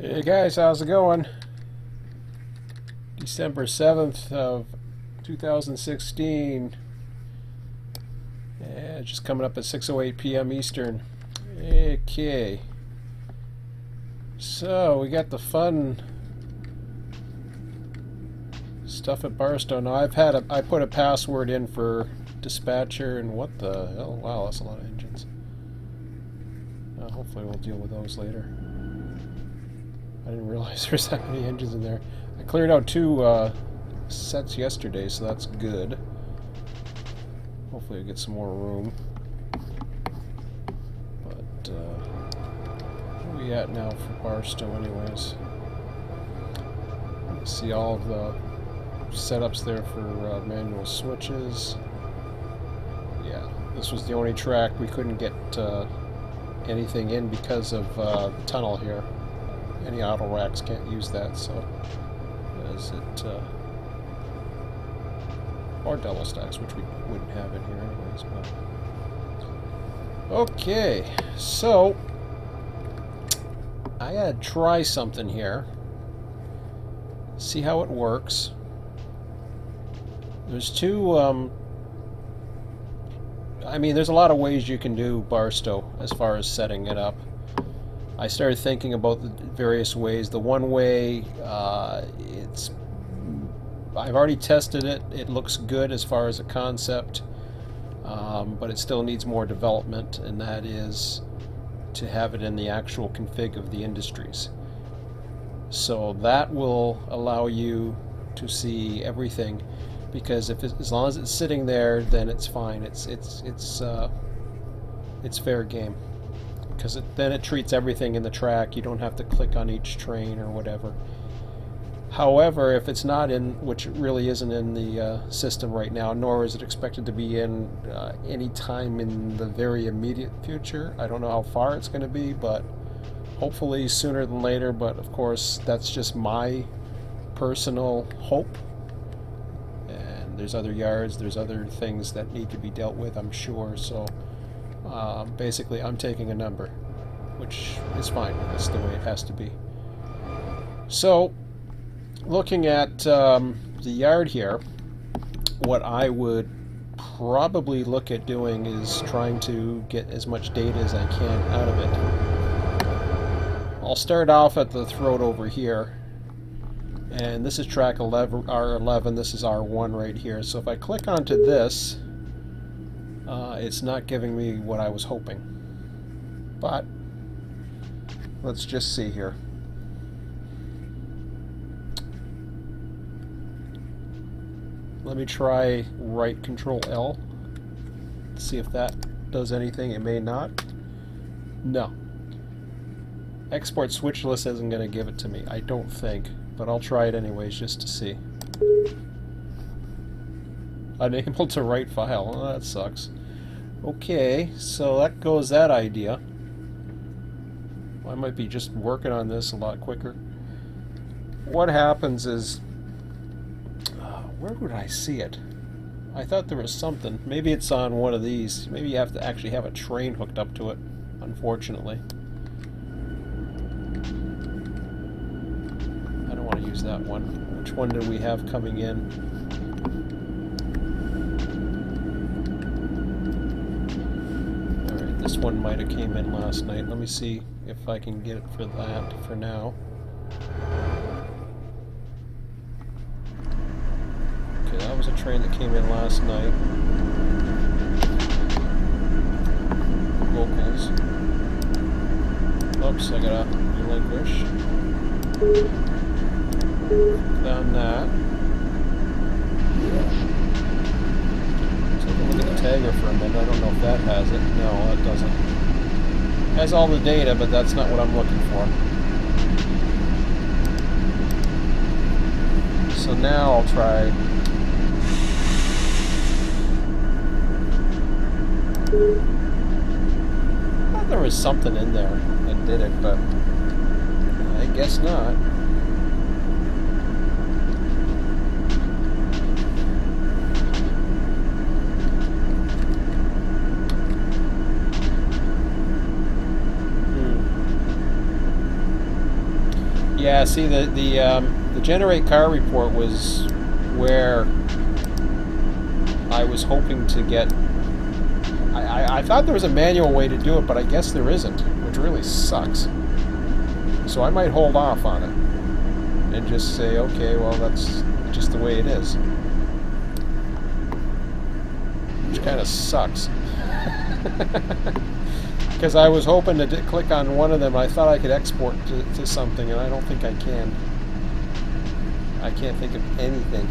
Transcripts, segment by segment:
Hey guys, how's it going? December 7th of 2016. Yeah, just coming up at 6:08 p.m. Eastern. Okay. So, we got the fun stuff at Barstow. Now, I put a password in for dispatcher and what the hell? Wow, that's a lot of engines. Hopefully we'll deal with those later. I didn't realize there's that many engines in there. I cleared out two sets yesterday, so that's good. Hopefully we get some more room. But where are we at now for Barstow anyways? You see all of the setups there for manual switches. Yeah, this was the only track we couldn't get anything in because of the tunnel here. Any auto racks can't use that, so is it or double stacks, which we wouldn't have in here anyways. But okay, so I gotta try something here, see how it works. There's two I mean, there's a lot of ways you can do Barstow as far as setting it up. I started thinking about the various ways. The one way, I've already tested it. It looks good as far as a concept, but it still needs more development, and that is to have it in the actual config of the industries. So that will allow you to see everything, because as long as it's sitting there, then it's fine. It's fair game. Because then it treats everything in the track. You don't have to click on each train or whatever. However, if it's not in, which it really isn't in the system right now, nor is it expected to be in any time in the very immediate future. I don't know how far it's going to be, but hopefully sooner than later. But of course, that's just my personal hope. And there's other yards, there's other things that need to be dealt with, I'm sure. So basically, I'm taking a number, which is fine. That's the way it has to be. So, looking at the yard here, what I would probably look at doing is trying to get as much data as I can out of it. I'll start off at the throat over here, and this is track 11, R11, this is R1 right here. So if I click onto this, it's not giving me what I was hoping. But let's just see here. Let me try right Control L. See if that does anything. It may not. No. Export switch list isn't going to give it to me, I don't think. But I'll try it anyways just to see. Unable to write file. Well, that sucks. Okay, so that goes that idea. I might be just working on this a lot quicker. What happens is, where would I see it? I thought there was something. Maybe it's on one of these. Maybe you have to actually have a train hooked up to it, unfortunately. I don't want to use that one. Which one do we have coming in? This one might have came in last night. Let me see if I can get it for that for now. Okay, that was a train that came in last night. Locals. Oops, I gotta relinquish. Down that. Look at the tagger for a minute. I don't know if that has it. No, that doesn't. It has all the data, but that's not what I'm looking for. So now I'll try. I thought there was something in there that did it, but I guess not. Yeah, see, the generate car report was where I was hoping to get. I thought there was a manual way to do it, but I guess there isn't, which really sucks. So I might hold off on it and just say, okay, well, that's just the way it is. Which kind of sucks. Because I was hoping to click on one of them. I thought I could export to something, and I don't think I can. I can't think of anything.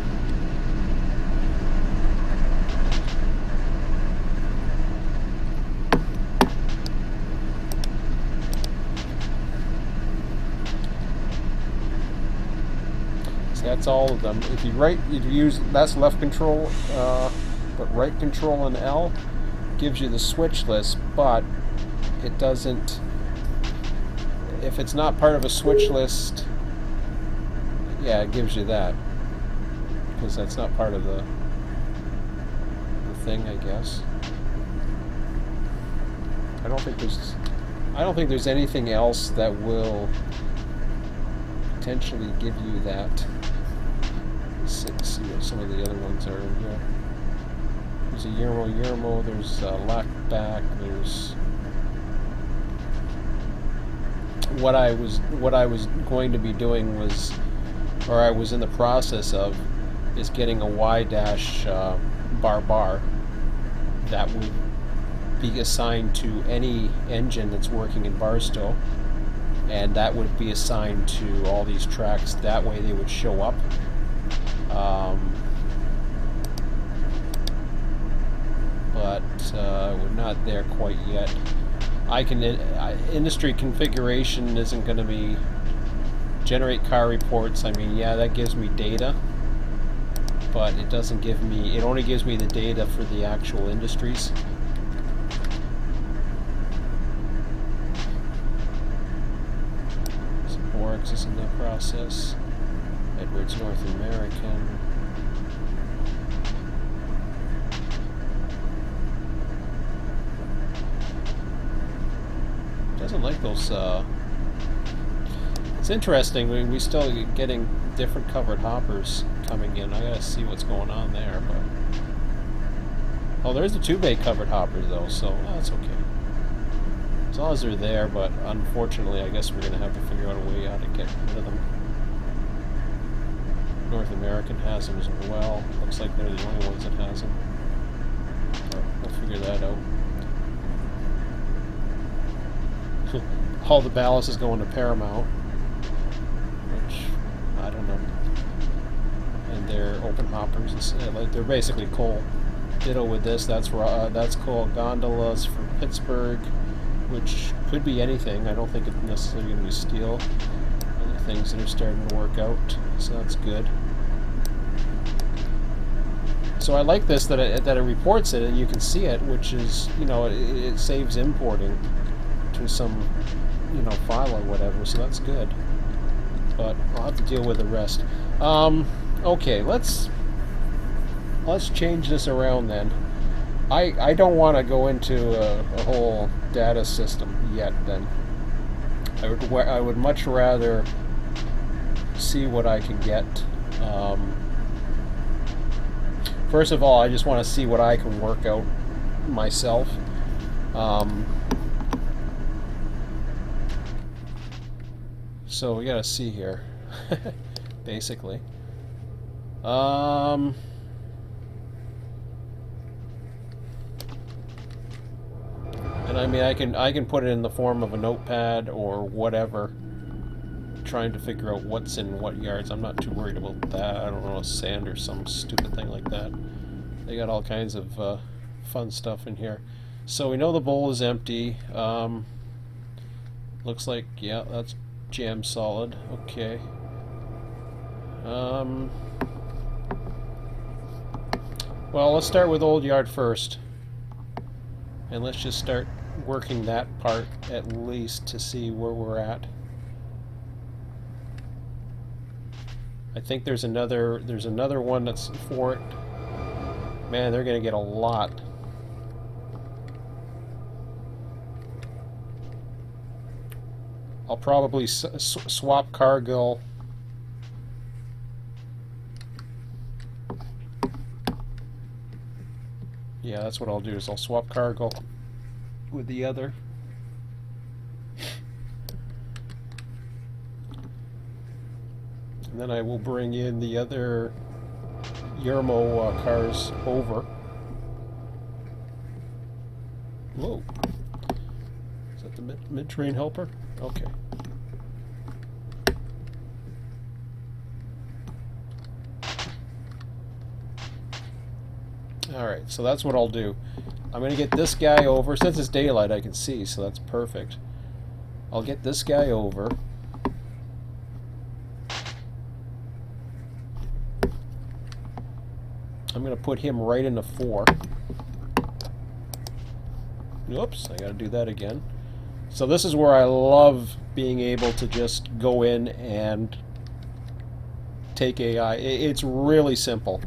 So that's all of them. If you use that's left control, but right control and L gives you the switch list, but it doesn't. If it's not part of a switch list, yeah, it gives you that, because that's not part of the thing, I guess. I don't think there's anything else that will potentially give you that. Let's see what some of the other ones are in here. There's a Yermo, there's lock back, there's what I was going to be doing was, or I was in the process of, is getting a Y dash bar that would be assigned to any engine that's working in Barstow, and that would be assigned to all these tracks. That way they would show up. But we're not there quite yet. Industry configuration isn't going to be generate car reports. I mean, yeah, that gives me data, but it doesn't give me. It only gives me the data for the actual industries. So Borax is in the process. Edwards North American. Doesn't like those. It's interesting. We still getting different covered hoppers coming in. I gotta see what's going on there. But oh, there's the 2-bay covered hoppers though, so that's okay. As long as they're there. But unfortunately, I guess we're gonna have to figure out a way how to get rid of them. North American has them as well. Looks like they're the only ones that has them. But we'll figure that out. All the ballast is going to Paramount, which I don't know. And they're open hoppers. They're basically coal. Ditto with this. That's coal. Gondolas for Pittsburgh, which could be anything. I don't think it's necessarily going to be steel. Other things that are starting to work out, so that's good. So I like this that it reports it and you can see it, which is, it saves importing to some, file or whatever, so that's good. But I'll have to deal with the rest. Okay, let's change this around then. I don't want to go into a whole data system yet. Then I would much rather see what I can get. First of all, I just want to see what I can work out myself. So we gotta see here, basically. And I mean, I can put it in the form of a notepad or whatever, trying to figure out what's in what yards. I'm not too worried about that. I don't know, sand or some stupid thing like that. They got all kinds of fun stuff in here. So we know the bowl is empty. Looks like, yeah, that's jam solid. Okay. Well, let's start with old yard first, and let's just start working that part at least to see where we're at. I think there's another one that's for it. Man, they're gonna get a lot. I'll probably swap Cargill. Yeah, that's what I'll do, is I'll swap Cargill with the other. And then I will bring in the other Yermo cars over. Whoa. Is that the mid-train helper? Okay. Alright, so that's what I'll do. I'm going to get this guy over. Since it's daylight, I can see, so that's perfect. I'll get this guy over. I'm going to put him right into 4. Oops, I got to do that again. So this is where I love being able to just go in and take AI. It's really simple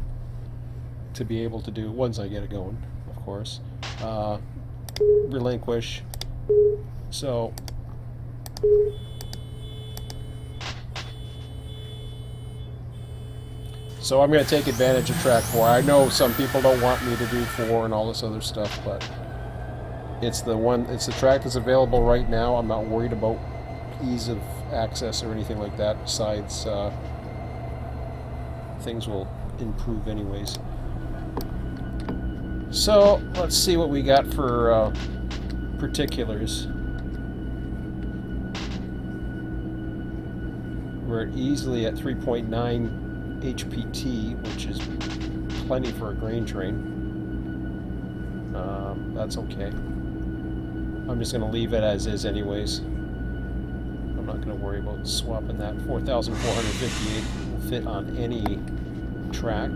to be able to do, once I get it going, of course. Relinquish. So I'm going to take advantage of track 4. I know some people don't want me to do 4 and all this other stuff, but it's the track that's available right now. I'm not worried about ease of access or anything like that. Besides, things will improve anyways. So let's see what we got for particulars. We're easily at 3.9 HPT, which is plenty for a grain train. That's okay. I'm just going to leave it as is anyways. I'm not going to worry about swapping that. 4,458 will fit on any track.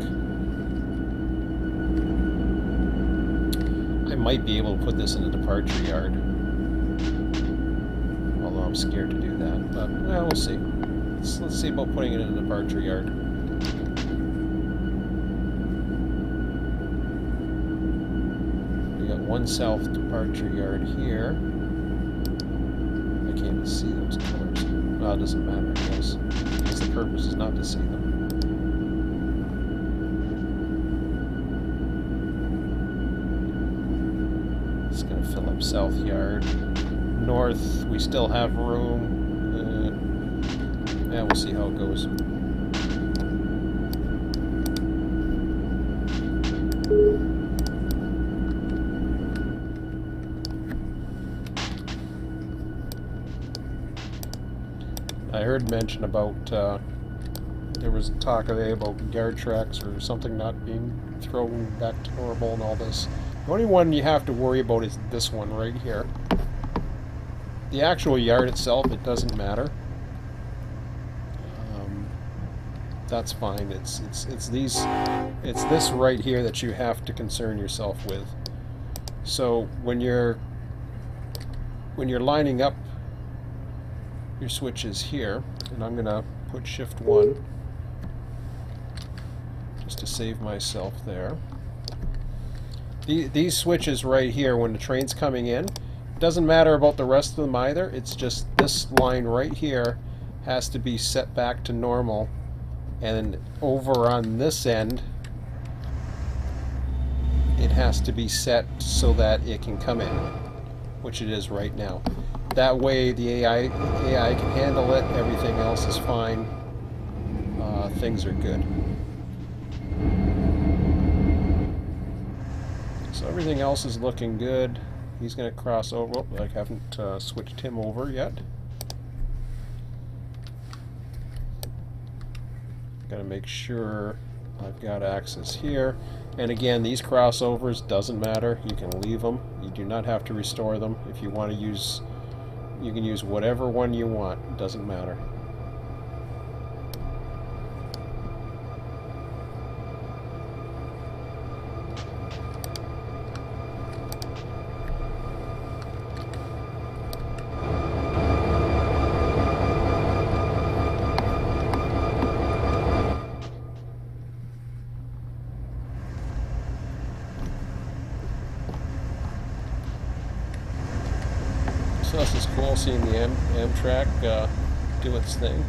I might be able to put this in a departure yard. Although I'm scared to do that. But, well, we'll see. Let's see about putting it in a departure yard. One south departure yard here. I can't even see those colors. Well, it doesn't matter, I guess. Because the purpose is not to see them. It's going to fill up south yard. North, we still have room. Yeah, we'll see how it goes. I heard mention about, there was talk today about yard tracks or something not being thrown back to normal and all this. The only one you have to worry about is this one right here. The actual yard itself, it doesn't matter. That's fine. It's this right here that you have to concern yourself with. So when you're lining up your switches here, and I'm gonna put shift 1 just to save myself there. These switches right here, when the train's coming in, it doesn't matter about the rest of them either. It's just this line right here has to be set back to normal, and over on this end it has to be set so that it can come in, which it is right now. That way the AI can handle it, everything else is fine, things are good. So everything else is looking good. He's going to cross over. Oh, I haven't switched him over yet. Got to make sure I've got access here. And again, these crossovers, doesn't matter. You can leave them. You do not have to restore them. If you want to use, you can use whatever one you want. It doesn't matter. So this is cool. cool seeing the Amtrak do its thing.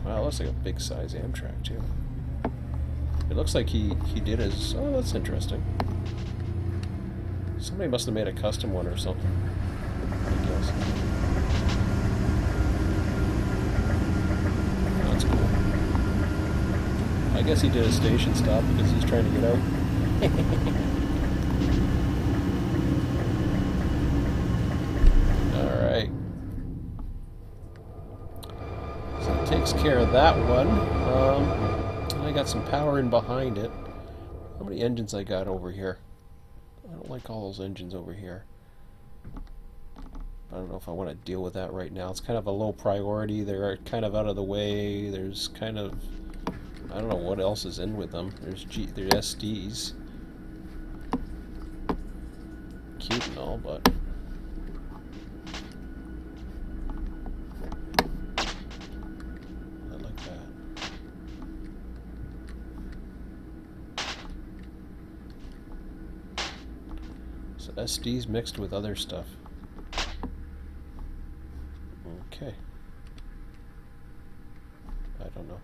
Wow, it looks like a big size Amtrak too. It looks like he did his. Oh, that's interesting. Somebody must have made a custom one or something, I guess. That's cool. I guess he did a station stop because he's trying to get out. Alright. So it takes care of that one. I got some power in behind it. How many engines I got over here? I don't like all those engines over here. I don't know if I want to deal with that right now. It's kind of a low priority. They're kind of out of the way. There's kind of... I don't know what else is in with them. There's SDs. Cute and all, but... I like that. So SDs mixed with other stuff. Okay. I don't know.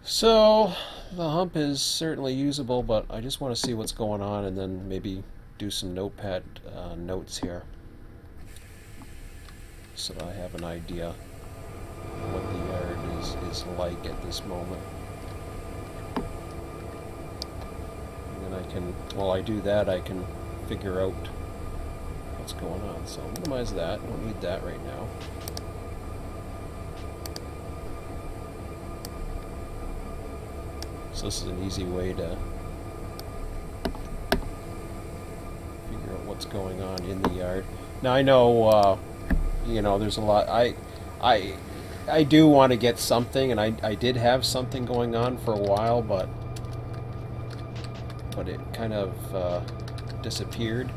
So, the hump is certainly usable, but I just want to see what's going on and then maybe do some notepad notes here so that I have an idea what the yard is like at this moment. And then I can, while I do that, I can figure out what's going on. So minimize that, don't need that right now. So this is an easy way to figure out what's going on in the yard. Now I know, you know, there's a lot. I do want to get something, and I did have something going on for a while, but it kind of disappeared.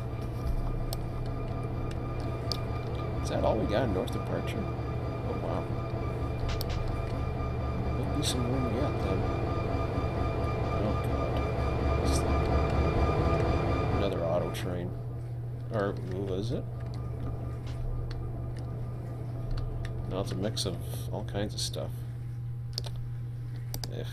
Is that all we got in North Departure? Oh wow. Might be some room yet then. Oh god. Another auto train. Or who was it? No, it's a mix of all kinds of stuff. Ugh.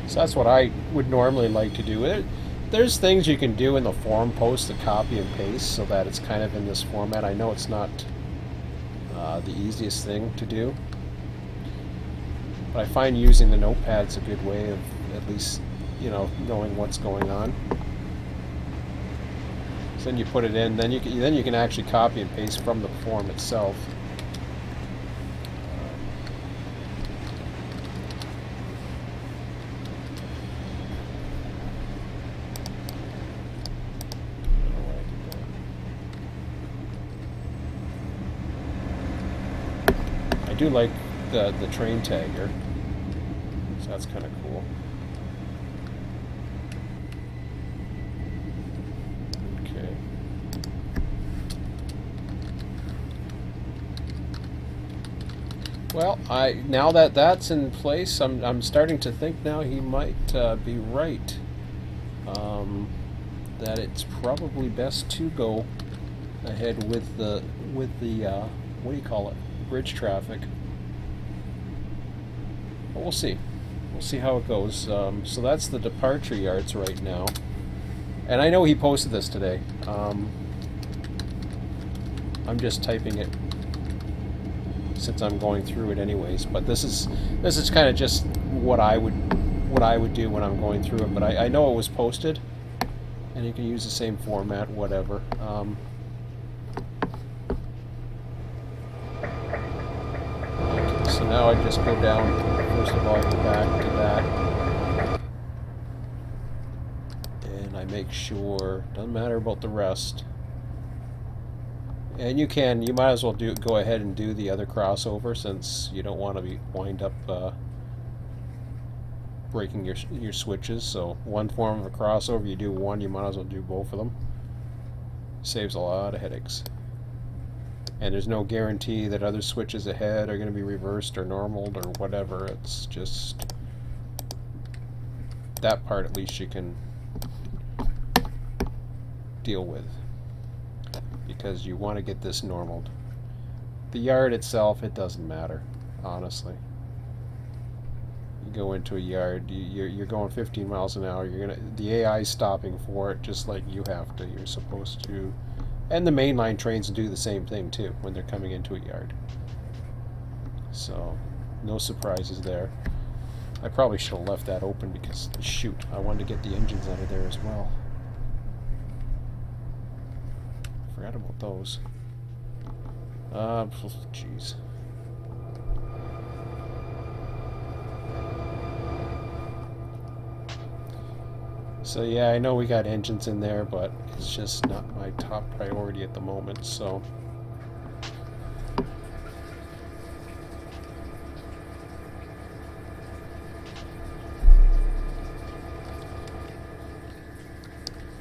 So that's what I would normally like to do. There's things you can do in the forum post to copy and paste so that it's kind of in this format. I know it's not the easiest thing to do, but I find using the notepad's a good way of at least, you know, knowing what's going on. So then you put it in, then you can actually copy and paste from the form itself. I do like the train tagger, so that's kind of cool. Okay. Well, now that that's in place, I'm starting to think now he might be right. that it's probably best to go ahead with the what do you call it, bridge traffic. But we'll see. We'll see how it goes. So that's the departure yards right now. And I know he posted this today. I'm just typing it since I'm going through it anyways. But this is kind of just what I would do when I'm going through it. But I know it was posted, and you can use the same format, whatever. Okay, so now I just go down. First of all, I go back to that, and I make sure. Doesn't matter about the rest. And you might as well go ahead and do the other crossover, since you don't want to wind up breaking your switches. So one form of a crossover, you do one, you might as well do both of them. Saves a lot of headaches. And there's no guarantee that other switches ahead are going to be reversed or normaled or whatever. It's just that part, at least you can deal with, because you want to get this normaled. The yard itself, it doesn't matter, honestly. You go into a yard, you're going 15 miles an hour. The AI is stopping for it, just like you have to. You're supposed to. And the mainline trains do the same thing too when they're coming into a yard. So, no surprises there. I probably should have left that open because, shoot, I wanted to get the engines out of there as well. Forgot about those. Jeez. So yeah, I know we got engines in there, but it's just not my top priority at the moment, so.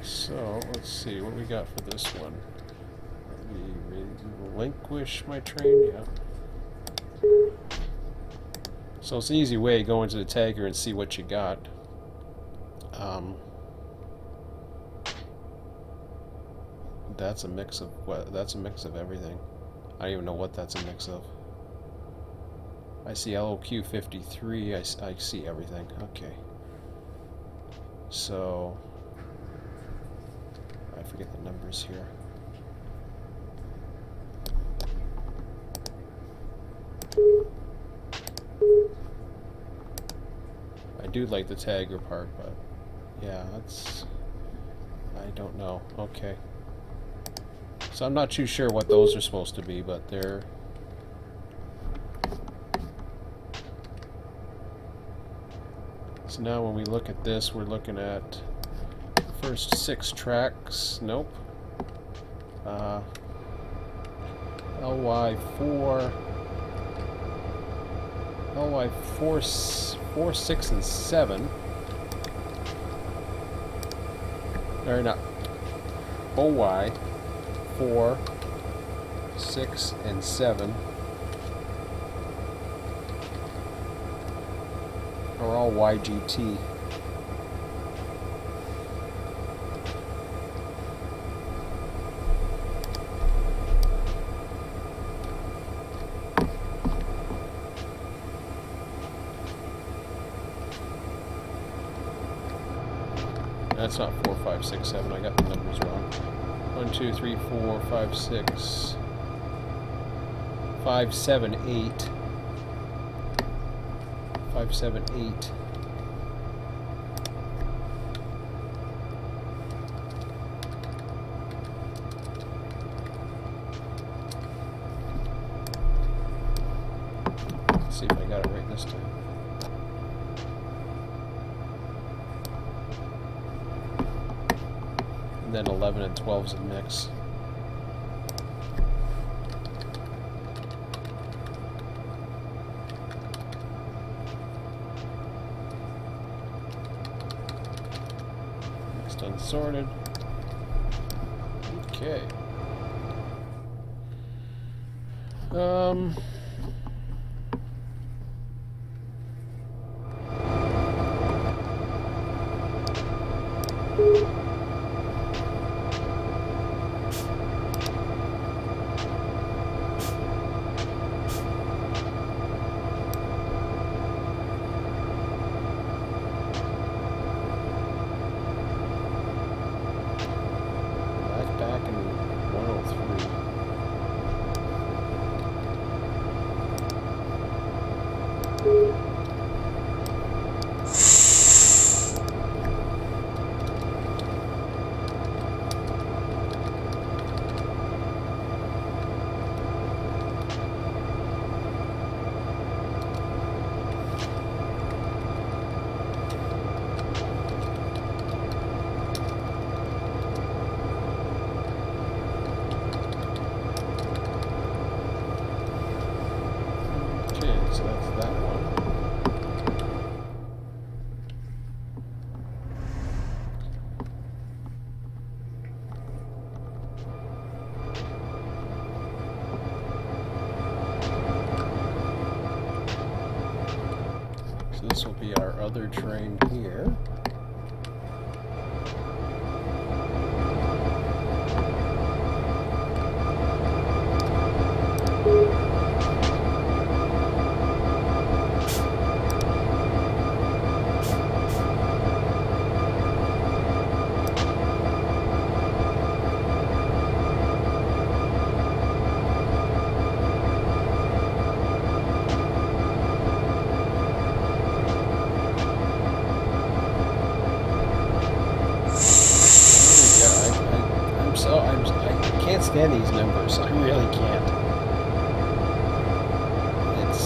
So, let's see what we got for this one. Relinquish my train, yeah. So it's an easy way to go into the tagger and see what you got. That's a mix of everything. I don't even know what that's a mix of. I see LOQ 53. I see everything. Okay. So I forget the numbers here. I do like the tagger part, but yeah, I don't know. Okay. So I'm not too sure what those are supposed to be, but they're... So now when we look at this, we're looking at the first 6 tracks. Nope. LY4, 4, 6, and 7. Or not. OY 4, 6, and 7 are all YGT. That's not 4, 5, 6, 7. I got the numbers wrong. 1, 2, 3, 4, 5, 6, 5, 7, 8. 5, 7, 8. Let's see if I got it right this time. And then 11 and 12 is a mix. Next unsorted. Okay. other train here. I can't stand these numbers. I really can't. It's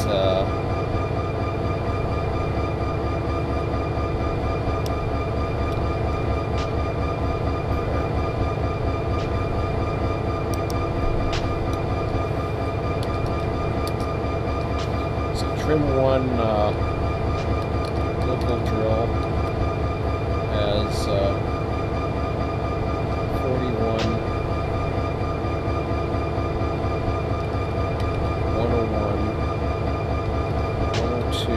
so trim one local drill has 41. 101, 102,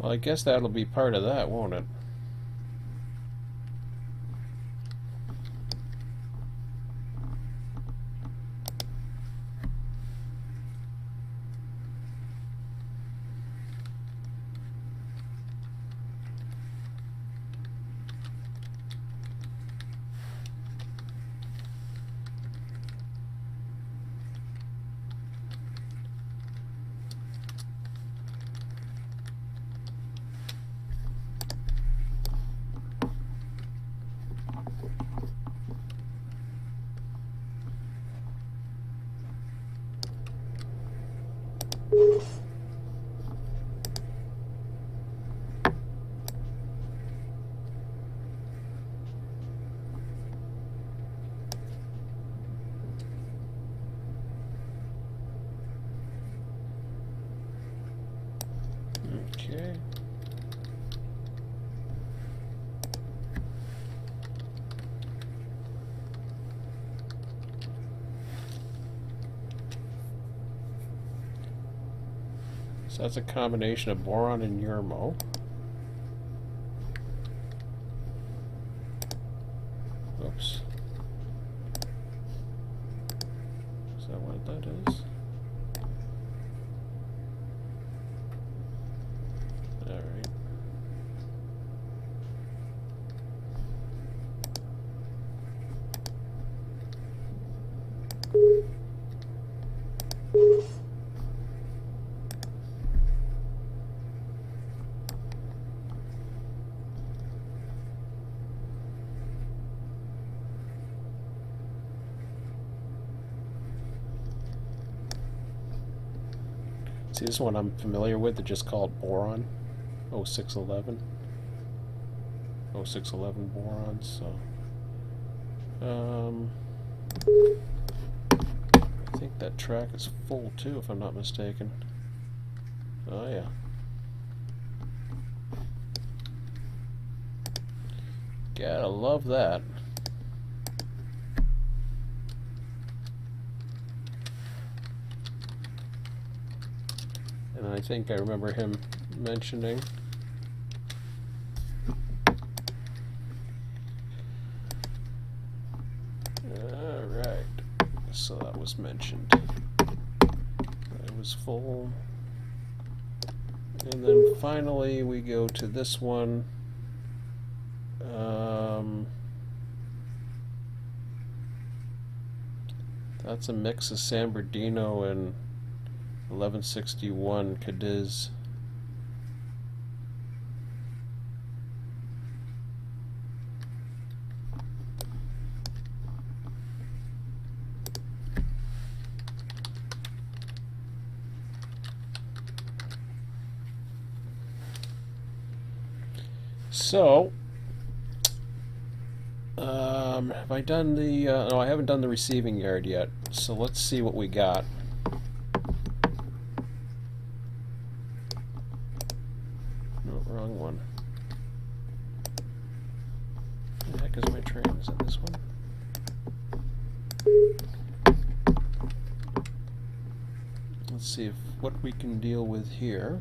well, I guess that'll be part of that, won't it? Okay. So that's a combination of boron and urmo. Oops. Is that what that is? Alright. See, this one I'm familiar with, they just call it boron. 0611. 0611 boron, so I think that track is full too, if I'm not mistaken. Oh yeah. Gotta love that. And I think I remember him mentioning alright, so that was mentioned. It was full. And then finally we go to this one. That's a mix of San Bernardino and 1161 Cadiz. So, have I done the, no, I haven't done the receiving yard yet. So let's see what we got. No, wrong one. What the heck is my train? Is that this one? Let's see if what we can deal with here.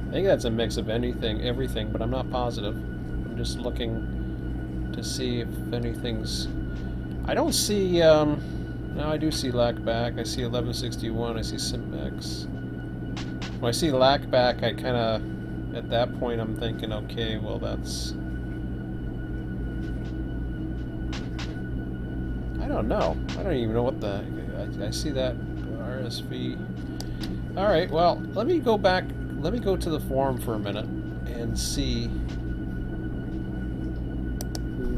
I think that's a mix of everything, but I'm not positive. I'm just looking to see if anything's. I don't see. No, I do see lack back. I see 1161. I see Simpex. When I see lack back, I kind of, at that point, I'm thinking, okay, well, that's. I don't know. I don't even know what the. I see that RSV. All right. Well, let me go back. Let me go to the forum for a minute and see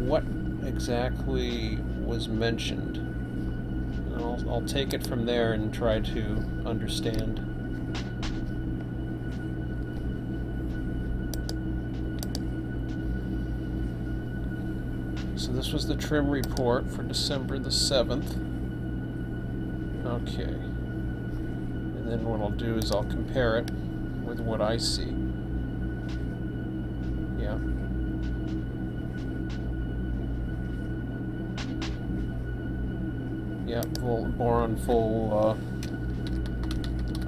what exactly was mentioned. And I'll take it from there and try to understand. So this was the trim report for December the 7th. Okay. And then what I'll do is I'll compare it with what I see. Yeah. Yeah, boron full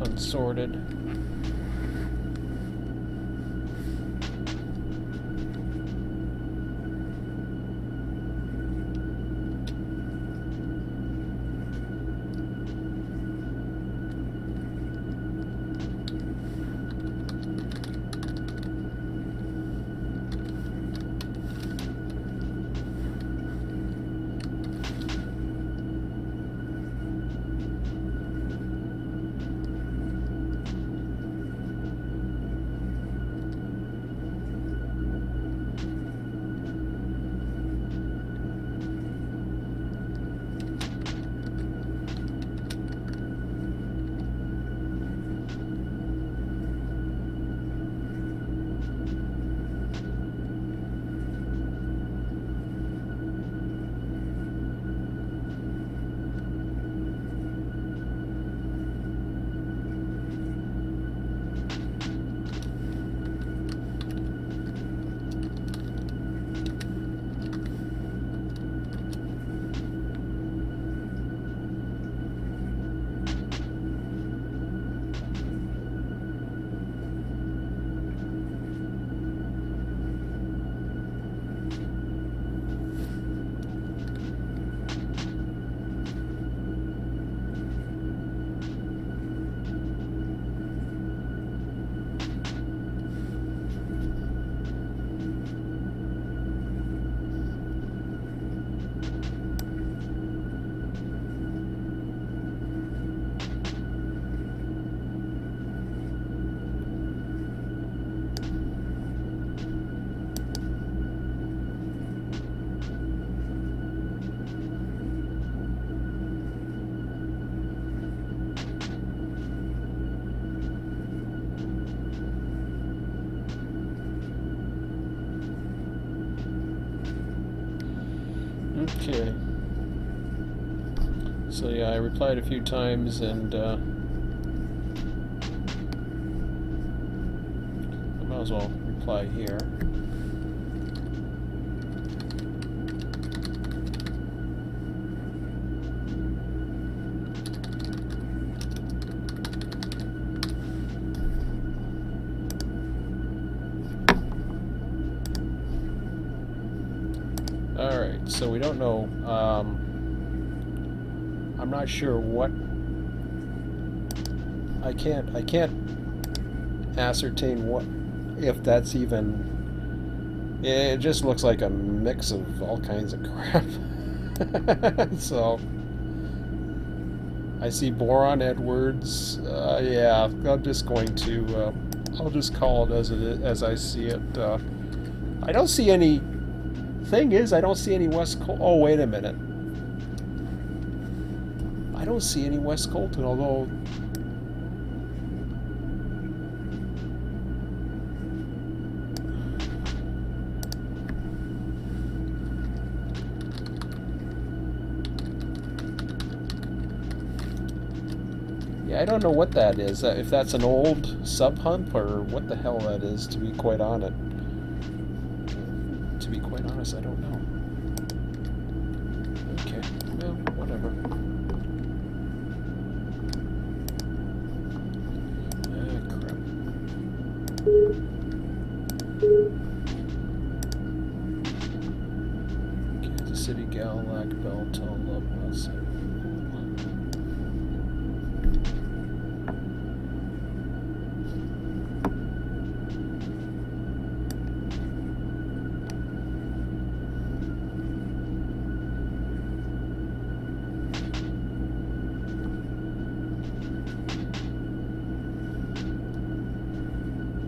unsorted. Okay. So yeah, I replied a few times, and I might as well apply here. Alright, so we don't know. I'm not sure what. I can't ascertain what, if that's even. It just looks like a mix of all kinds of crap. So I see boron Edwards. Yeah, I'm just going to. I'll just call it as I see it. I don't see any. Thing is, I don't see any West Colton. Oh, wait a minute. I don't see any West Colton, although. Yeah, I don't know what that is. If that's an old sub hump or what the hell that is, to be quite honest. To be quite honest, I don't know. Okay, well, whatever. Crap. Kansas City Gal, Lac Bell, Tell Love, Wilson.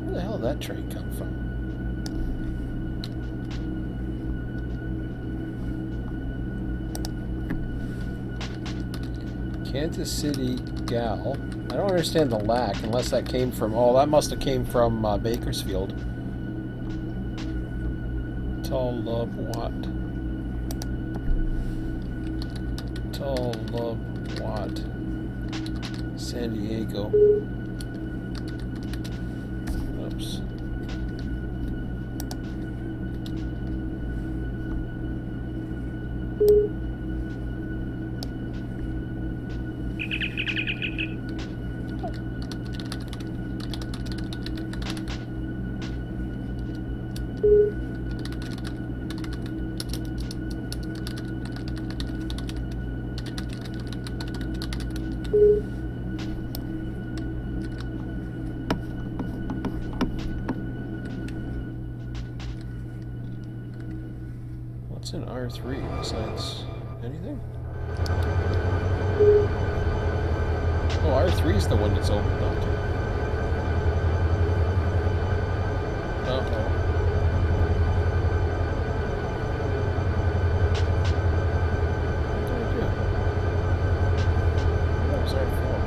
Where the hell did that train come from? Kansas City Gal. I don't understand the lack unless that came from. Oh, that must have came from Bakersfield. Tall Love Watt. Tall Love Watt. San Diego. Oops. What's in R3 besides anything? Oh, R3 is the one that's opened up to. Uh-oh. What did I do? That was R4.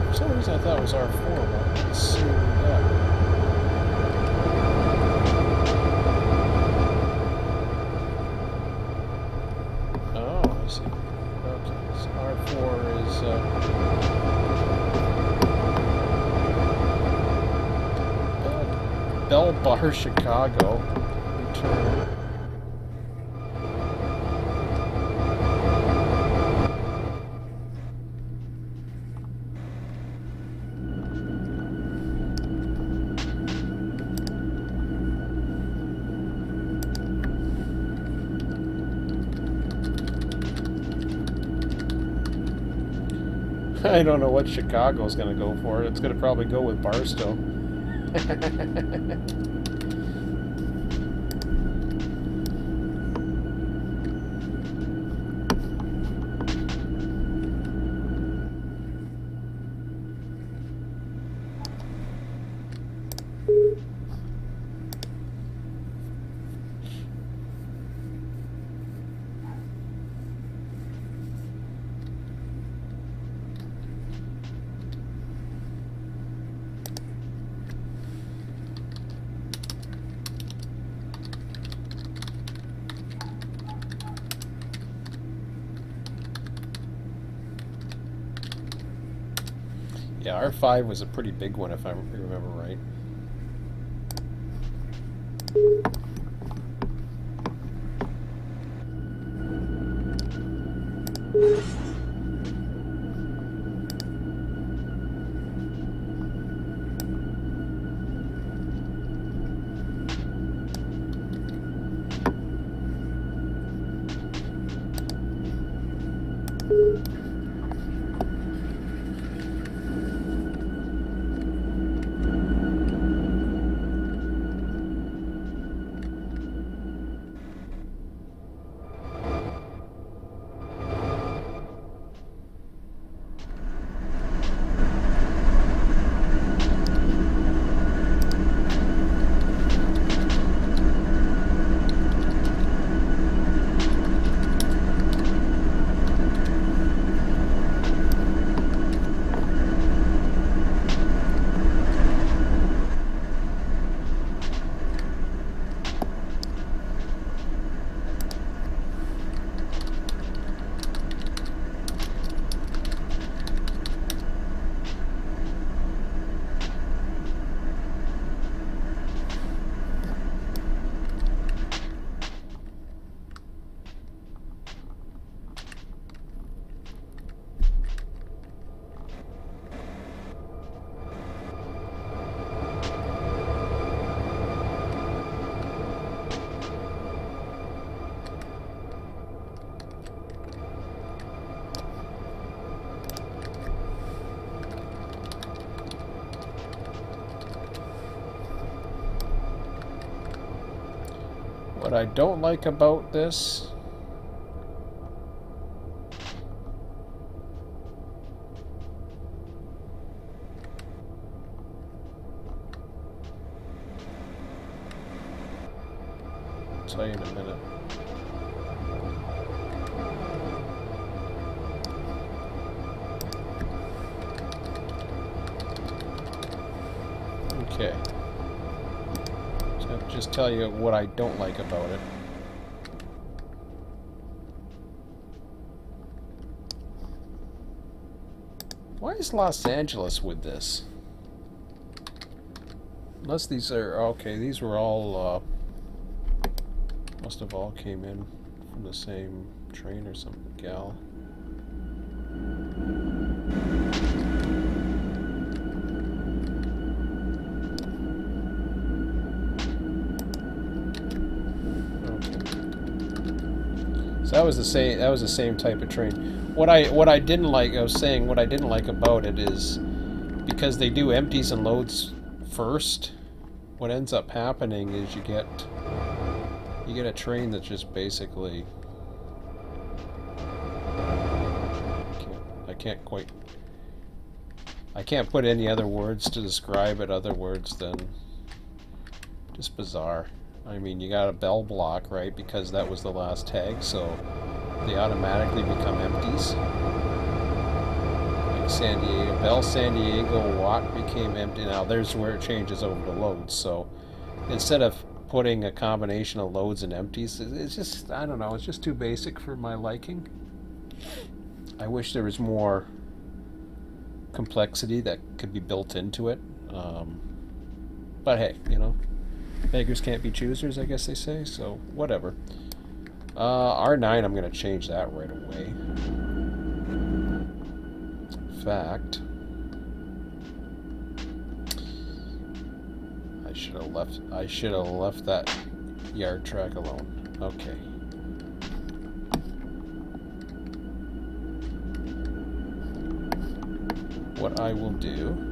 For some reason I thought it was R4, but let's see what we got. Oh, I see. Okay, so R4 is Bell Bar, Chicago. Return. I don't know what Chicago's going to go for. It's going to probably go with Barstow. Yeah, R5 was a pretty big one if I remember right. What I don't like about this I'll tell you in a minute. Okay. So I'll just tell you what I don't like about it. Why is Los Angeles with this? Unless these are okay, these were all must have all came in from the same train or some gal. So that was the same. That was the same type of train. What I didn't like, I was saying, what I didn't like about it is because they do empties and loads first. What ends up happening is you get a train that's just basically I can't put any other words to describe it other words than just bizarre. I mean, you got a bell block, right? Because that was the last tag, so they automatically become empties. Like San Diego, Bell San Diego Watt became empty. Now there's where it changes over to loads. So instead of putting a combination of loads and empties, it's just, I don't know, it's just too basic for my liking. I wish there was more complexity that could be built into it. But hey, you know, beggars can't be choosers, I guess they say, so whatever. R9, I'm going to change that right away. In fact, I should have left that yard track alone. Okay. What I will do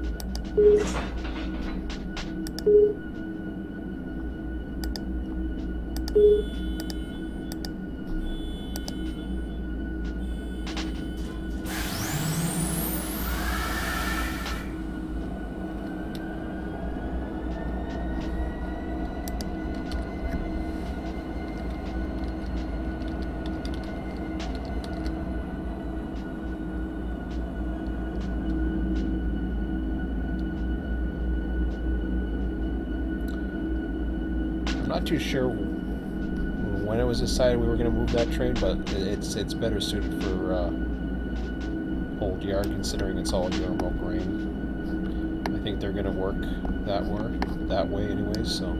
not too sure when it was decided we were going to move that train, but it's better suited for old yard, considering it's all Euro grain. think they're going to work that way anyways, so.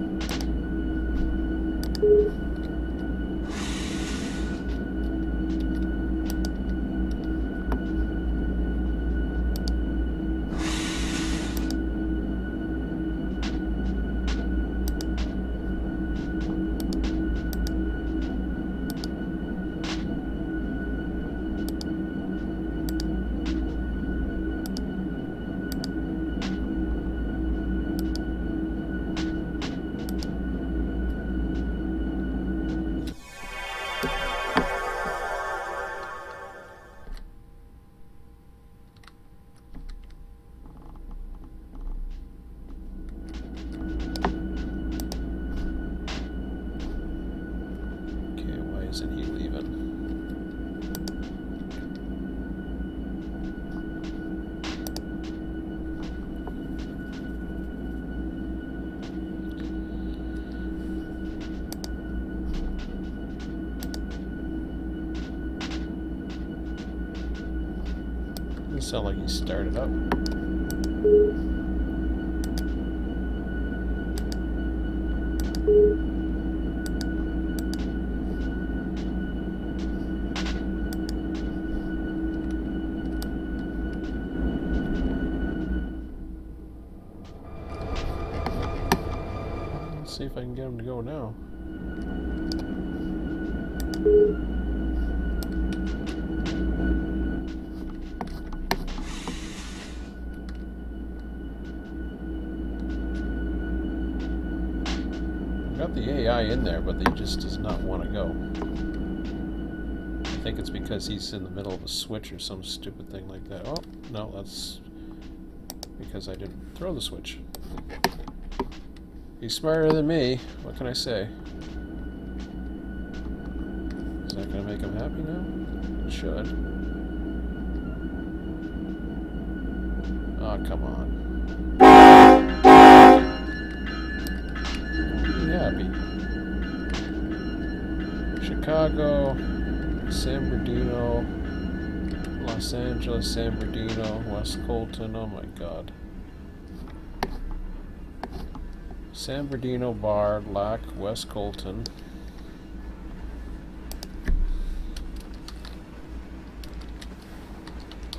Isn't he leaving? Doesn't sound like he started up. See if I can get him to go now. I've got the AI in there, but he just does not want to go. I think it's because he's in the middle of a switch or some stupid thing like that. Oh, no, that's because I didn't throw the switch. He's smarter than me. What can I say? Is that going to make him happy now? It should. Oh, come on. Be happy. Chicago, San Bernardino, Los Angeles, San Bernardino, West Colton. Oh my God. San Bernardino Bar, Lac, West Colton.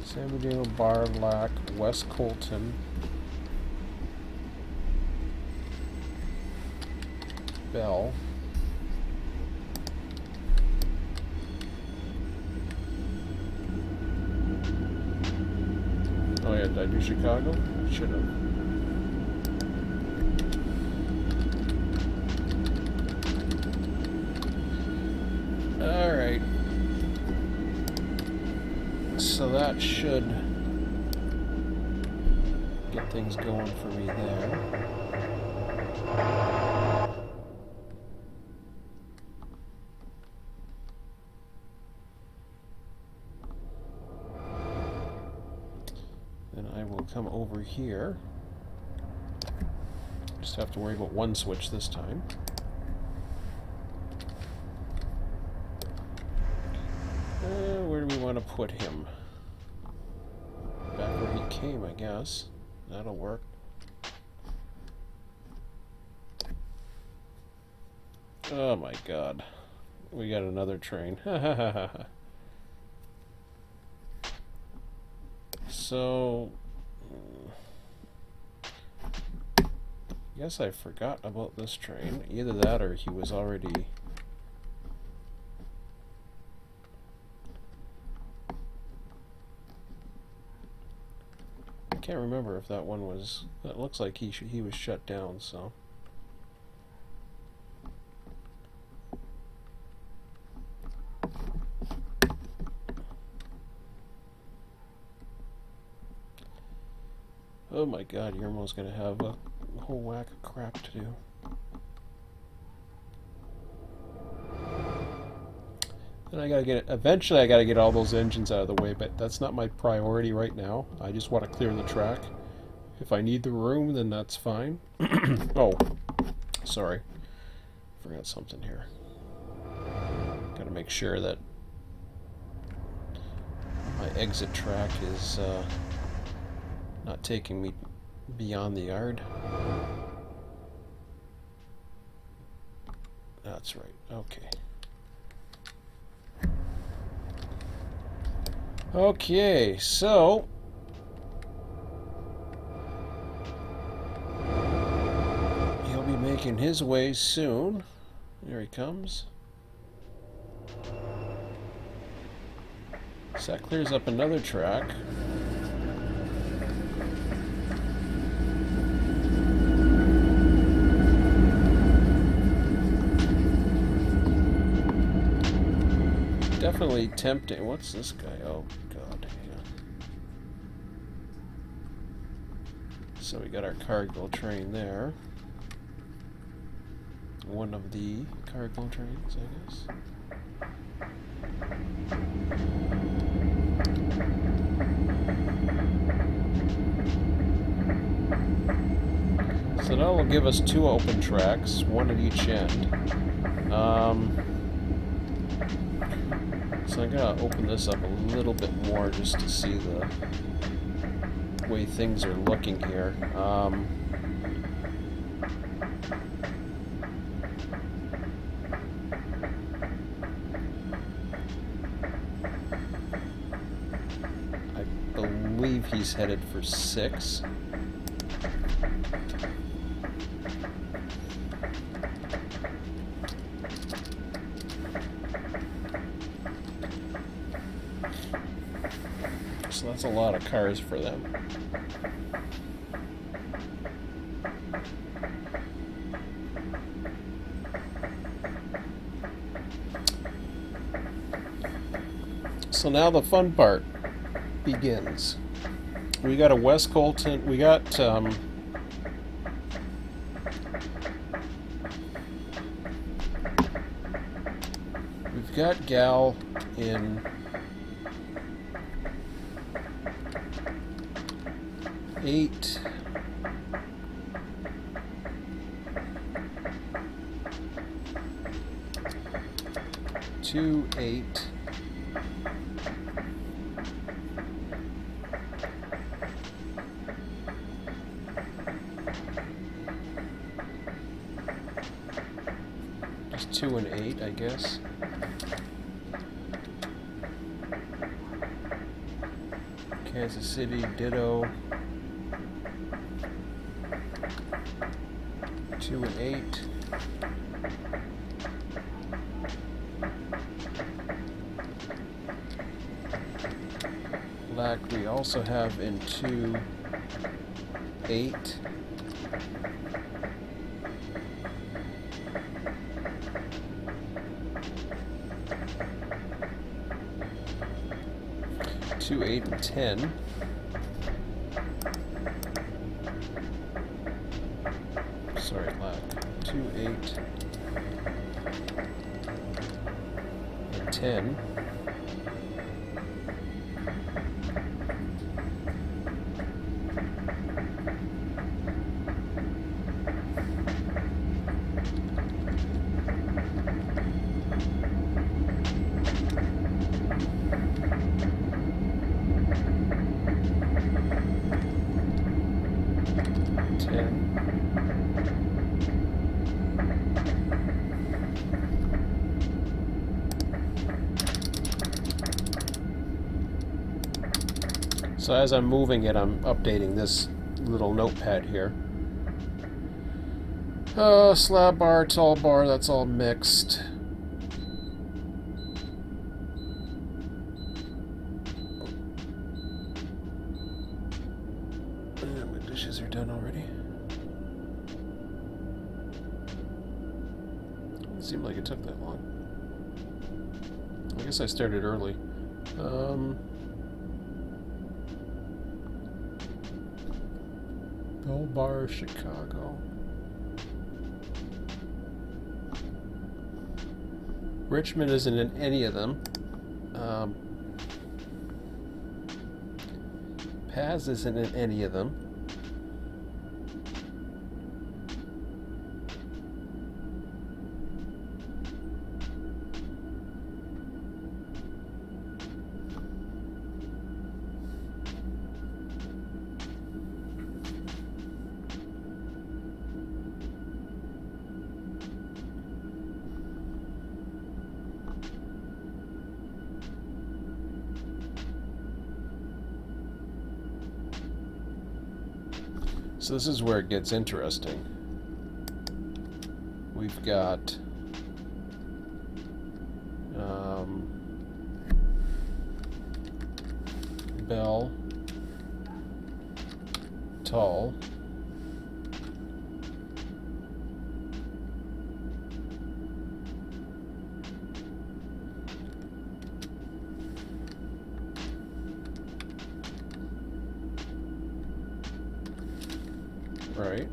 San Bernardino Bar, Lac, West Colton. Bell. Oh yeah, did I do Chicago? Should have. Alright. So that should get things going for me there. Then I will come over here. Just have to worry about one switch this time. Where do we want to put him? Back where he came, I guess. That'll work. Oh my God. We got another train. So... I guess I forgot about this train. Either that or he was already... I can't remember if that one was... It looks like he was shut down, so... Oh my God, Yermo's gonna have a whole whack of crap to do. And I gotta get it. Eventually I gotta get all those engines out of the way, but that's not my priority right now. I just want to clear the track. If I need the room, then that's fine. Oh, sorry. Forgot something here. Gotta make sure that my exit track is not taking me beyond the yard. That's right. Okay. Okay, so he'll be making his way soon. There he comes. So that clears up another track. Definitely tempting. What's this guy? Oh, God. Yeah. So we got our cargo train there. One of the cargo trains, I guess. So that will give us 2 open tracks, one at each end. So I'm gonna open this up a little bit more just to see the way things are looking here. I believe he's headed for 6. So that's a lot of cars for them. So now the fun part begins. We got a West Colton. We got we've got Gal in 8. Two, 8. Just 2 and 8, I guess. Kansas City, ditto. 2 and 8. Black we also have in 2, 8. Two, 8, and 10. Sorry, black. 2, 8, and 10. So as I'm moving it, I'm updating this little notepad here. Slab bar, tall bar, that's all mixed. My dishes are done already. It seemed like it took that long. I guess I started early. Bell Bar, Chicago. Richmond isn't in any of them. Paz isn't in any of them. So this is where it gets interesting. We've got Bell, Tall, right?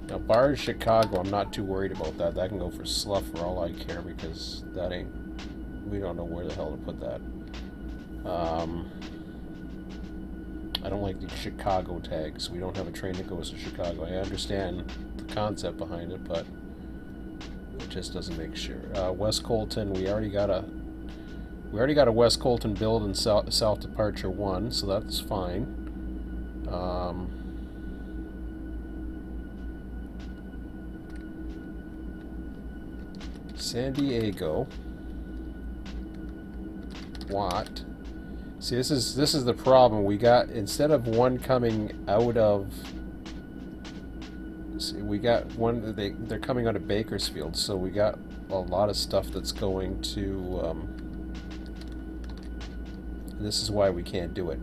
Now, Bars Chicago, I'm not too worried about that. That can go for Slough for all I care, because that ain't. We don't know where the hell to put that. I don't like these Chicago tags. We don't have a train that goes to Chicago. I understand the concept behind it, but it just doesn't make sure. West Colton, we already got a West Colton build in South Departure 1, so that's fine. San Diego, Watt. See, this is the problem. We got, instead of one coming out of, see, we got one. They're coming out of Bakersfield, so we got a lot of stuff that's going to. This is why we can't do it.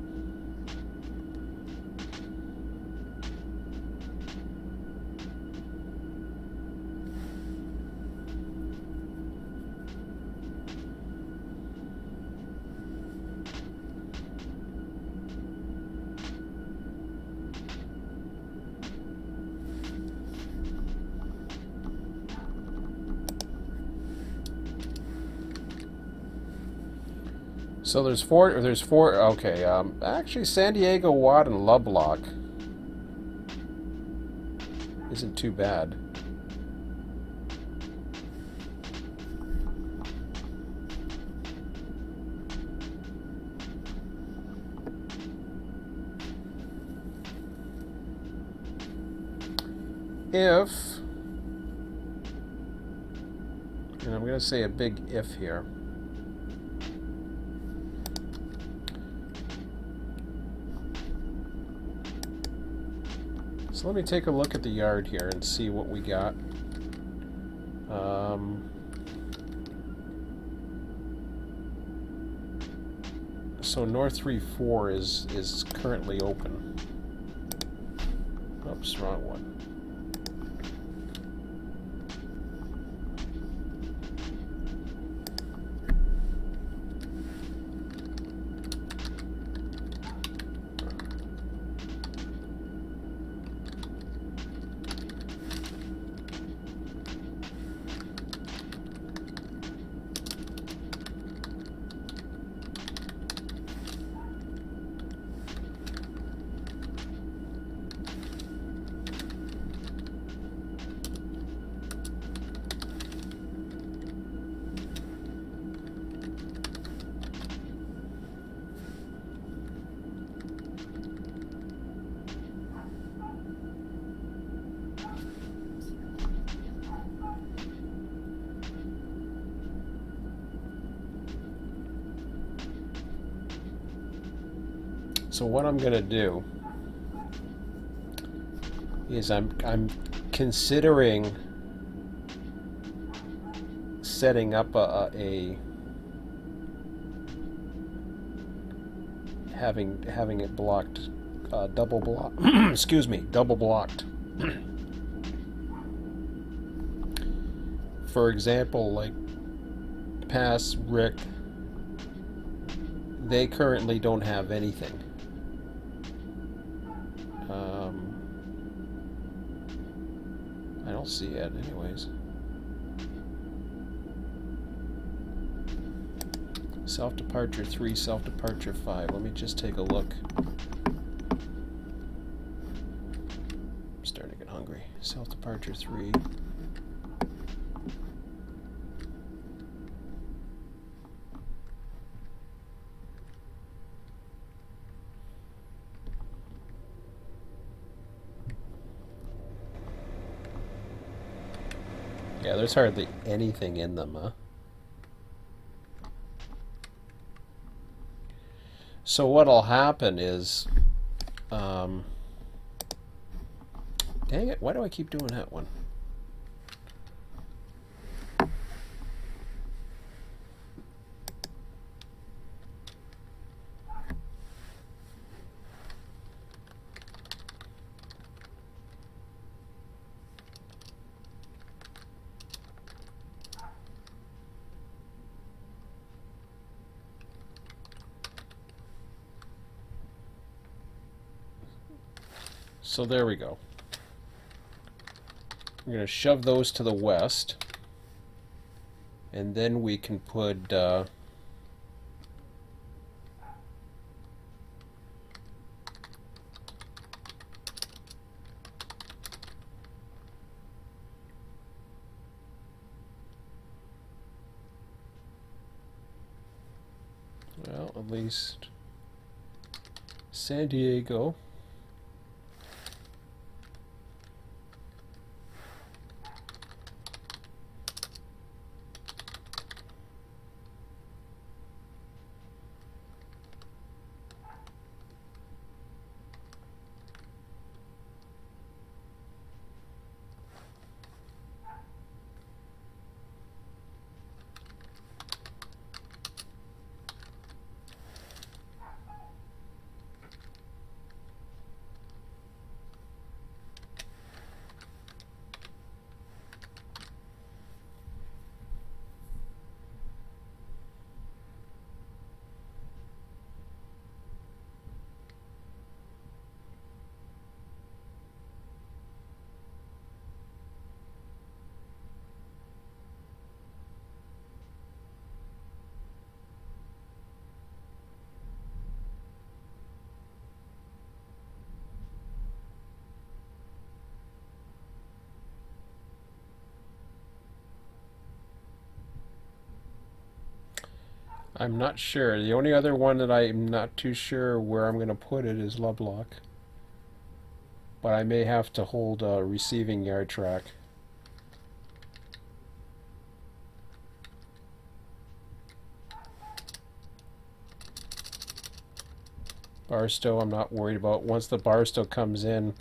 So there's four. Okay. Actually, San Diego, Watt, and Lovelock isn't too bad. If, and I'm going to say a big if here. So let me take a look at the yard here and see what we got. So North 3-4 is currently open. Oops, wrong one. So what I'm gonna do is I'm considering setting up having it blocked, double block. Excuse me, double blocked. For example, like Pass, Rick, they currently don't have anything. I don't see it anyways. Self-departure 3, self-departure 5. Let me just take a look. I'm starting to get hungry. Self-departure 3. Yeah, there's hardly anything in them, huh? So what'll happen is, dang it, why do I keep doing that one? So there we go. We're going to shove those to the west, and then we can put well, at least San Diego. I'm not sure. The only other one that I'm not too sure where I'm going to put it is Lovelock. But I may have to hold a receiving yard track. Barstow, I'm not worried about. Once the Barstow comes in,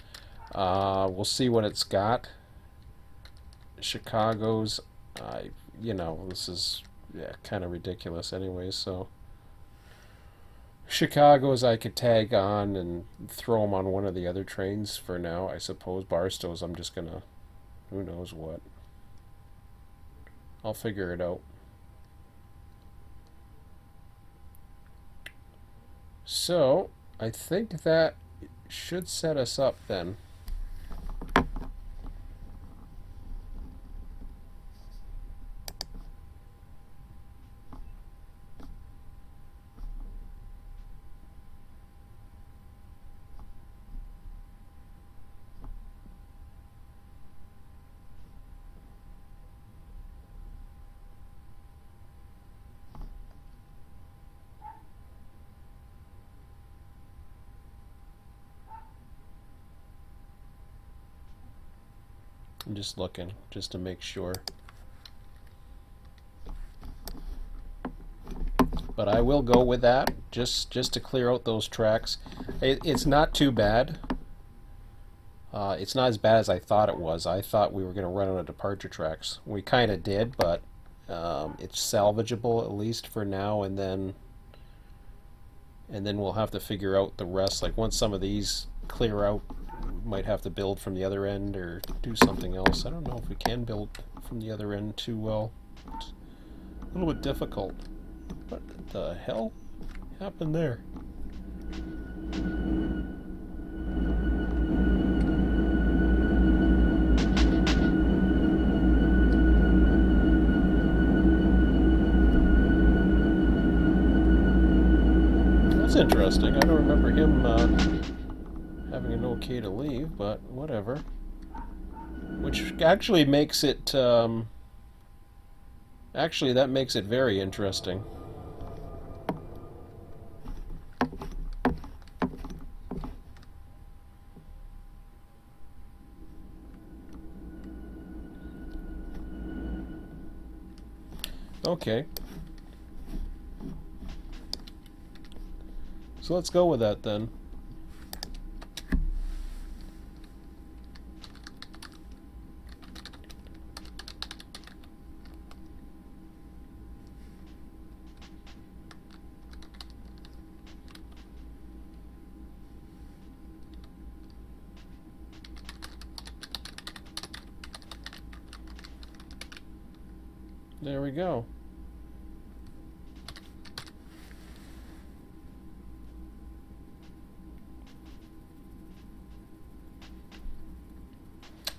we'll see what it's got. Chicago's, this is kind of ridiculous anyway, so Chicago's I could tag on and throw them on one of the other trains for now, I suppose. Barstow's I'm just gonna, who knows what. I'll figure it out. So, I think that should set us up then. I'm just looking, just to make sure. But I will go with that, just to clear out those tracks. It's not too bad. It's not as bad as I thought it was. I thought we were going to run out of departure tracks. We kind of did, but it's salvageable at least for now, and then we'll have to figure out the rest. Like once some of these clear out, might have to build from the other end or do something else. I don't know if we can build from the other end too well. It's a little bit difficult. What the hell happened there? That's interesting. I don't remember him having an okay to leave, but whatever. Which actually makes it, actually that makes it very interesting. Okay. So let's go with that then. There we go.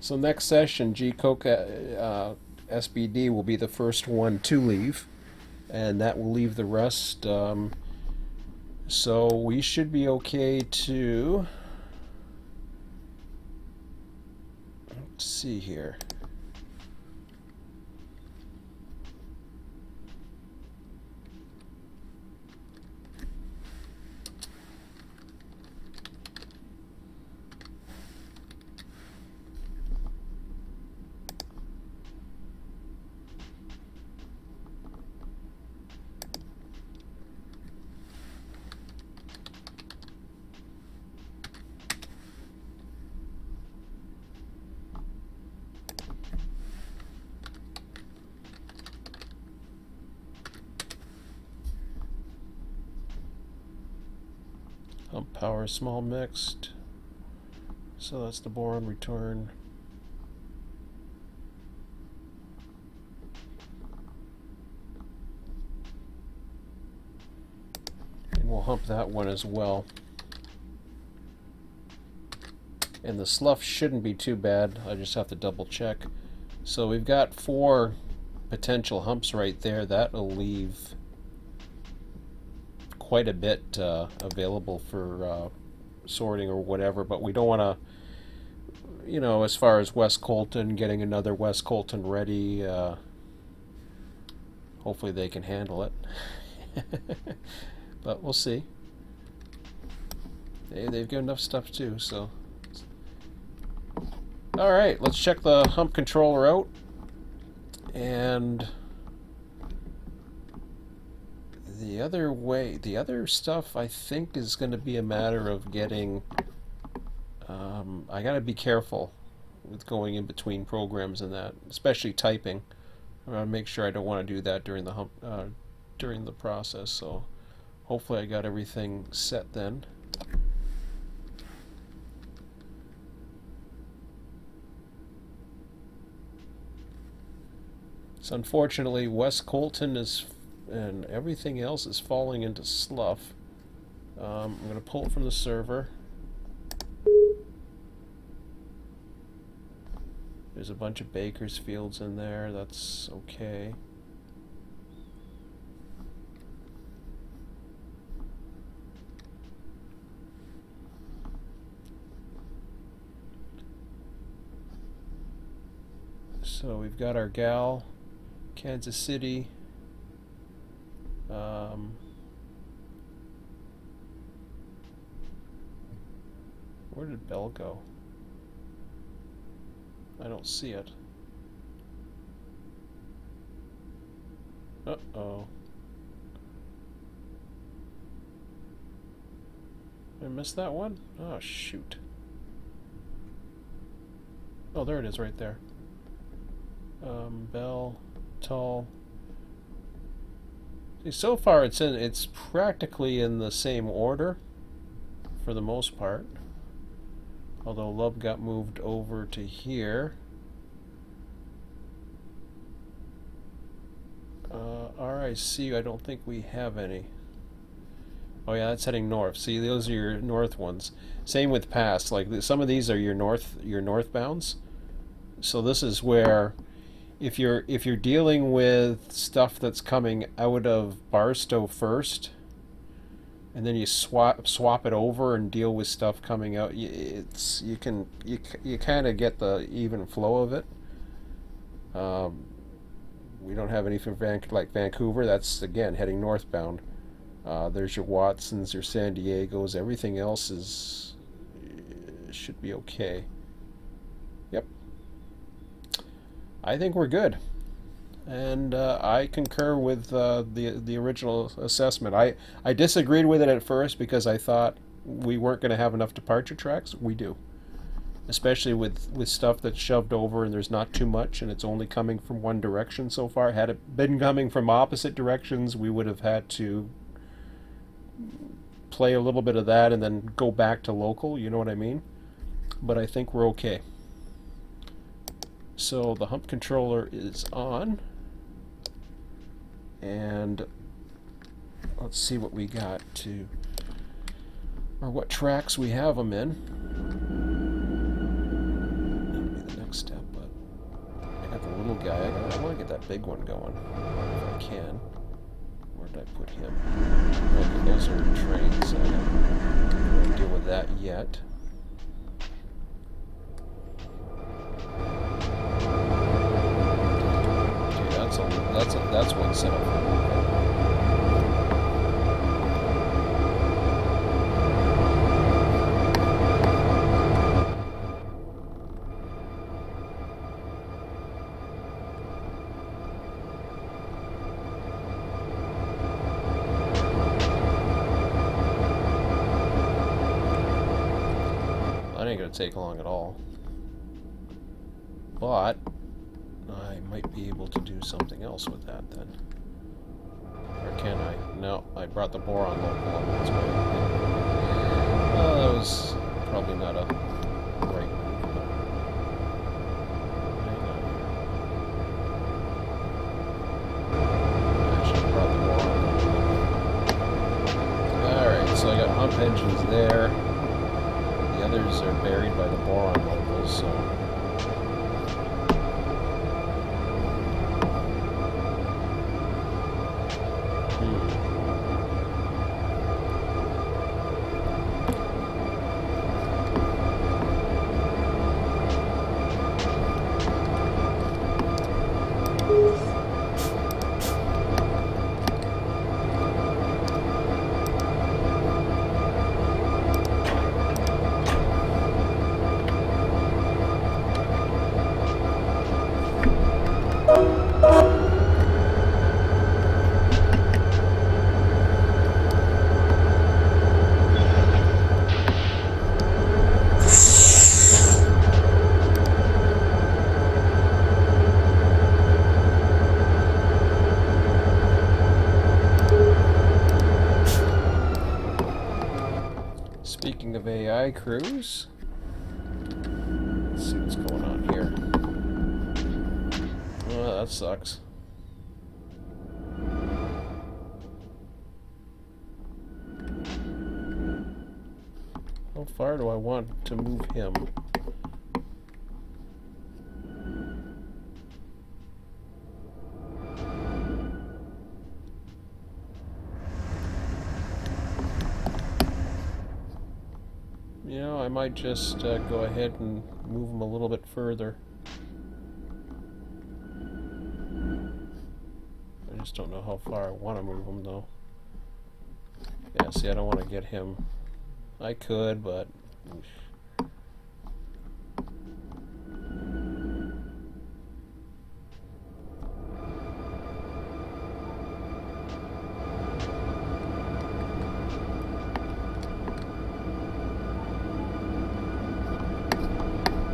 So next session, SBD will be the first one to leave, and that will leave the rest. So we should be okay to. Let's see here. Hump power small mixed. So that's the boron return. And we'll hump that one as well. And the slough shouldn't be too bad. I just have to double check. So we've got 4 potential humps right there. That'll leave quite a bit available for sorting or whatever, but we don't want to, you know, as far as West Colton, getting another West Colton ready, hopefully they can handle it. But we'll see. They've got enough stuff too, so. Alright, let's check the hump controller out. And the other stuff I think is going to be a matter of getting. I got to be careful with going in between programs and that, especially typing. I want to make sure I don't want to do that during the during the process. So hopefully I got everything set then. So unfortunately, West Colton is, and everything else is falling into slough. I'm going to pull it from the server. There's a bunch of Bakersfields in there. That's okay. So we've got our gal, Kansas City. Where did Bell go? I don't see it. Uh-oh. Did I miss that one? Oh, shoot. Oh, there it is right there. Bell, Tull. See, so far it's practically in the same order for the most part. Although Lub got moved over to here. RIC, I don't think we have any. Oh yeah, that's heading north. See, those are your north ones. Same with pass. Like some of these are your northbounds. So this is where, if you're dealing with stuff that's coming out of Barstow first, and then you swap it over and deal with stuff coming out, you kind of get the even flow of it. We don't have any for like Vancouver. That's again heading northbound. There's your Watsons, your San Diegos. Everything else should be okay. Yep. I think we're good And I concur with the original assessment. I disagreed with it at first because I thought we weren't going to have enough departure tracks. We do, especially with stuff that's shoved over and there's not too much and it's only coming from one direction so far. Had it been coming from opposite directions, we would have had to play a little bit of that and then go back to local. You know what I mean? But I think we're okay. So the hump controller is on. And let's see what we got to, or what tracks we have them in. That'll be the next step, but I got the little guy. I want to get that big one going, if I can. Where did I put him? Okay, those are trains. I don't deal with that yet. That's one setup. That ain't gonna take long at all. But I might be able to do something else with that then. Or can I? No, I brought the boron local on its way. Well, that was probably not a right move, but hang on here. I should have brought the boron local. Alright, so I got hump engines there. The others are buried by the boron locals, so speaking of AI crews, let's see what's going on here. Oh, that sucks. How far do I want to move him? You know, I might just go ahead and move them a little bit further. I just don't know how far I want to move them, though. Yeah, see, I don't want to get him. I could, but...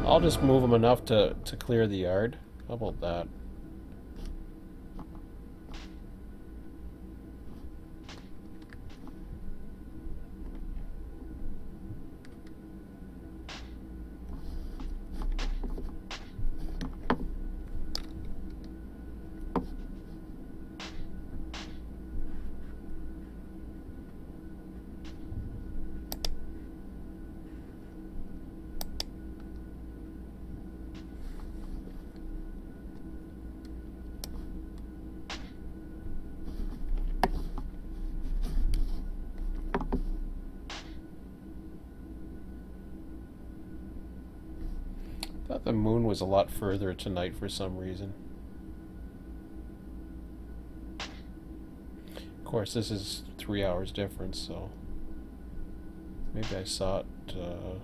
I'll just move them enough to clear the yard. How about that? I thought the moon was a lot further tonight for some reason. Of course, this is 3 hours difference, so maybe I saw it a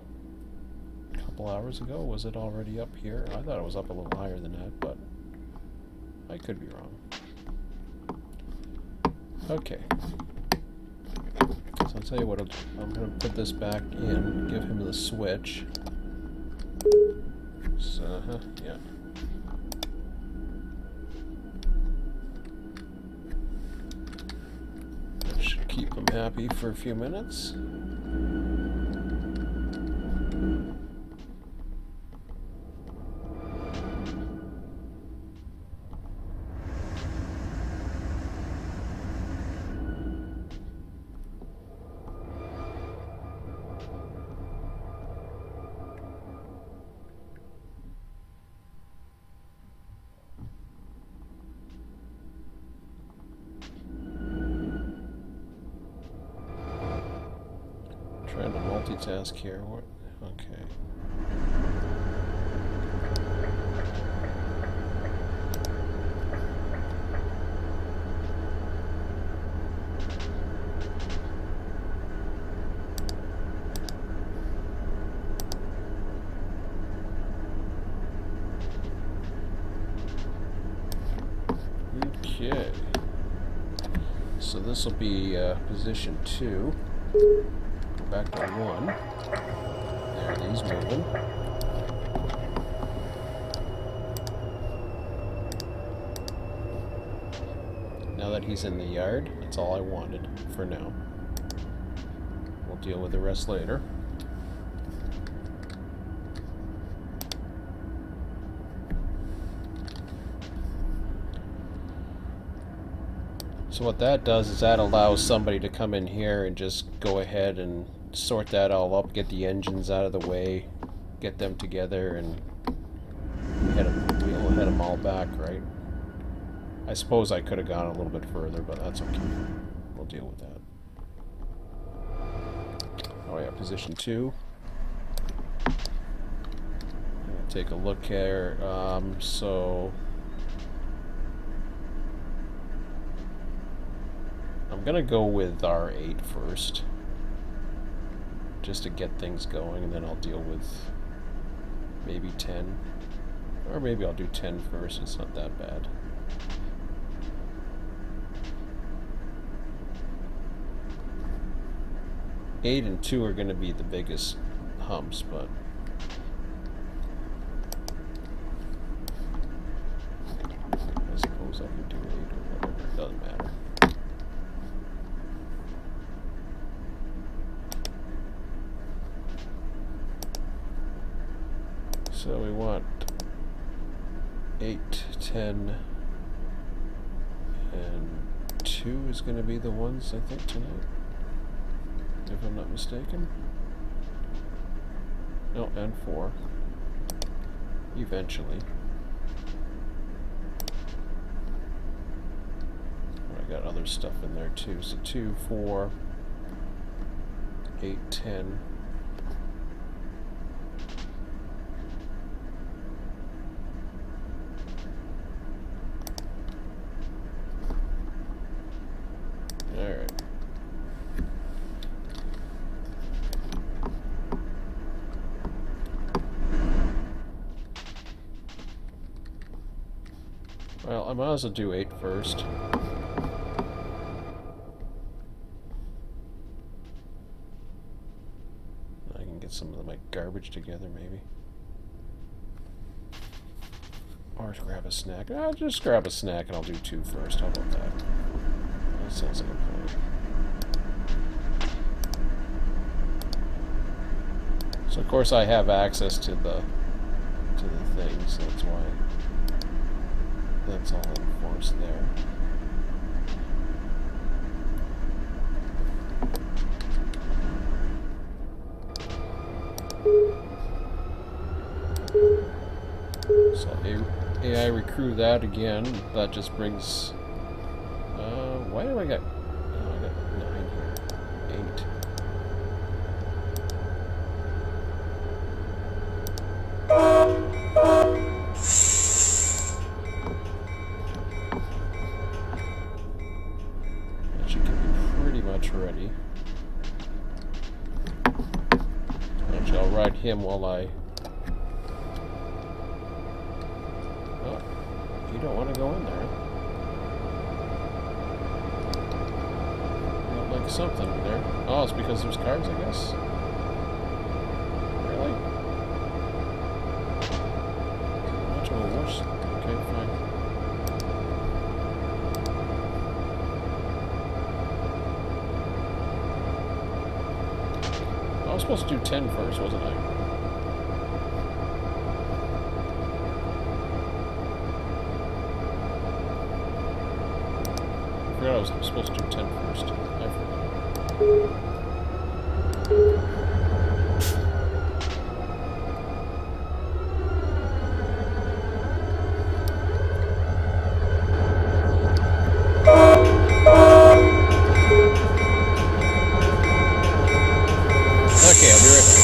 couple hours ago. Was it already up here? I thought it was up a little higher than that, but I could be wrong. Okay. So I'll tell you what I'll do. I'm going to put this back in, give him the switch. So, yeah. That should keep him happy for a few minutes. Trying to multitask here. What? Okay. Okay. So this will be position 2. Back to 1. There, he's moving. Now that he's in the yard, that's all I wanted for now. We'll deal with the rest later. So what that does is that allows somebody to come in here and just go ahead and sort that all up, get the engines out of the way, get them together, and we'll head them all back, right? I suppose I could have gone a little bit further, but that's okay. We'll deal with that. Oh yeah, position 2. Take a look here. So I'm gonna go with R8 first, just to get things going, and then I'll deal with maybe 10. Or maybe I'll do 10 first, it's not that bad. Eight and 2 are going to be the biggest humps, but I suppose I can do 8 or whatever, it doesn't matter. So we want 8, 10, and 2 is going to be the ones, I think, tonight, if I'm not mistaken. No, and 4. Eventually. I got other stuff in there too. So 2, 4, 8, 10. Alright. Well, I might as well do 8 first. I can get some of my garbage together, maybe. Or grab a snack. I'll just grab a snack and I'll do 2 first. How about that? That sounds like a plan. So of course I have access to the thing, so that's why that's all enforced there. So AI recruit that again. That just brings. Why do I got? Oh, I got 9 here. 8. That should be pretty much ready. Actually, I'll ride him while I. Oh, You don't want to go in there. You got like something in there. Oh, it's because there's cars, I guess. Really? Much of a worse. Okay, fine. I was supposed to do 10 first, wasn't I? I forgot I was supposed to do 10 first. I forgot. Okay, I'll be right back.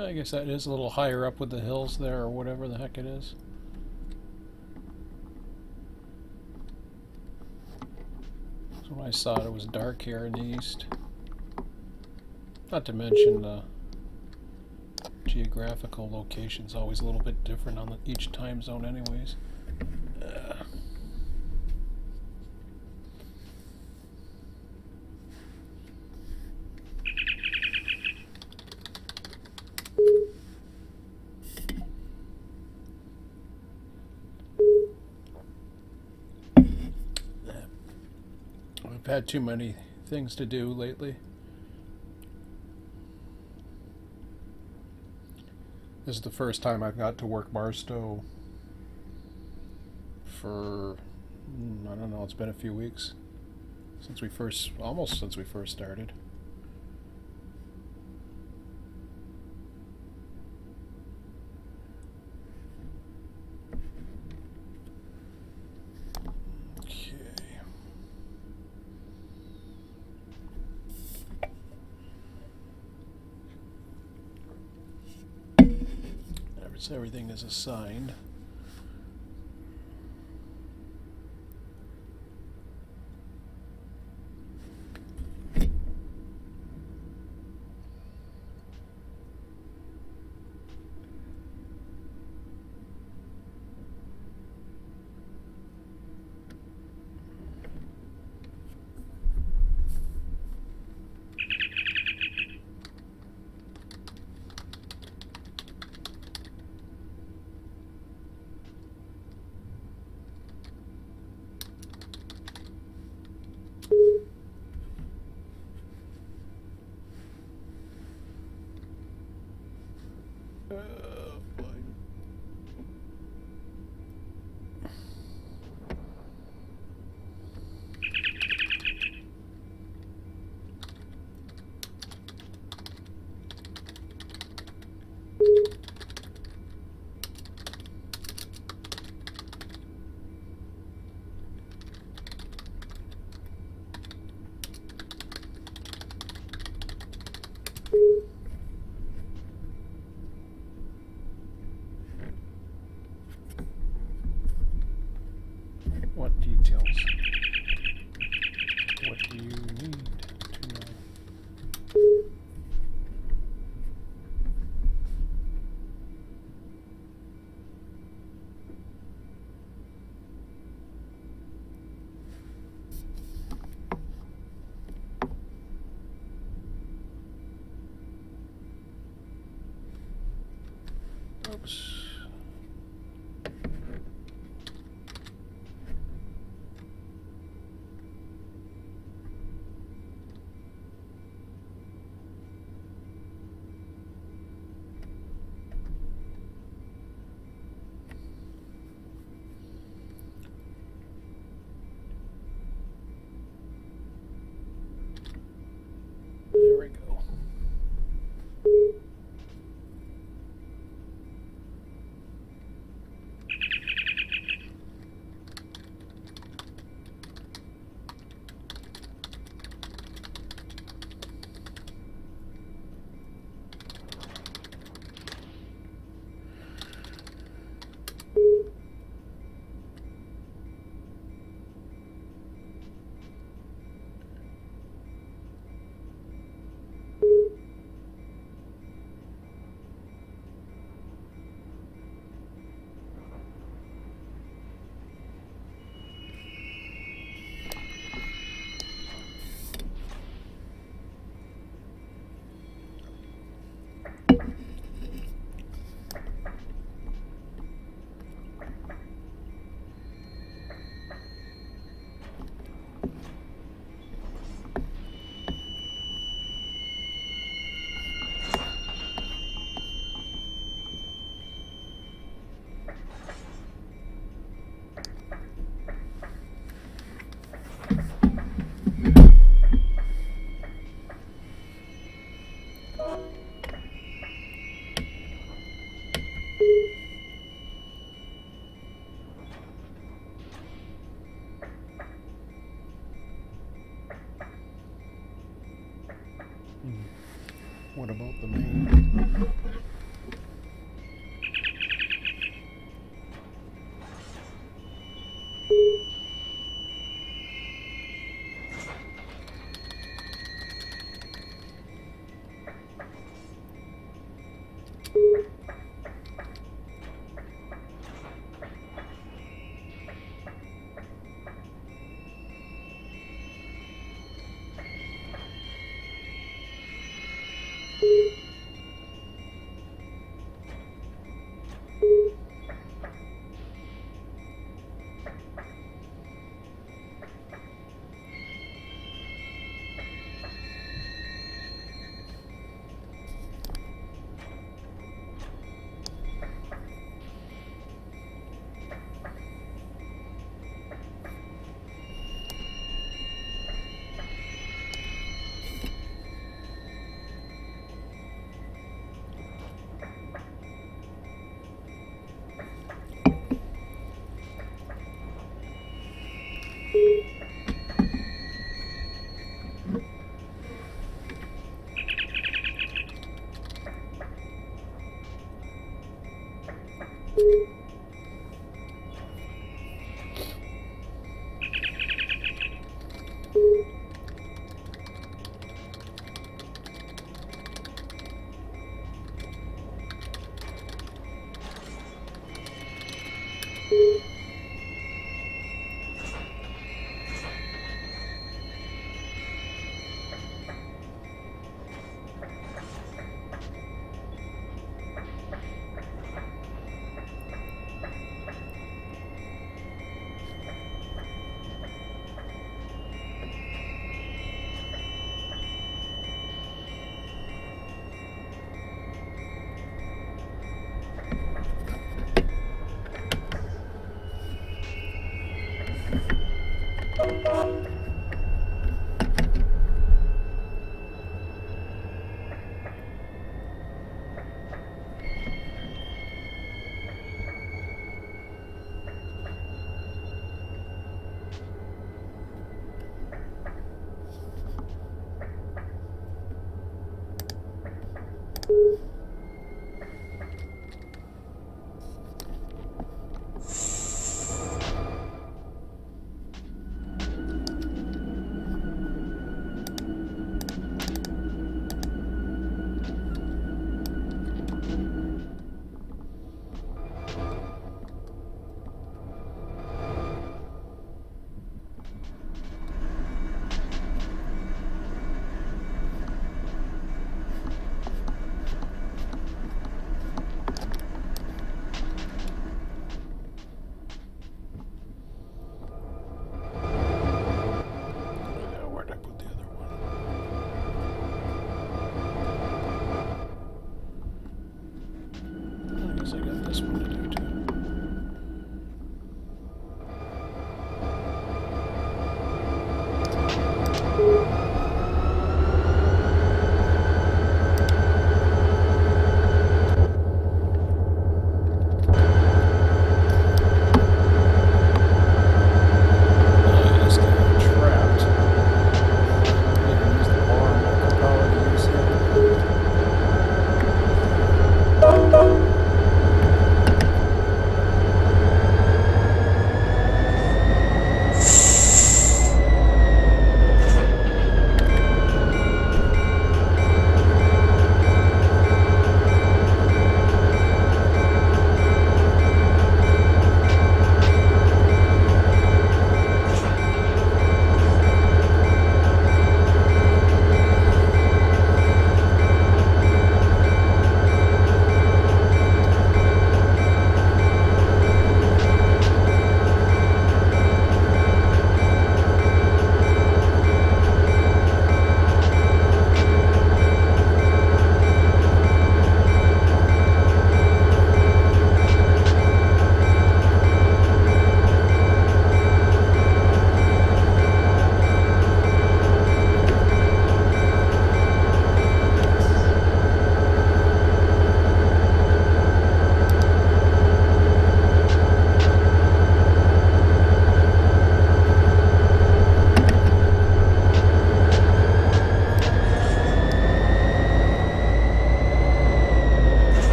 I guess that is a little higher up with the hills there, or whatever the heck it is. So when I saw it, it was dark here in the east. Not to mention the geographical location's always a little bit different on each time zone anyways. I've had too many things to do lately. This is the first time I've got to work Barstow for, I don't know, it's been a few weeks almost since we first started. Everything is assigned. What details? What do you need to know? Oops. There we go. What about the main?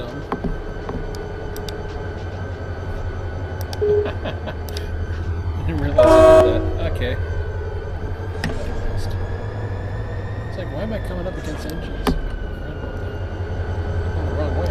some. I didn't realize I did that. Okay. It's like, why am I coming up against engines? Going the wrong way.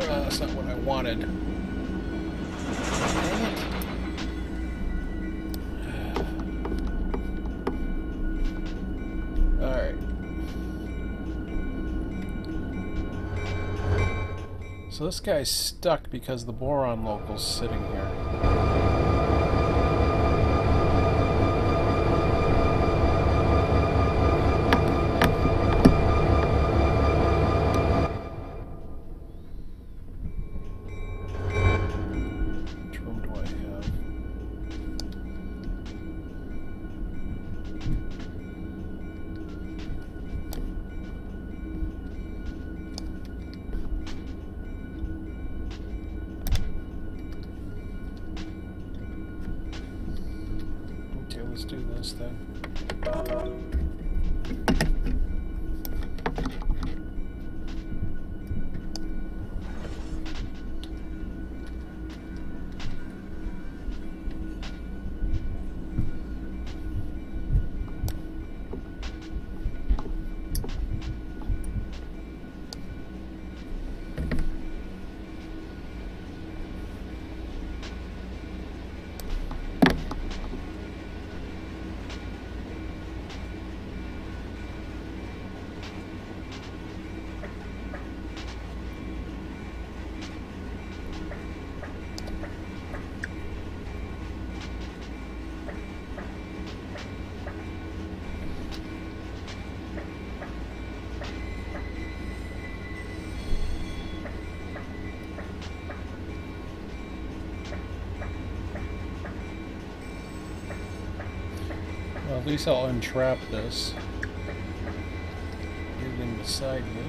That's not what I wanted. Dang it. Alright. So this guy's stuck because the boron local's sitting here. Let's do this then. At least I'll untrap this. Dig in beside me.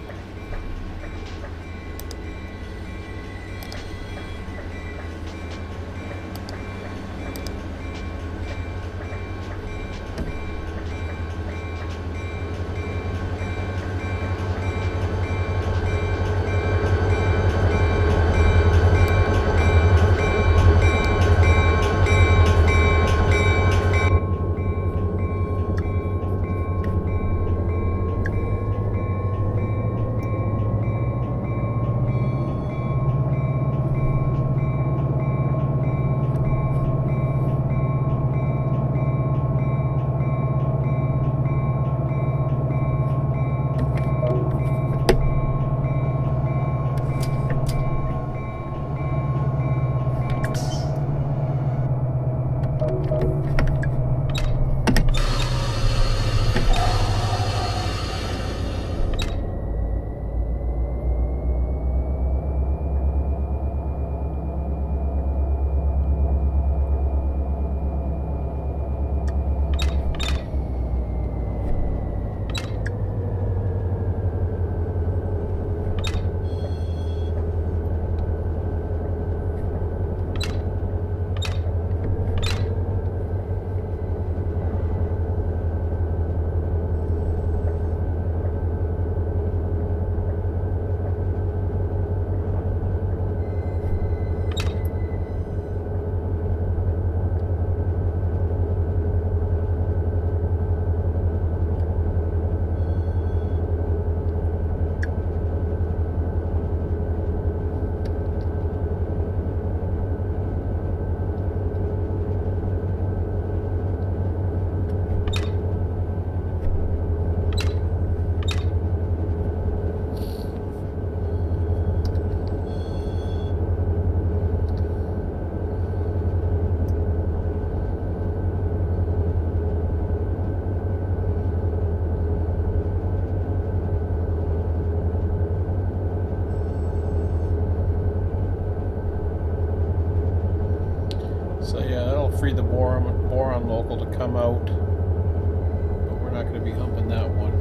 So yeah, that'll free the boron local to come out, but we're not going to be humping that one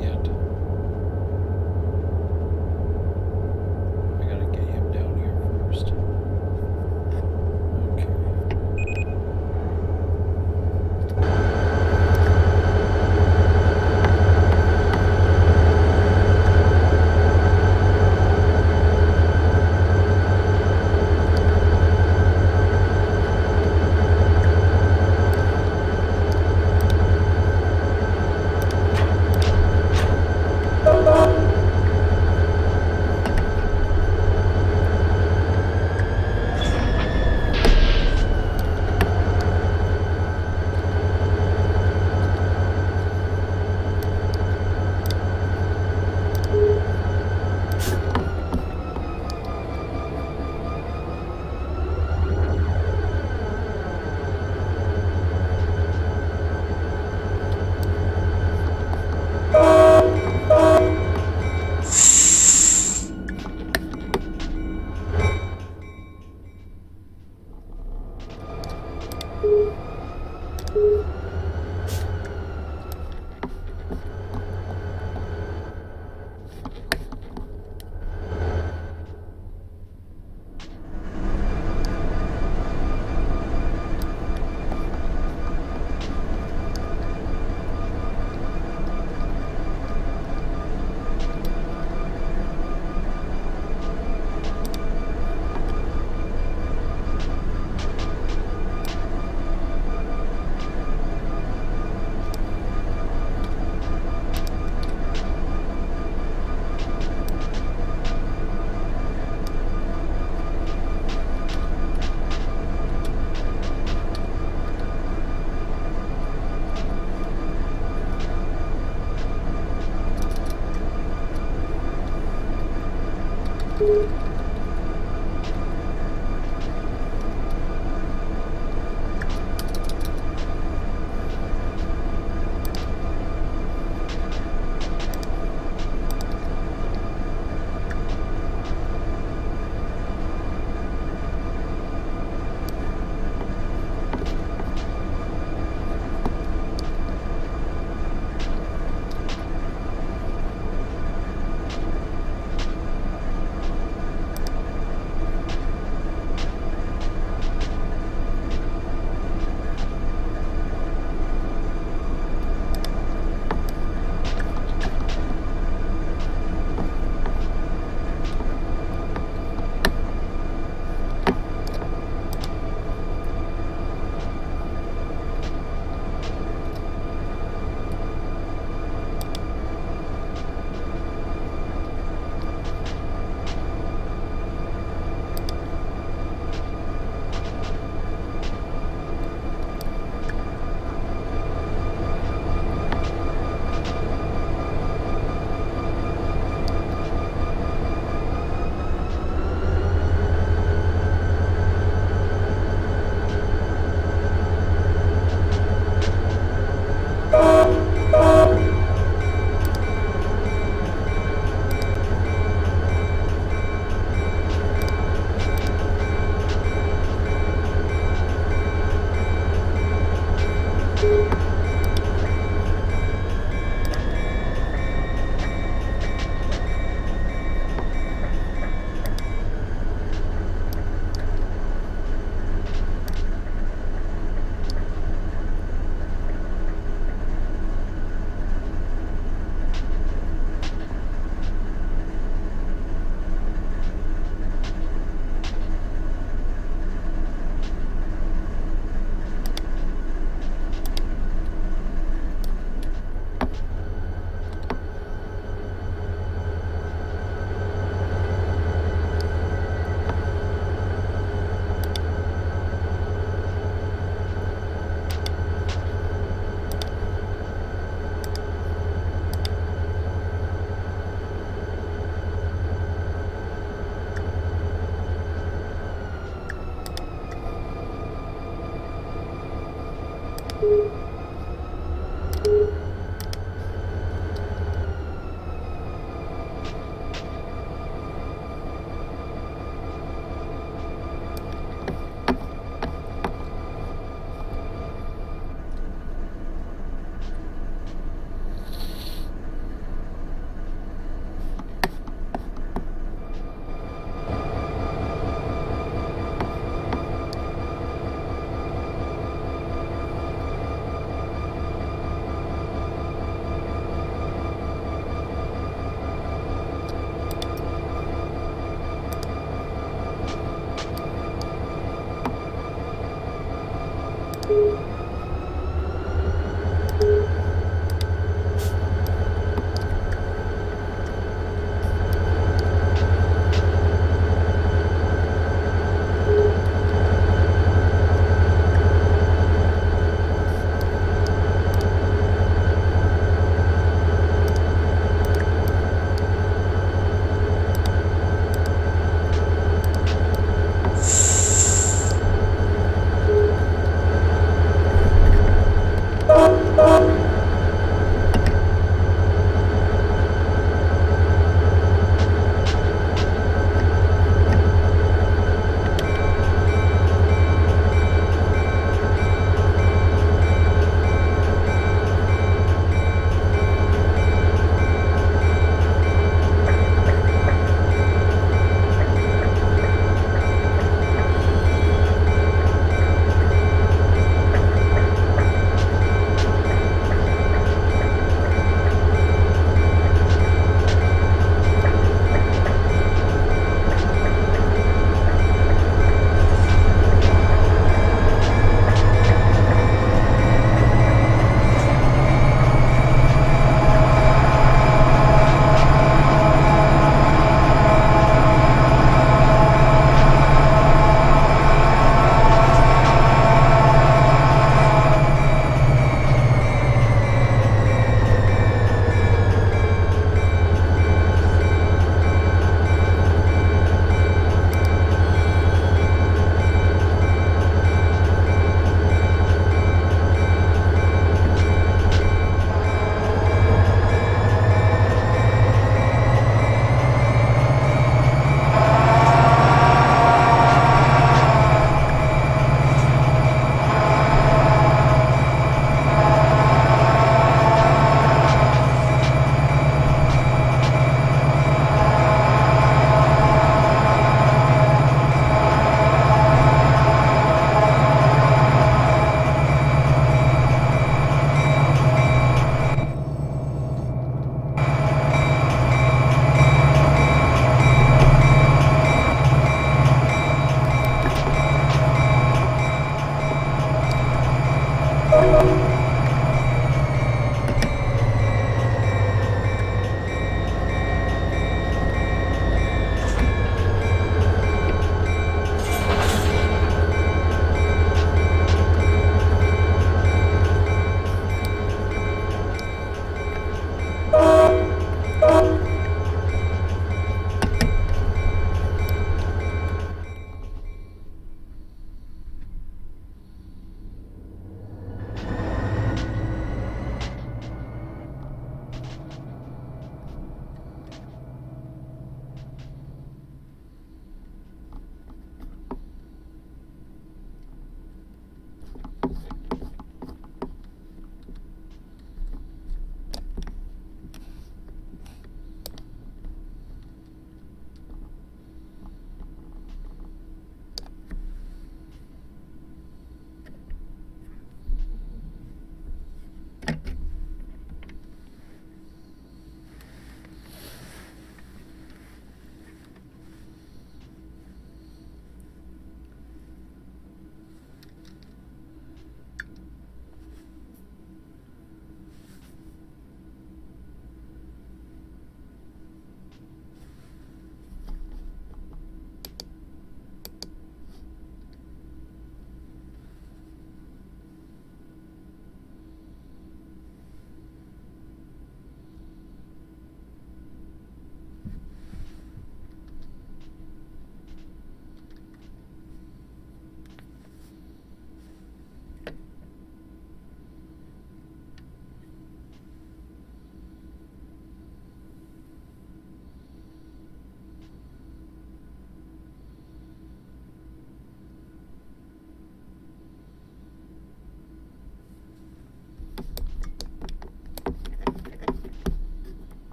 yet. I gotta get him down here first.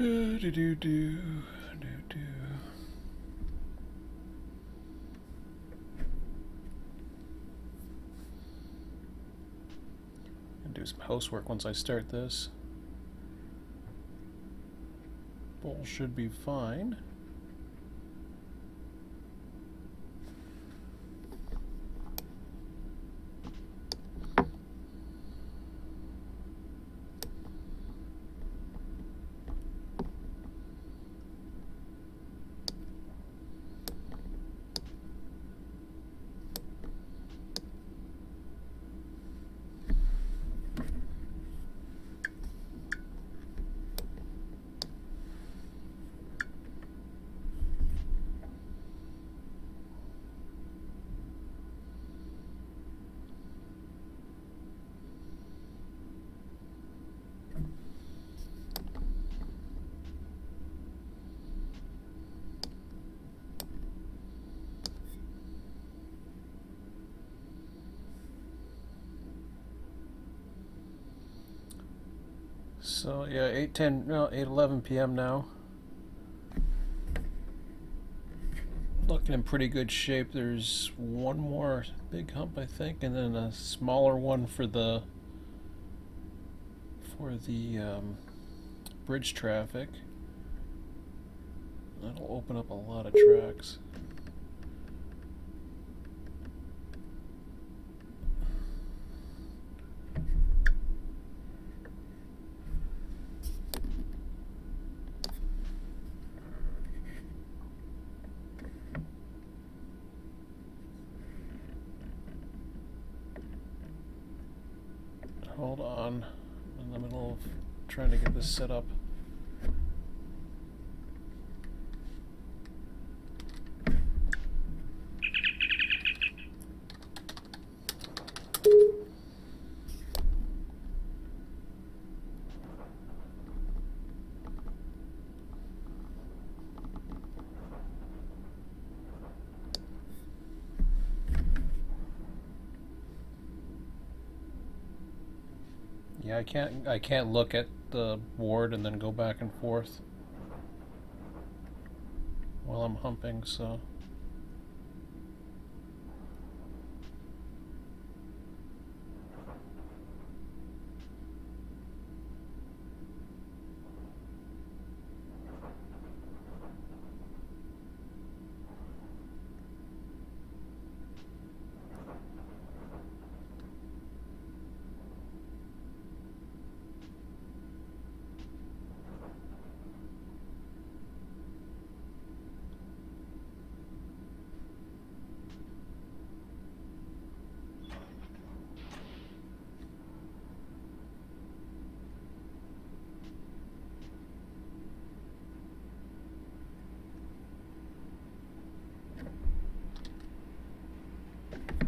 Do some housework once I start this. Bowl should be fine. So yeah, 8:10, no, 8:11 p.m. now. Looking in pretty good shape. There's one more big hump, I think, and then a smaller one for the bridge traffic. That'll open up a lot of tracks. Hold on, I'm in the middle of trying to get this set up. Yeah, I can't look at the board and then go back and forth while I'm humping, so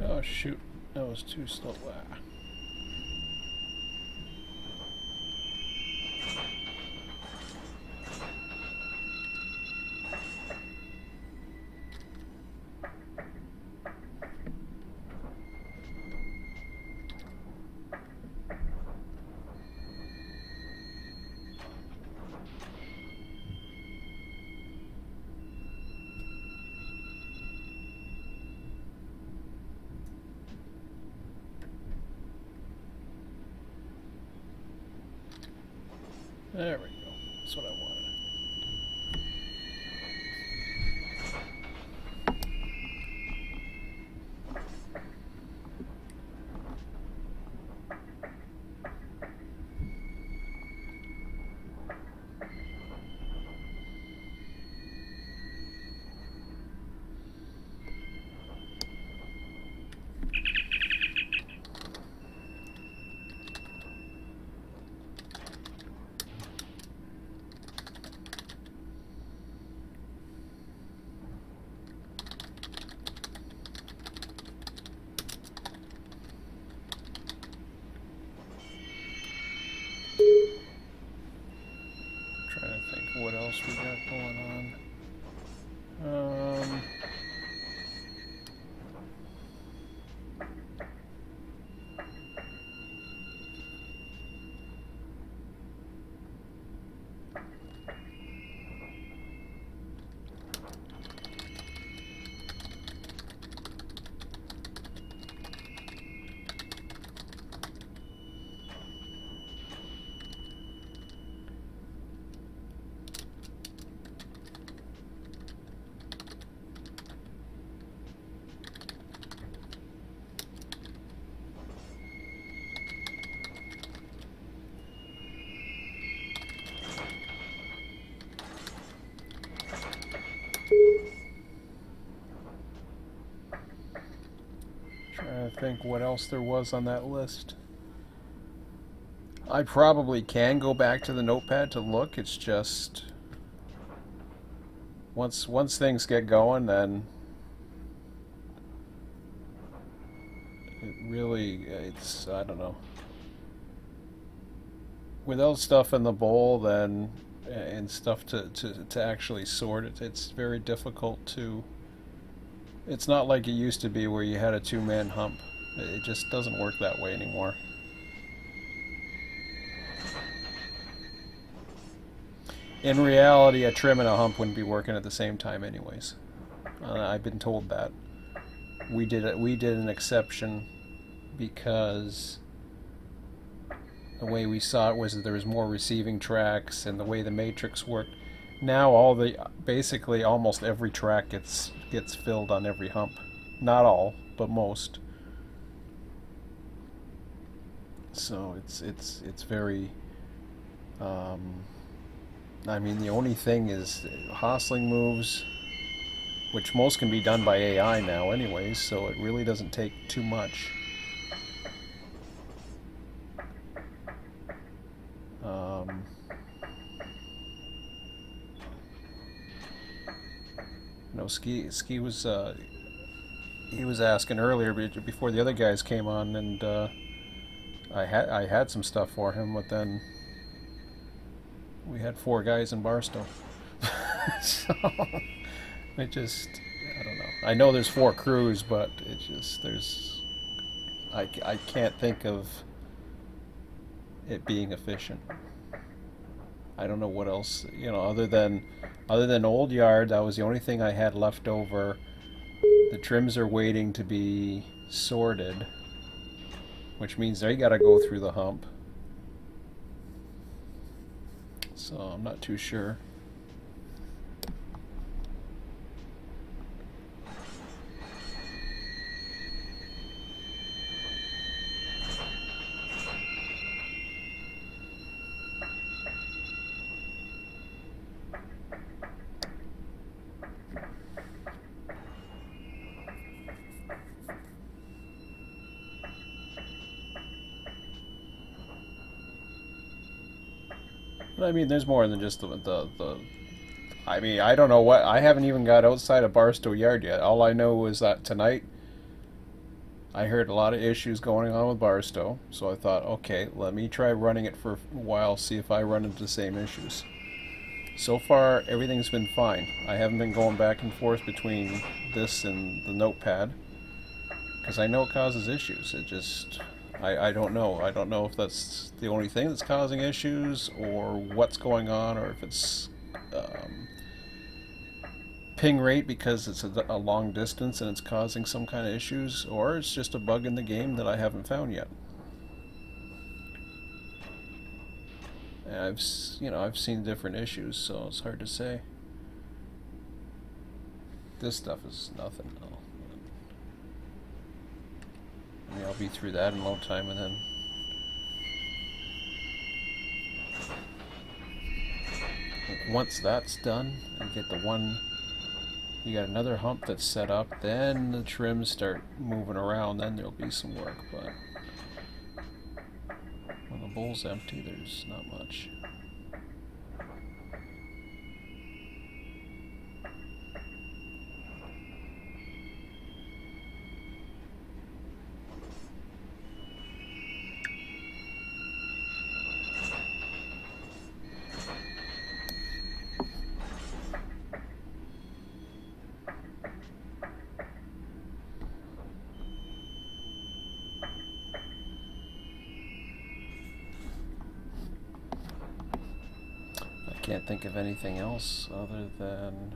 oh shoot, that was too slow. Ah. There we go. That's what I wanted. Trying to think what else there was on that list. I probably can go back to the notepad to look. It's just once things get going, then it really it's I don't know. Without stuff in the bowl, then and stuff to actually sort it, it's very difficult to. It's not like it used to be where you had a two-man hump. It just doesn't work that way anymore. In reality, a trim and a hump wouldn't be working at the same time, anyways. I've been told that. We did an exception because the way we saw it was that there was more receiving tracks, and the way the matrix worked. Now basically almost every track gets filled on every hump. Not all, but most. So it's very. I mean, the only thing is hostling moves, which most can be done by AI now, anyways. So it really doesn't take too much. No, ski was he was asking earlier before the other guys came on, and I had some stuff for him, but then we had 4 guys in Barstow. So it just, I don't know. I know there's 4 crews, but it just, I can't think of it being efficient. I don't know what else, other than old yard, that was the only thing I had left over. The trims are waiting to be sorted, which means they got to go through the hump. So I'm not too sure. I mean, there's more than just the. I mean, I don't know what. I haven't even got outside of Barstow Yard yet. All I know is that tonight I heard a lot of issues going on with Barstow. So I thought, okay, let me try running it for a while, see if I run into the same issues. So far, everything's been fine. I haven't been going back and forth between this and the notepad because I know it causes issues. It just. I don't know. I don't know if that's the only thing that's causing issues or what's going on, or if it's ping rate because it's a long distance and it's causing some kind of issues, or it's just a bug in the game that I haven't found yet. And I've seen different issues, so it's hard to say. This stuff is nothing. I mean, I'll be through that in no time, and then once that's done, and get the one, you got another hump that's set up, then the trims start moving around, then there'll be some work, but when the bowl's empty, there's not much. Can't think of anything else other than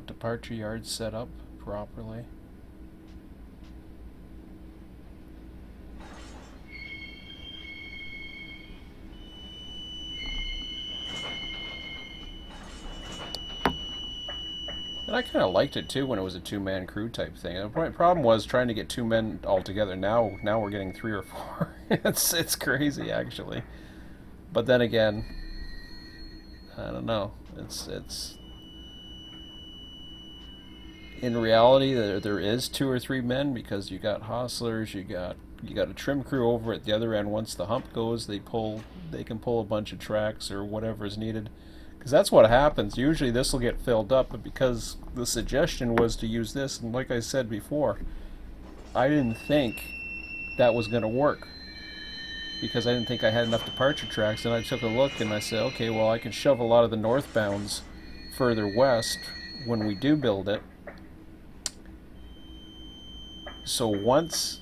departure yard set up properly. And I kind of liked it too when it was a 2-man crew type thing. The problem was trying to get 2 men all together. Now we're getting 3 or 4. It's crazy actually. But then again, I don't know. It's in reality, there is 2 or 3 men, because you got hostlers, you got a trim crew over at the other end. Once the hump goes, they can pull a bunch of tracks or whatever is needed, because that's what happens. Usually this will get filled up, but because the suggestion was to use this, and like I said before, I didn't think that was going to work, because I didn't think I had enough departure tracks. And I took a look and I said, okay, well, I can shove a lot of the northbounds further west when we do build it. So once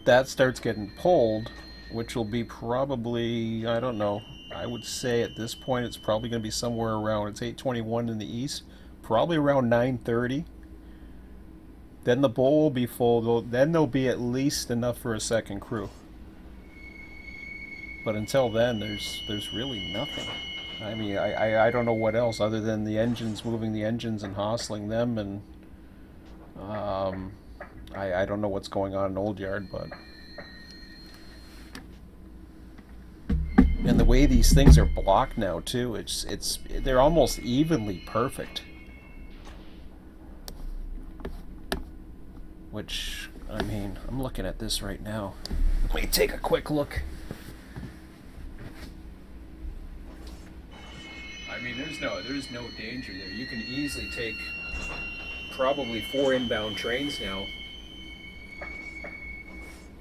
that starts getting pulled, which will be probably, I don't know, I would say at this point it's probably going to be somewhere around, it's 8:21 in the east, probably around 9:30. Then the bowl will be full. Then there'll be at least enough for a second crew. But until then, there's really nothing. I mean, I don't know what else other than the engines, moving the engines and hostling them, and I don't know what's going on in Old Yard, but and the way these things are blocked now too, they're almost evenly perfect. Which, I mean, I'm looking at this right now. Let me take a quick look. I mean, there's no danger there. You can easily take probably 4 inbound trains now.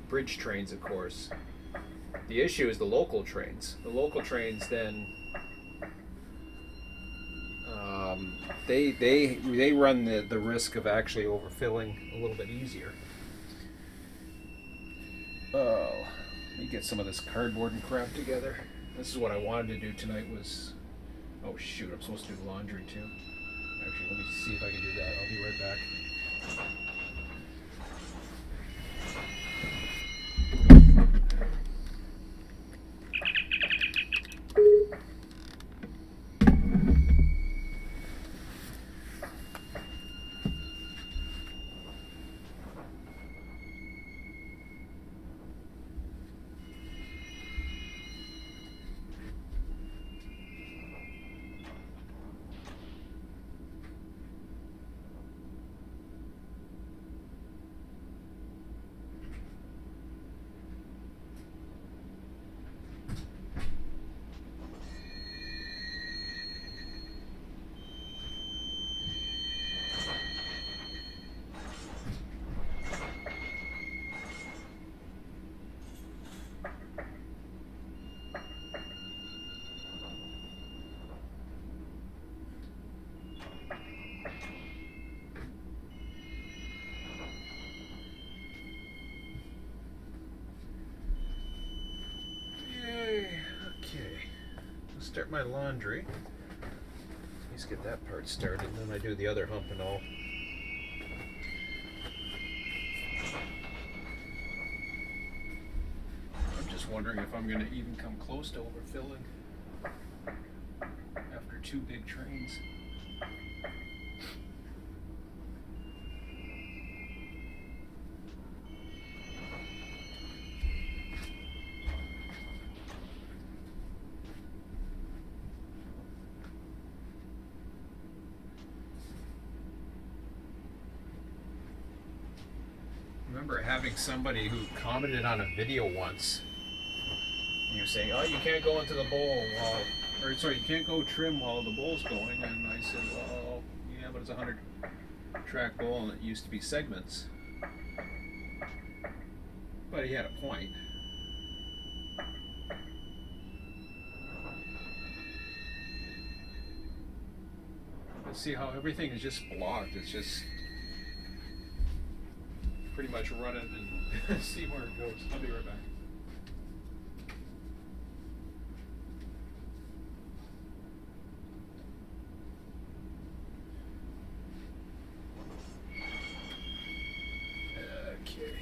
Bridge trains, of course. The issue is the local trains. The local trains then they run the risk of actually overfilling a little bit easier. Oh, let me get some of this cardboard and crap together. This is what I wanted to do tonight was, oh shoot, I'm supposed to do laundry too. Actually, let me see if I can do that. I'll be right back. Start my laundry. Let's get that part started, and then I do the other hump and all. I'm just wondering if I'm going to even come close to overfilling after 2 big trains. I remember having somebody who commented on a video once. You saying, "Oh, you can't go into the bowl while, or sorry, you can't go trim while the bowl's going." And I said, "Well, yeah, but it's a 100-track bowl, and it used to be segments." But he had a point. But see how everything is just blocked. It's just pretty much run it and see where it goes. I'll be right back. Okay.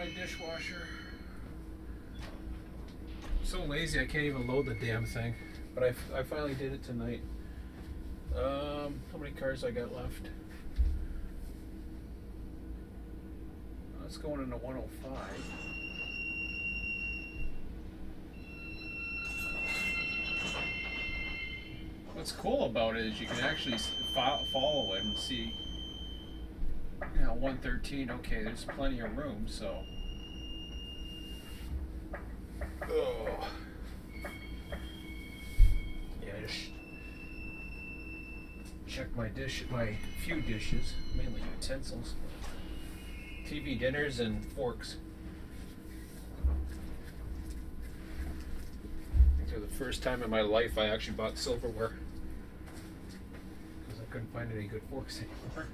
my dishwasher. I'm so lazy I can't even load the damn thing. But I finally did it tonight. How many cars I got left? It's going into 105. What's cool about it is you can actually follow it and see, 113, okay, there's plenty of room, so. Oh. Yeah, just check my few dishes, mainly utensils. TV dinners and forks. I think for the first time in my life I actually bought silverware because I couldn't find any good forks anymore.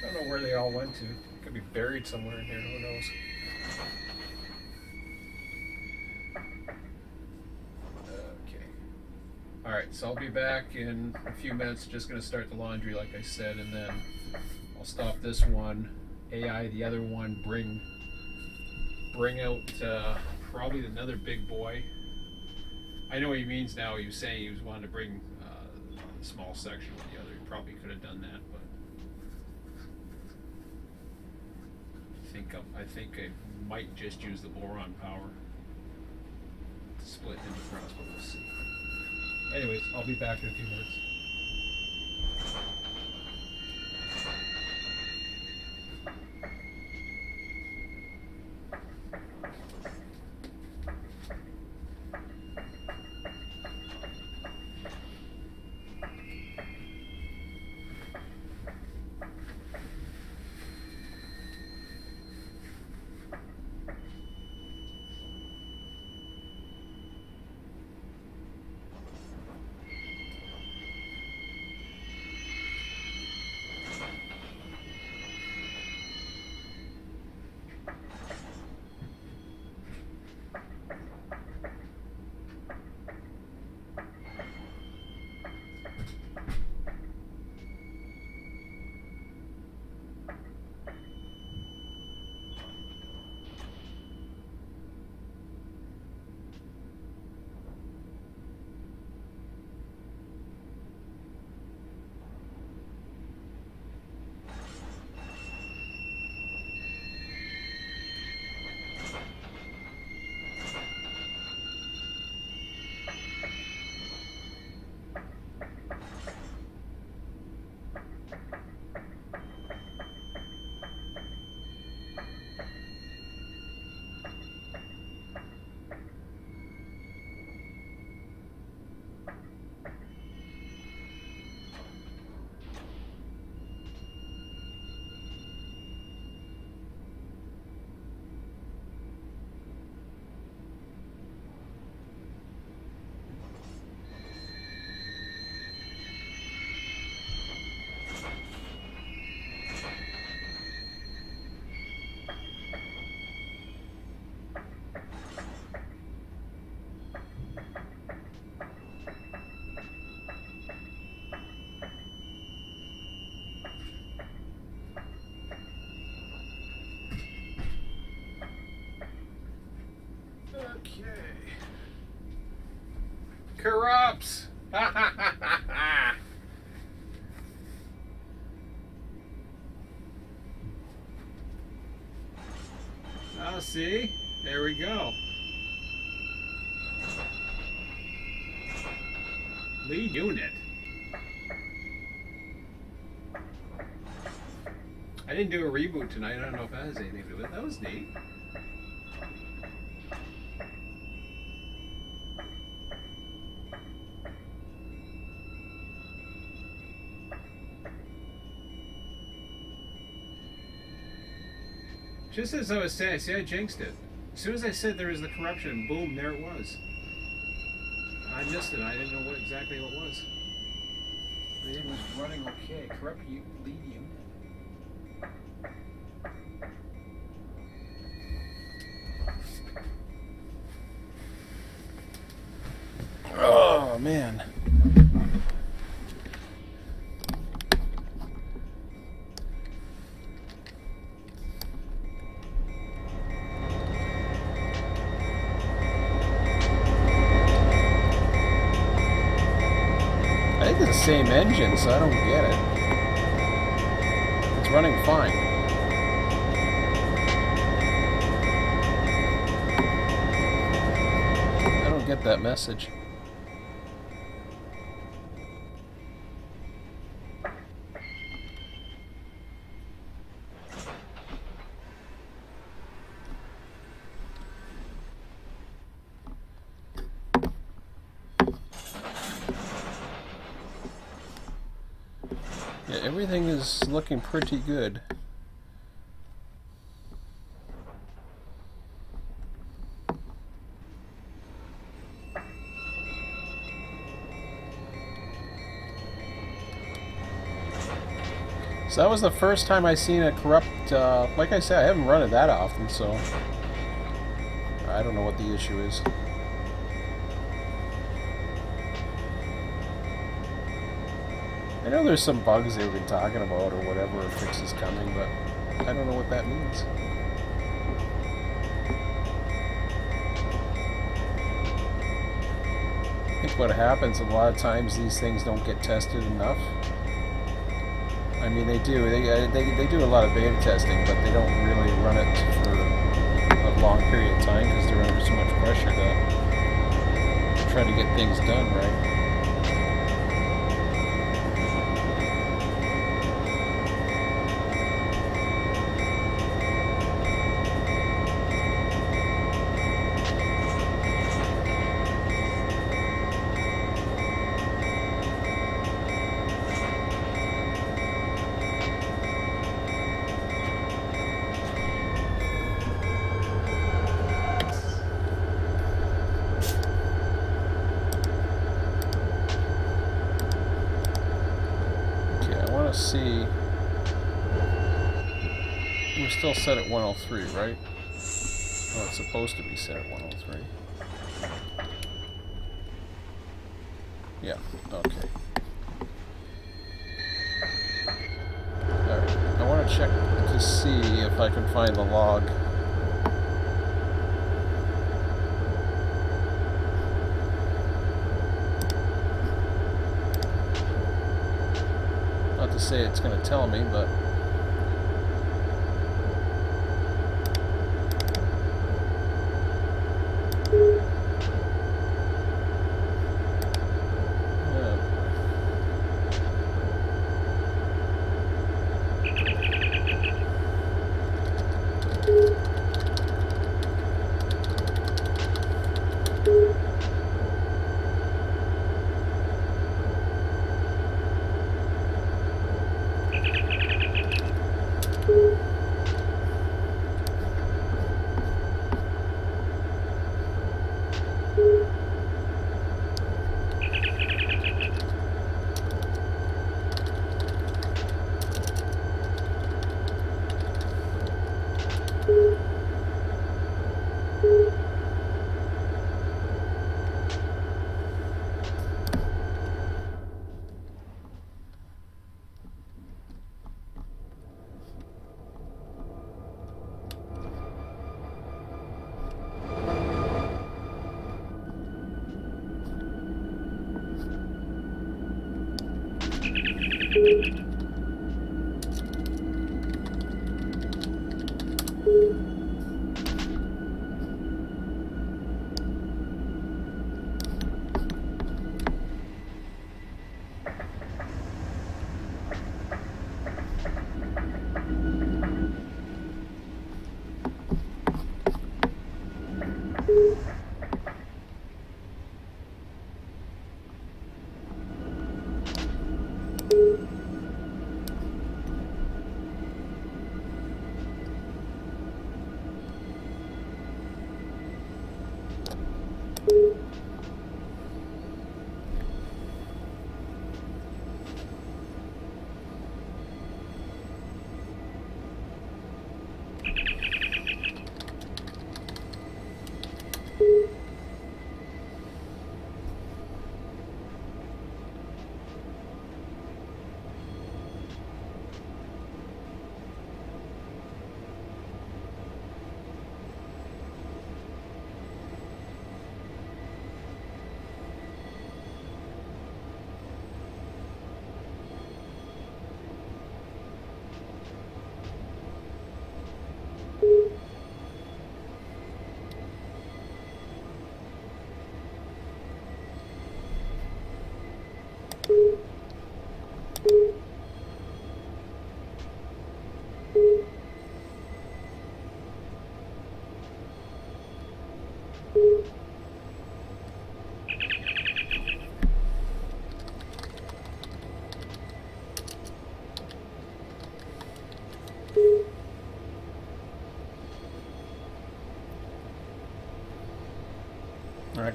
I don't know where they all went to. Could be buried somewhere in here, who knows. Okay. Alright, so I'll be back in a few minutes. Just going to start the laundry like I said, and then I'll stop this one. AI, the other one, bring out probably another big boy. I know what he means now. He was saying he was wanting to bring a small section with the other. He probably could have done that, but I think I might just use the boron power to split into fronts, but we'll see. Anyways, I'll be back in a few minutes. Okay. Corrupts. Oh, see? There we go. Lead unit. I didn't do a reboot tonight. I don't know if that has anything to do with it. That was neat. Just as I was saying, see, I jinxed it. As soon as I said there was the corruption, boom, there it was. I missed it. I didn't know exactly what it was. But it was running okay. Corrupt lead unit. Oh, man. the same engine, so I don't get it. It's running fine. I don't get that message. Yeah, everything is looking pretty good. So that was the first time I seen a corrupt, like I said, I haven't run it that often, so I don't know what the issue is. I know there's some bugs they've been talking about or whatever, a fix is coming, but I don't know what that means. I think what happens a lot of times, these things don't get tested enough. I mean, they do. They do a lot of beta testing, but they don't really run it for a long period of time because they're under so much pressure to try to get things done right. See, we're still set at 103, right? Oh, it's supposed to be set at 103. Yeah, okay. Alright, I want to check to see if I can find the log. Not to say it's going to tell me, but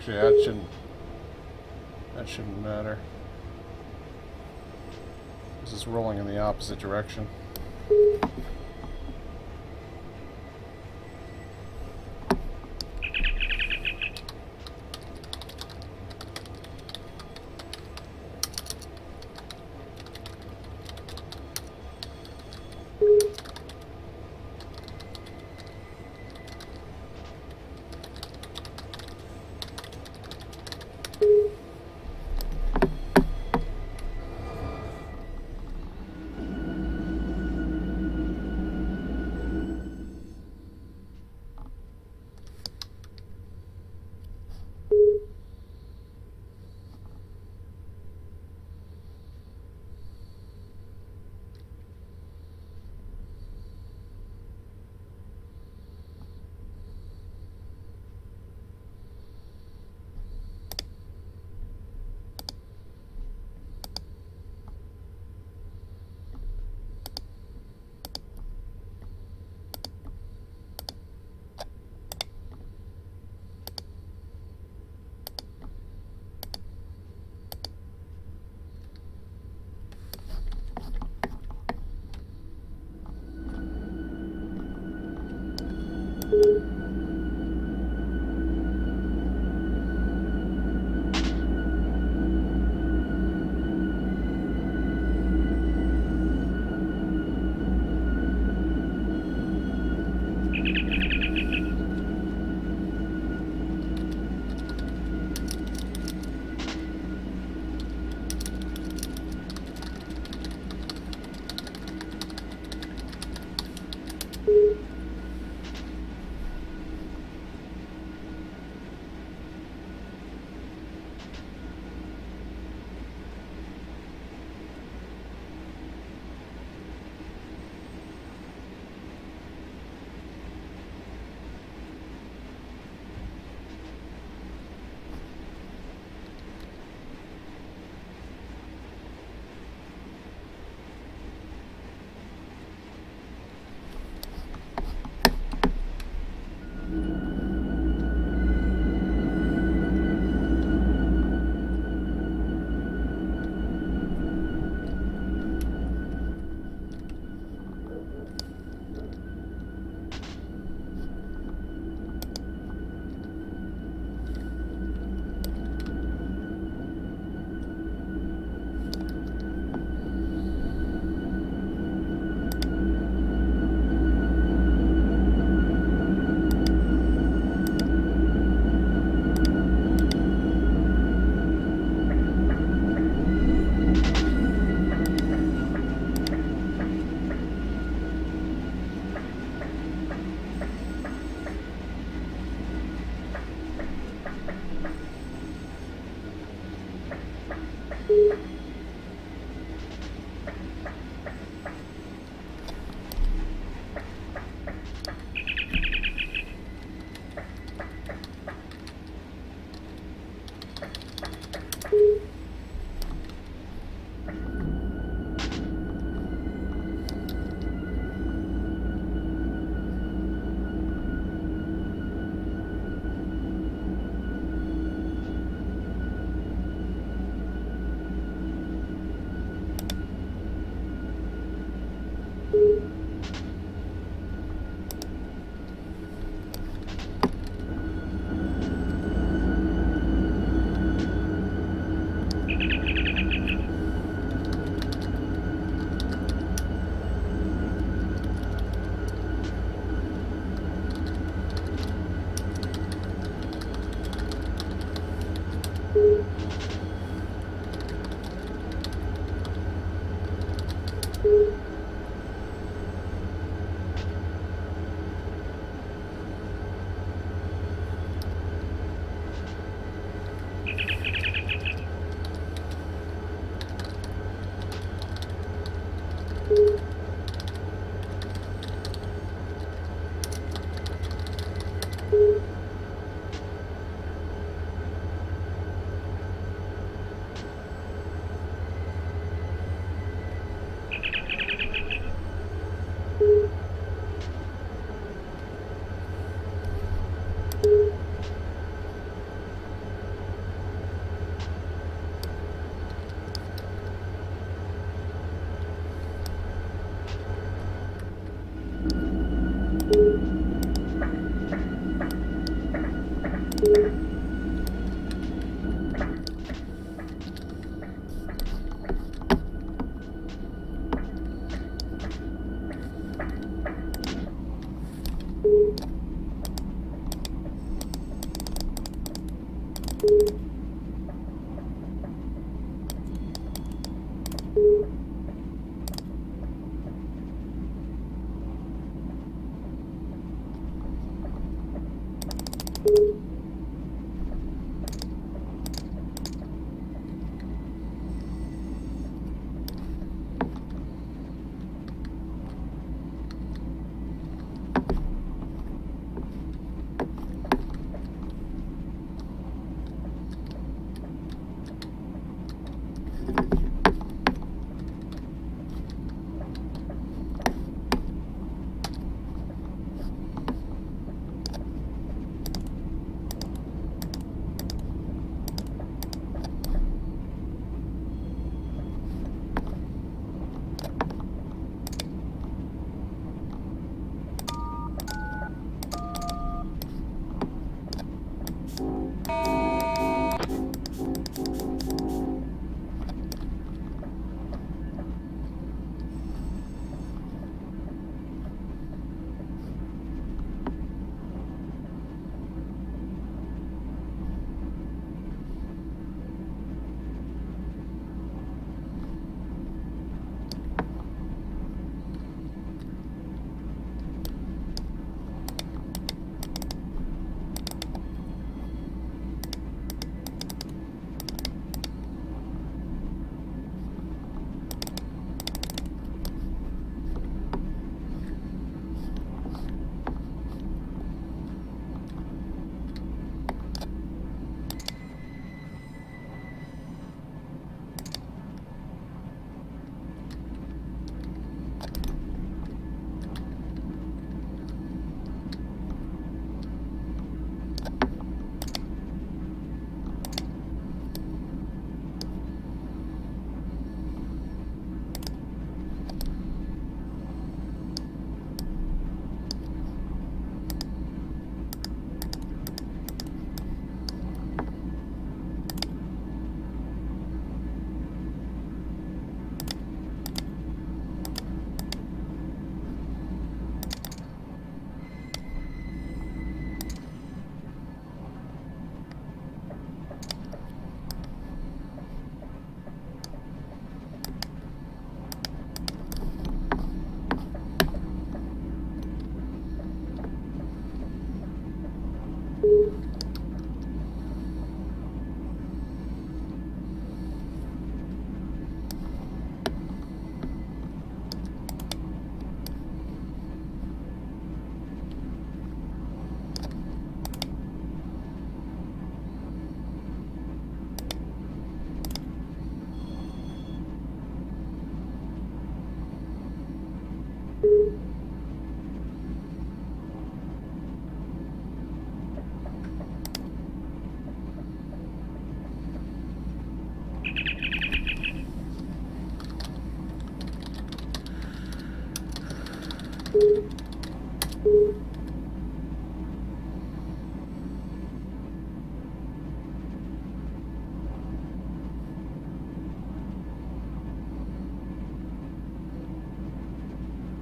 Actually, that shouldn't matter. This is rolling in the opposite direction.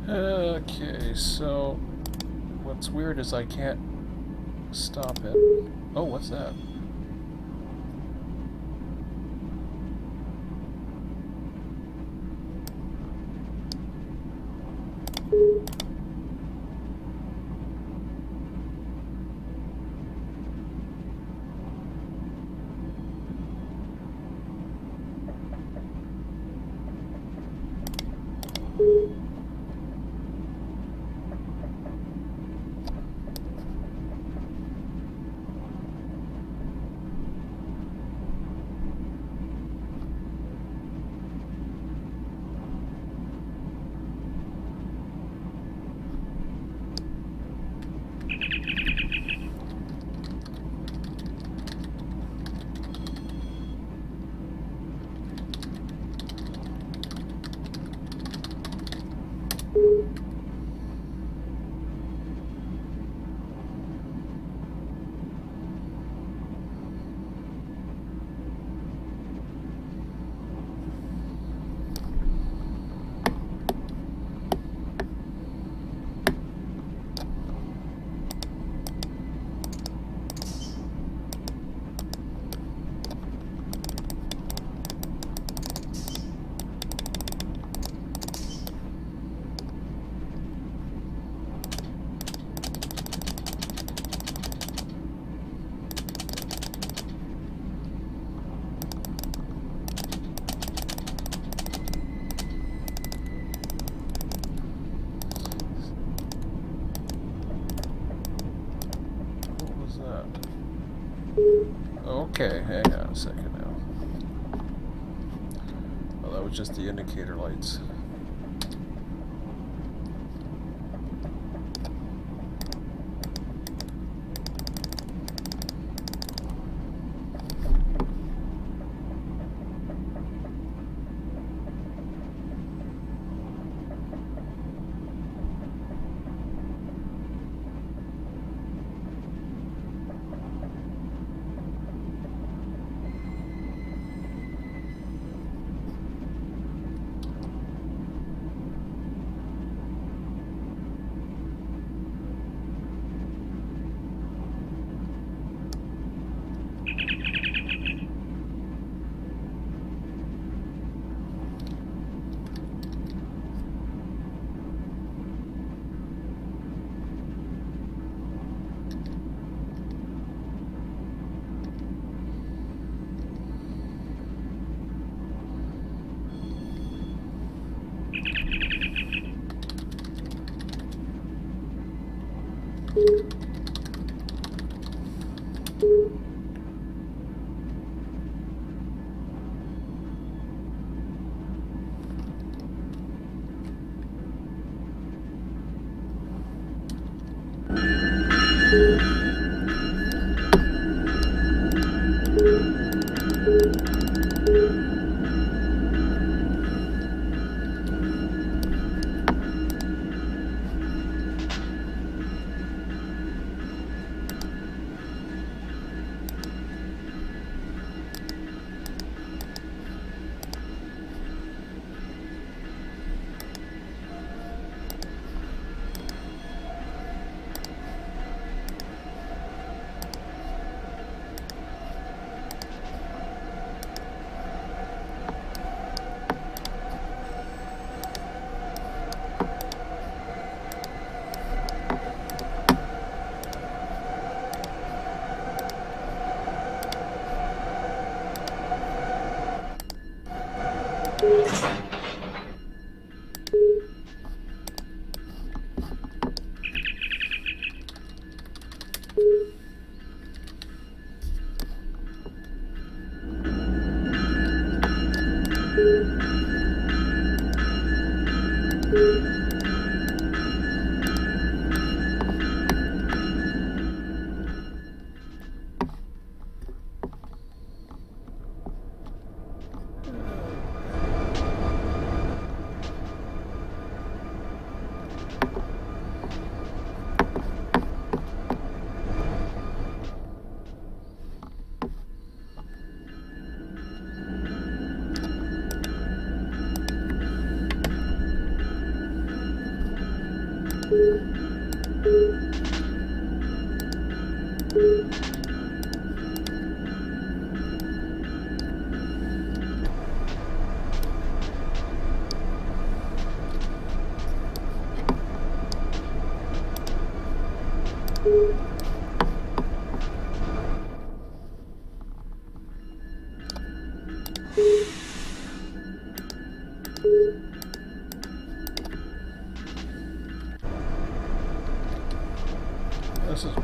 Okay, so what's weird is I can't stop it. Oh, what's that? that. Okay, hang on a second now. Oh, that was just the indicator lights. This is weird.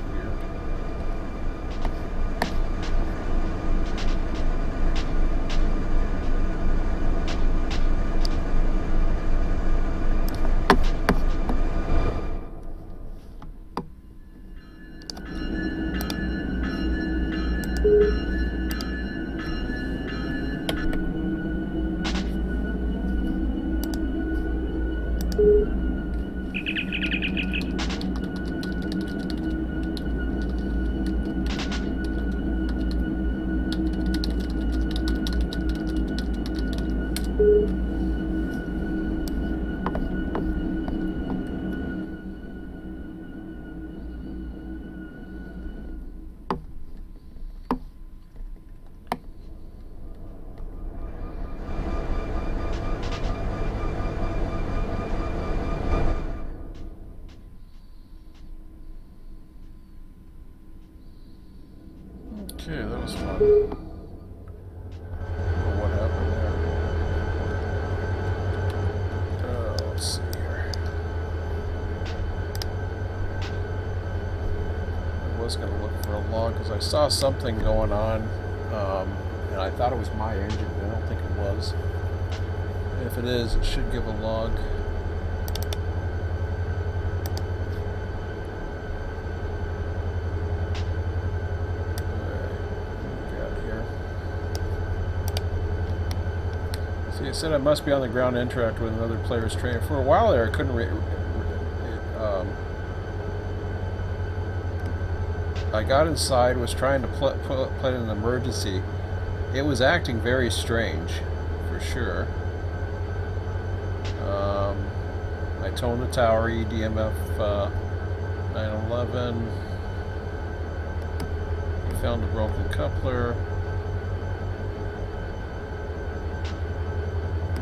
Okay, that was fun. What happened there? Let's see here. I was going to look for a log because I saw something going on, and I thought it was my engine, but I don't think it was. If it is, it should give a log. See, I said I must be on the ground and interact with another player's train. For a while there, I couldn't I got inside, was trying to play an emergency. It was acting very strange, for sure. I toned the tower, EDMF 911. We found a broken coupler.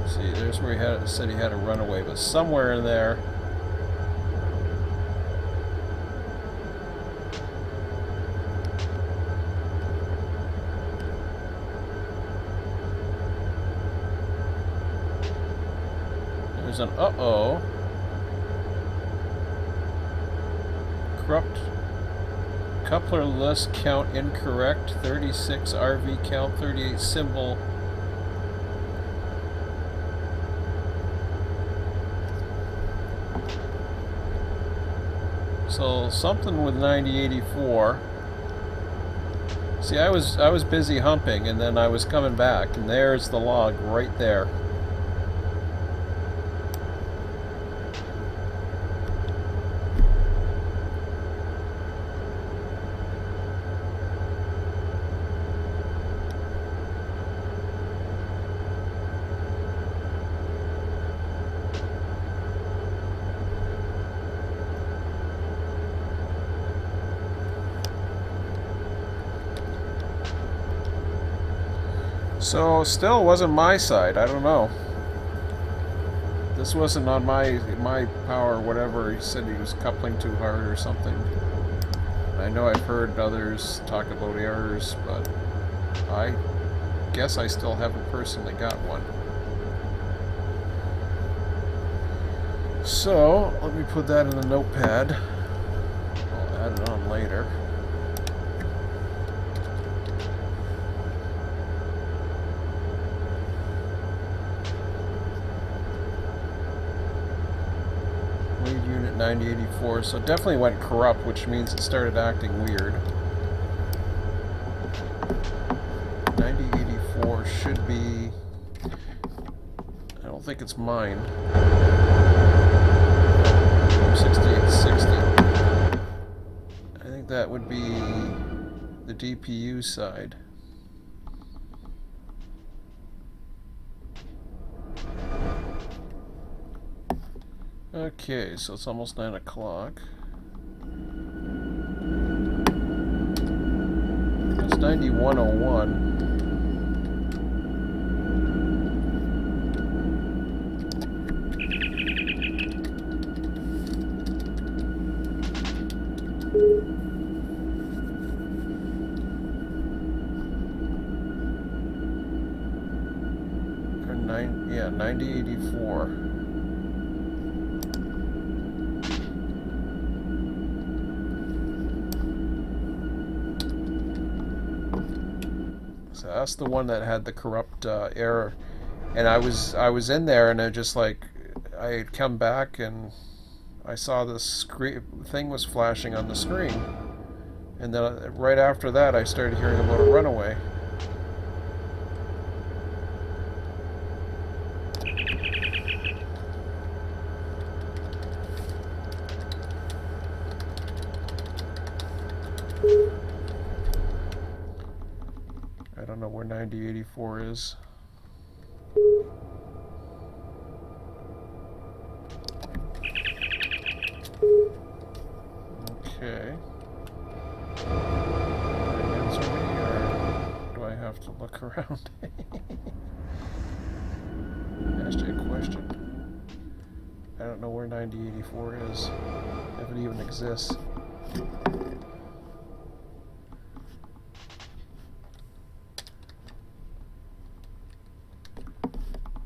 See, there's where he said he had a runaway, but somewhere in there. There's an uh-oh. Corrupt coupler list count incorrect. 36 RV count, 38 symbol. So something with 9084. See, I was busy humping, and then I was coming back, and there's the log right there. So still wasn't my side. I don't know. This wasn't on my power, whatever. He said he was coupling too hard or something. I know I've heard others talk about errors, but I guess I still haven't personally got one. So let me put that in the notepad. I'll add it on later. Lead unit 9084, so it definitely went corrupt, which means it started acting weird. 9084 should be... I don't think it's mine. 6860. I think that would be the DPU side. Okay, so it's almost 9 o'clock. It's 9101. Or 9084. So that's the one that had the corrupt error, and I was in there, and I just like I had come back and I saw this thing was flashing on the screen, and then right after that I started hearing about a runaway. I don't know where 9084 is. Okay. Did I answer me, or do I have to look around? I asked you a question. I don't know where 9084 is, if it even exists.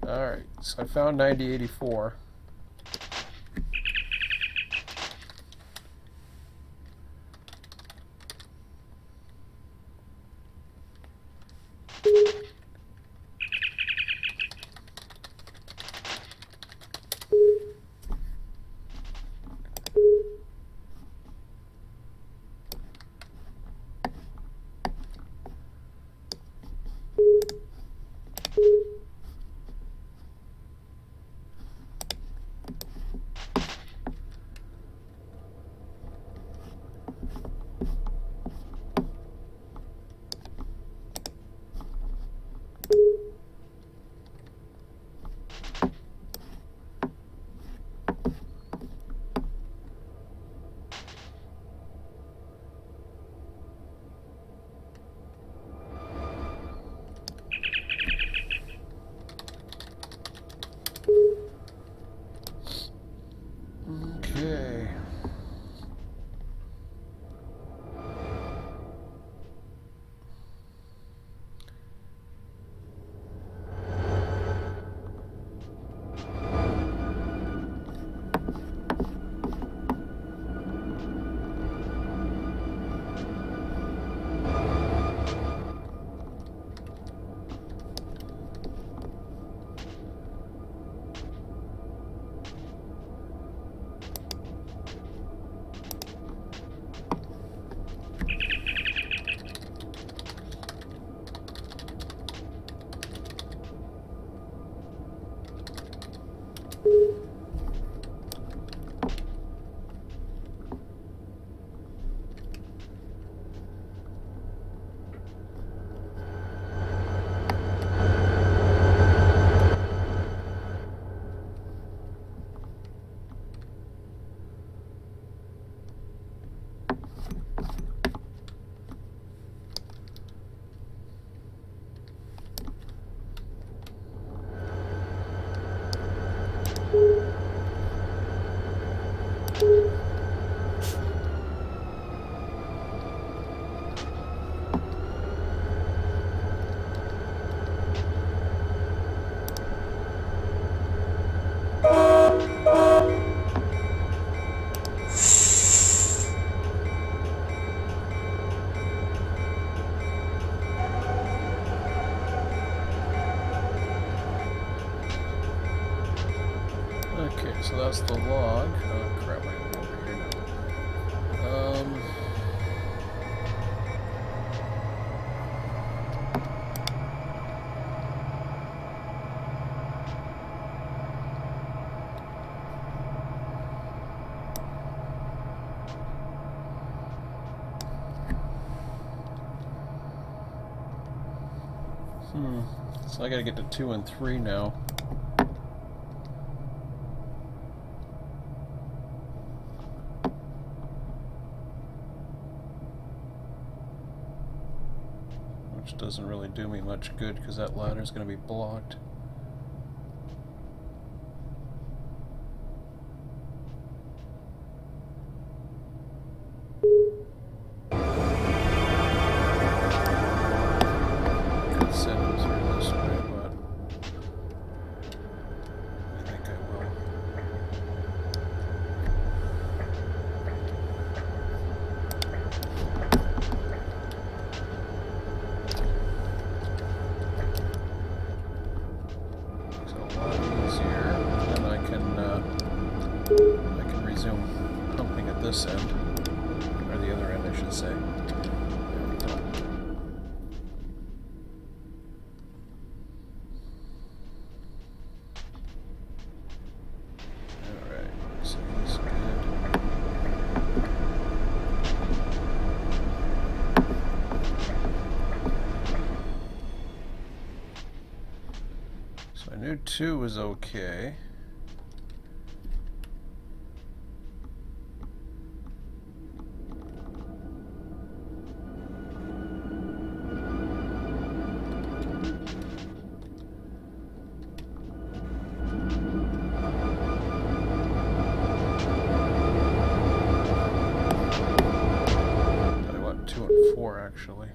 Alright, so I found 9084. so that's the log. Oh crap, I am over here now. So I gotta get to 2 and 3 now. Which doesn't really do me much good because that ladder's gonna be blocked. Humping at this end, or the other end I should say. There we go. Alright, so he's good. So I knew 2 was okay. Actually.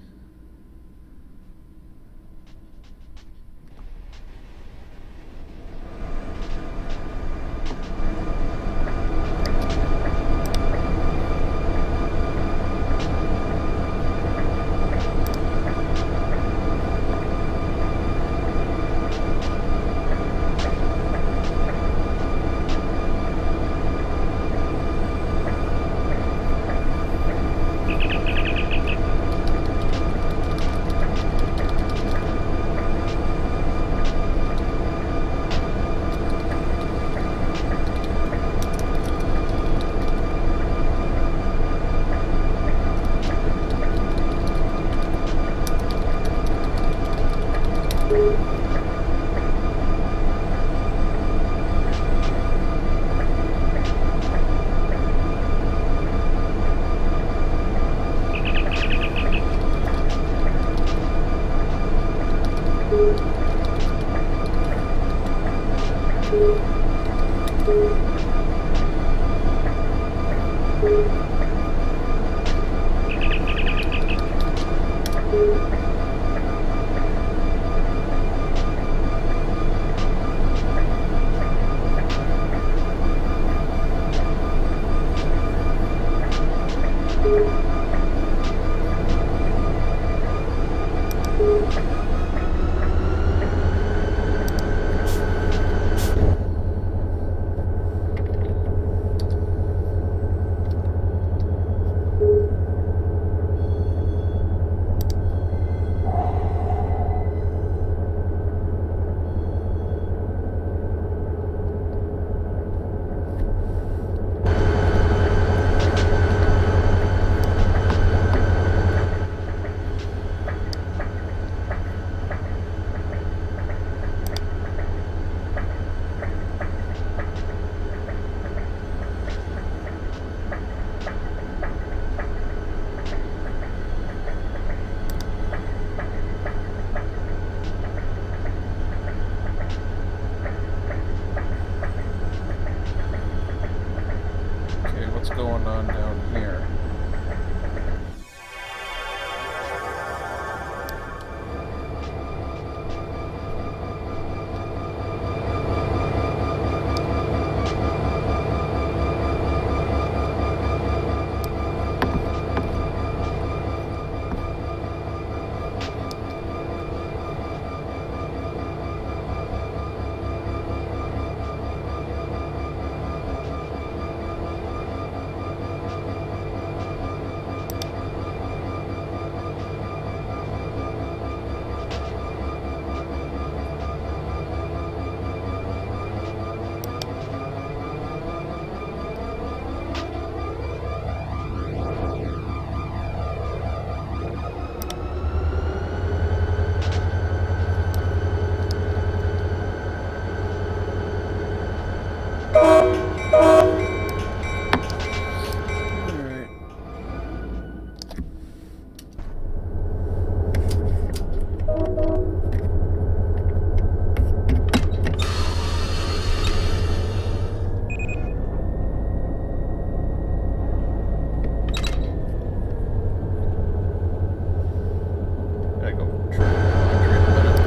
go trim laundry in a minute.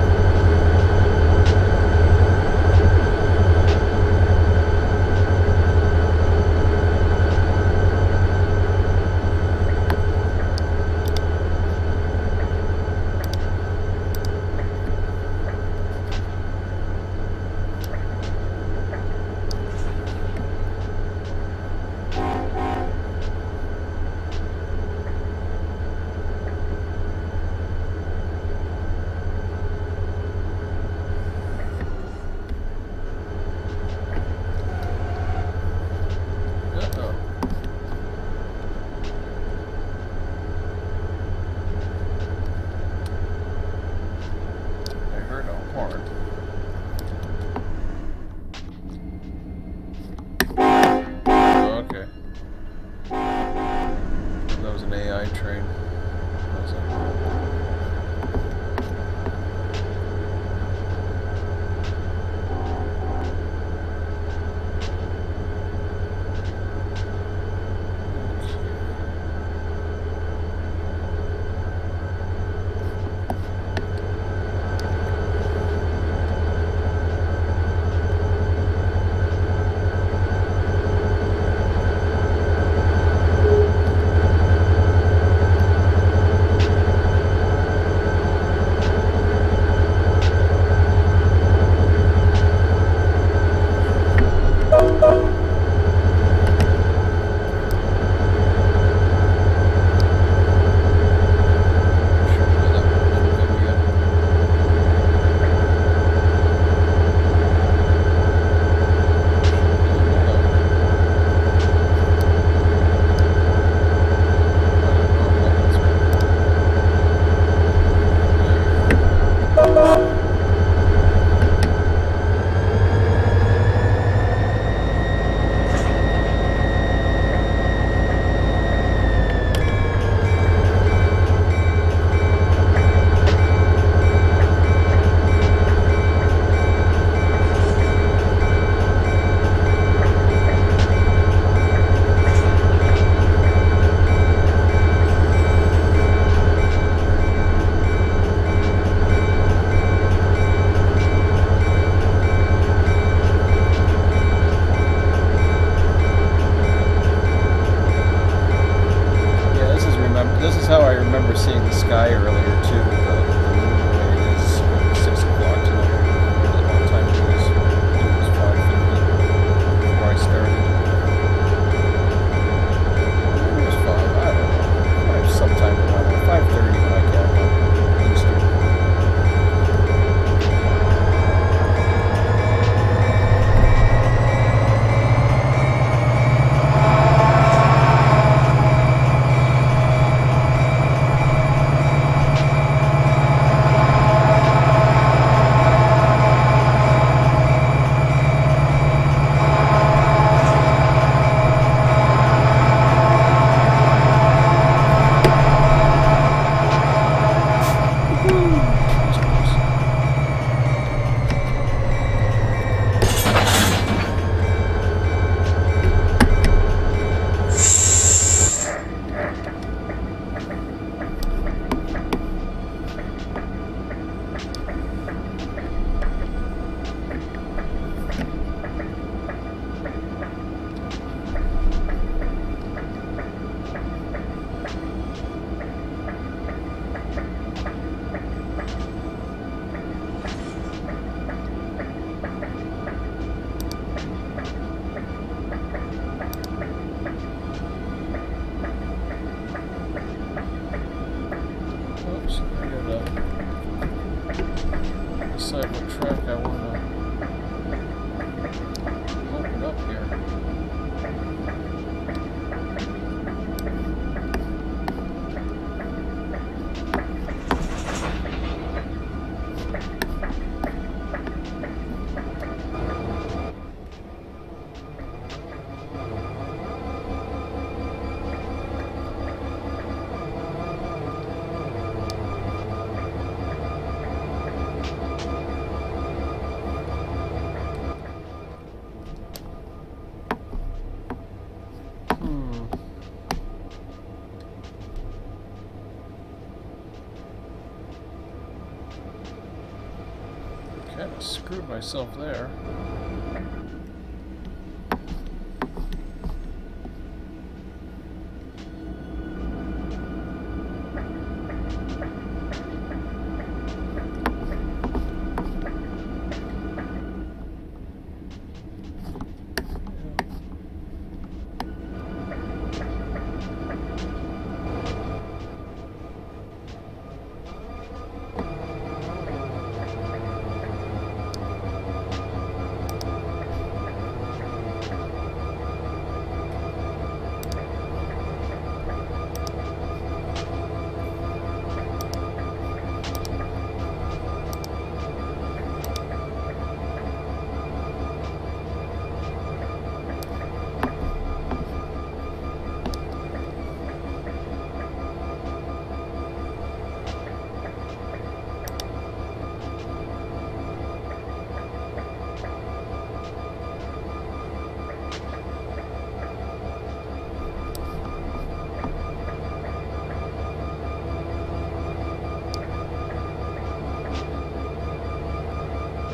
Kind of screwed myself there.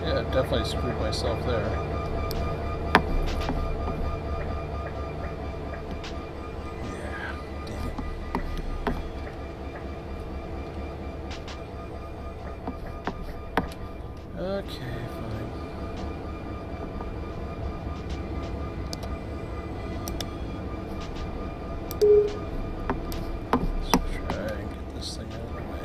Yeah, definitely screwed myself there. Yeah, dang it. Okay, fine. Let's try and get this thing out of the way.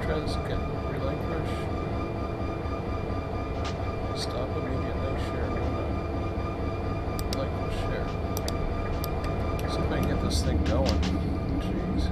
Try this again. Relinquish. Stop immediately. Share. No. Relinquish. Share. See if I can get this thing going. Jeez.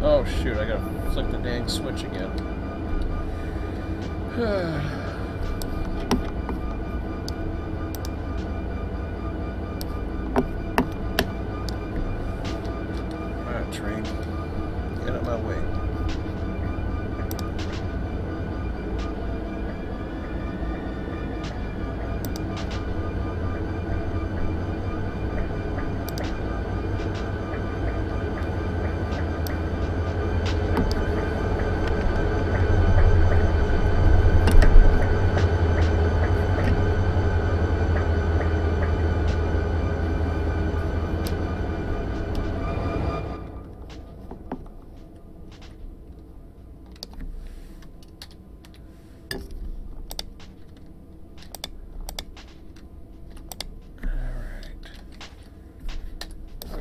Oh shoot, I gotta flick the dang switch again. Alright, train. Get out of my way.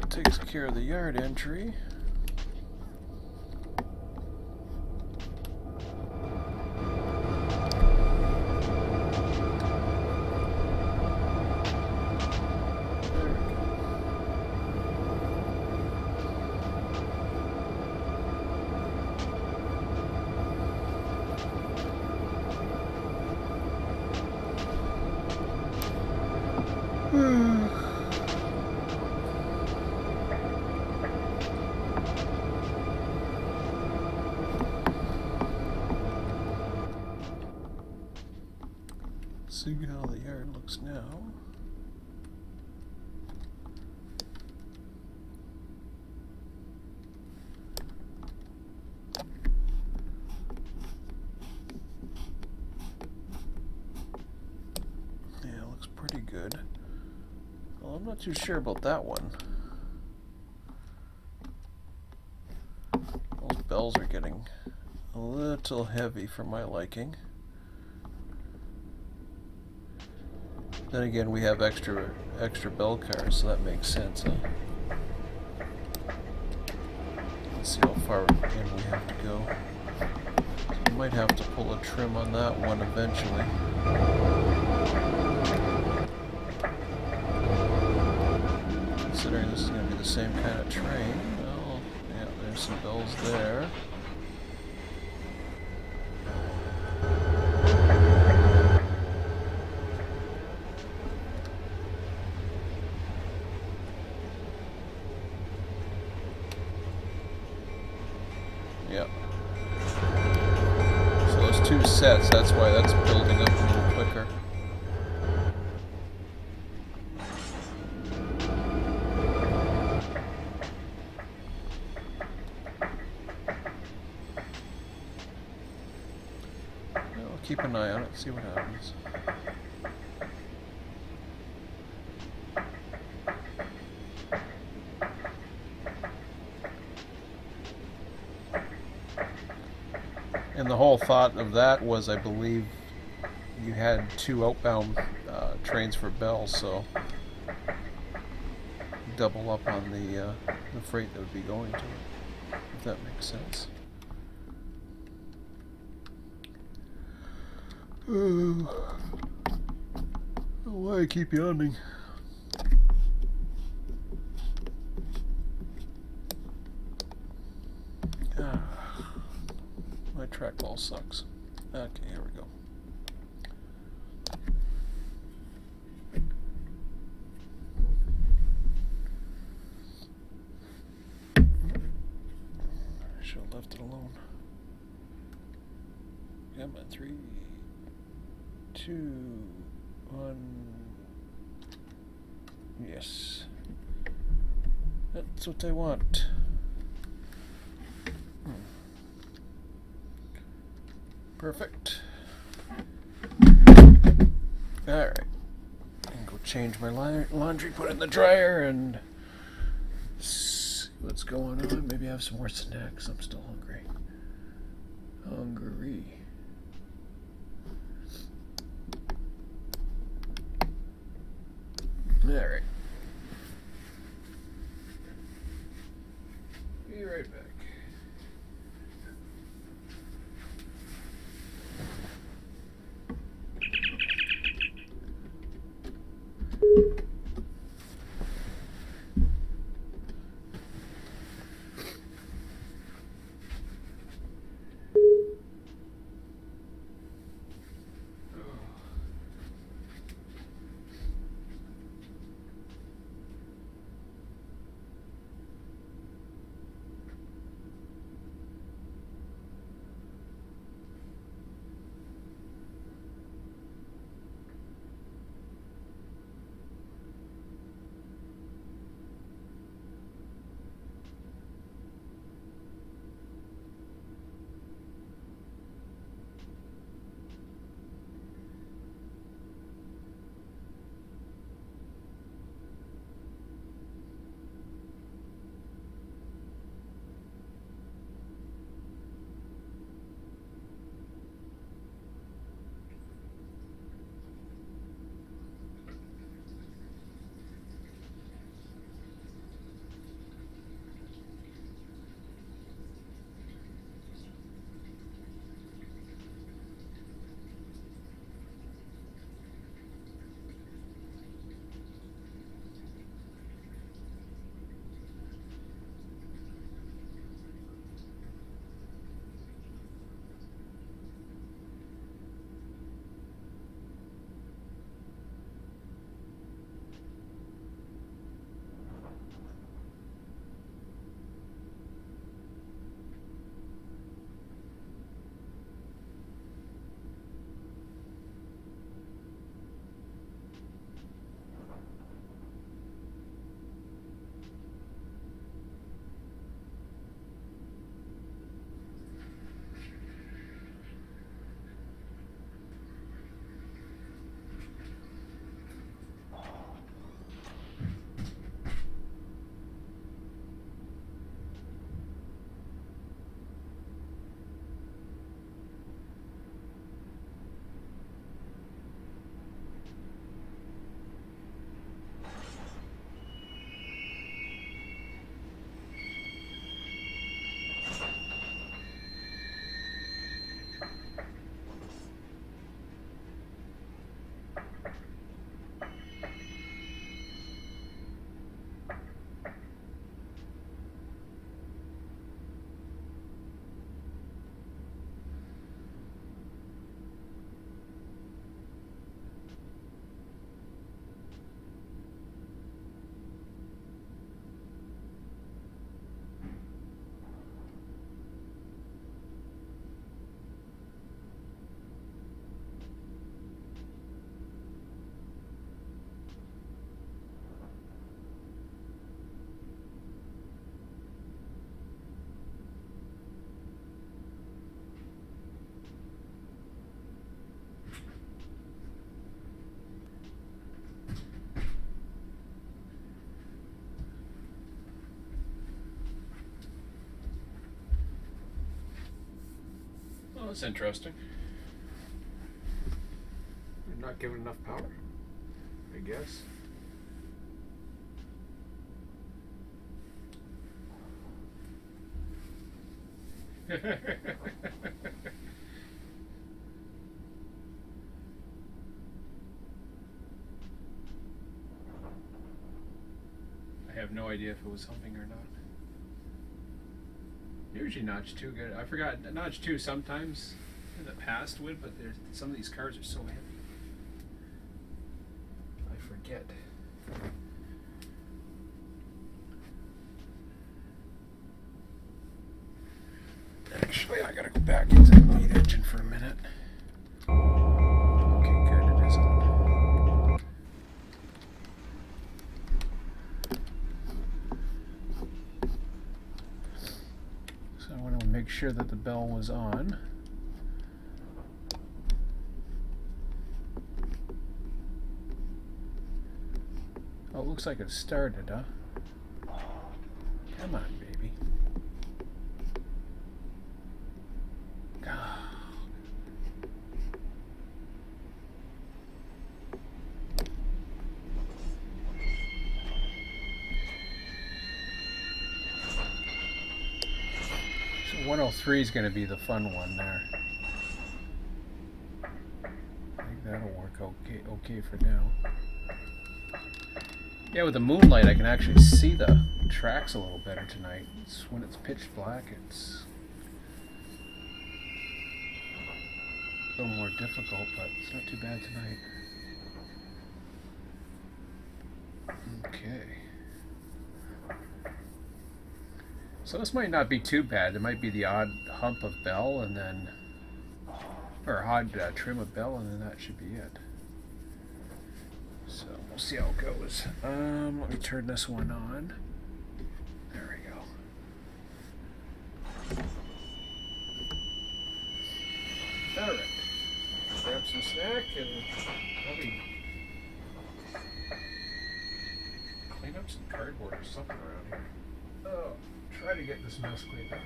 Takes care of the yard entry. See how the yard looks now. Yeah, it looks pretty good. Well, I'm not too sure about that one. Those bells are getting a little heavy for my liking. Then again, we have extra bell cars, so that makes sense, huh? Let's see how far in we have to go. So we might have to pull a trim on that one eventually. Considering this is going to be the same kind of train. Well, yeah, there's some bells there. Yep. So those two sets, that's why that's building up a little quicker. I'll keep an eye on it, see what happens. And the whole thought of that was, I believe, you had two outbound trains for bells, so double up on the freight that would be going to it, if that makes sense. Why I keep yawning? My trackball sucks. Okay, here we go. I should have left it alone. Come on, 3, 2, 1. Yes. That's what I want. Perfect. Alright. And go change my laundry, put it in the dryer, and see what's going on. Maybe have some more snacks. I'm still hungry. Alright. Be right back. That's interesting. You're not giving enough power, I guess. I have no idea if it was humping or not. Usually notch 2 good. I forgot notch 2 sometimes in the past would, but some of these cars are so heavy. I forget. Actually, I gotta go back into the lead engine for a minute. Okay, good, it isn't. So I want to make sure that the bell was on. Oh, it looks like it started, huh? Come on, baby. So 103 is going to be the fun one there. I think that'll work okay for now. Yeah, with the moonlight I can actually see the tracks a little better tonight. When it's pitch black, it's a little more difficult, but it's not too bad tonight. Okay. So this might not be too bad. It might be the odd hump of bell and then, or odd trim of bell, and then that should be it. So we'll see how it goes. Let me turn this one on. There we go. Alright. Grab some snack and probably clean up some cardboard or something around here. Oh, try to get this mess cleaned up.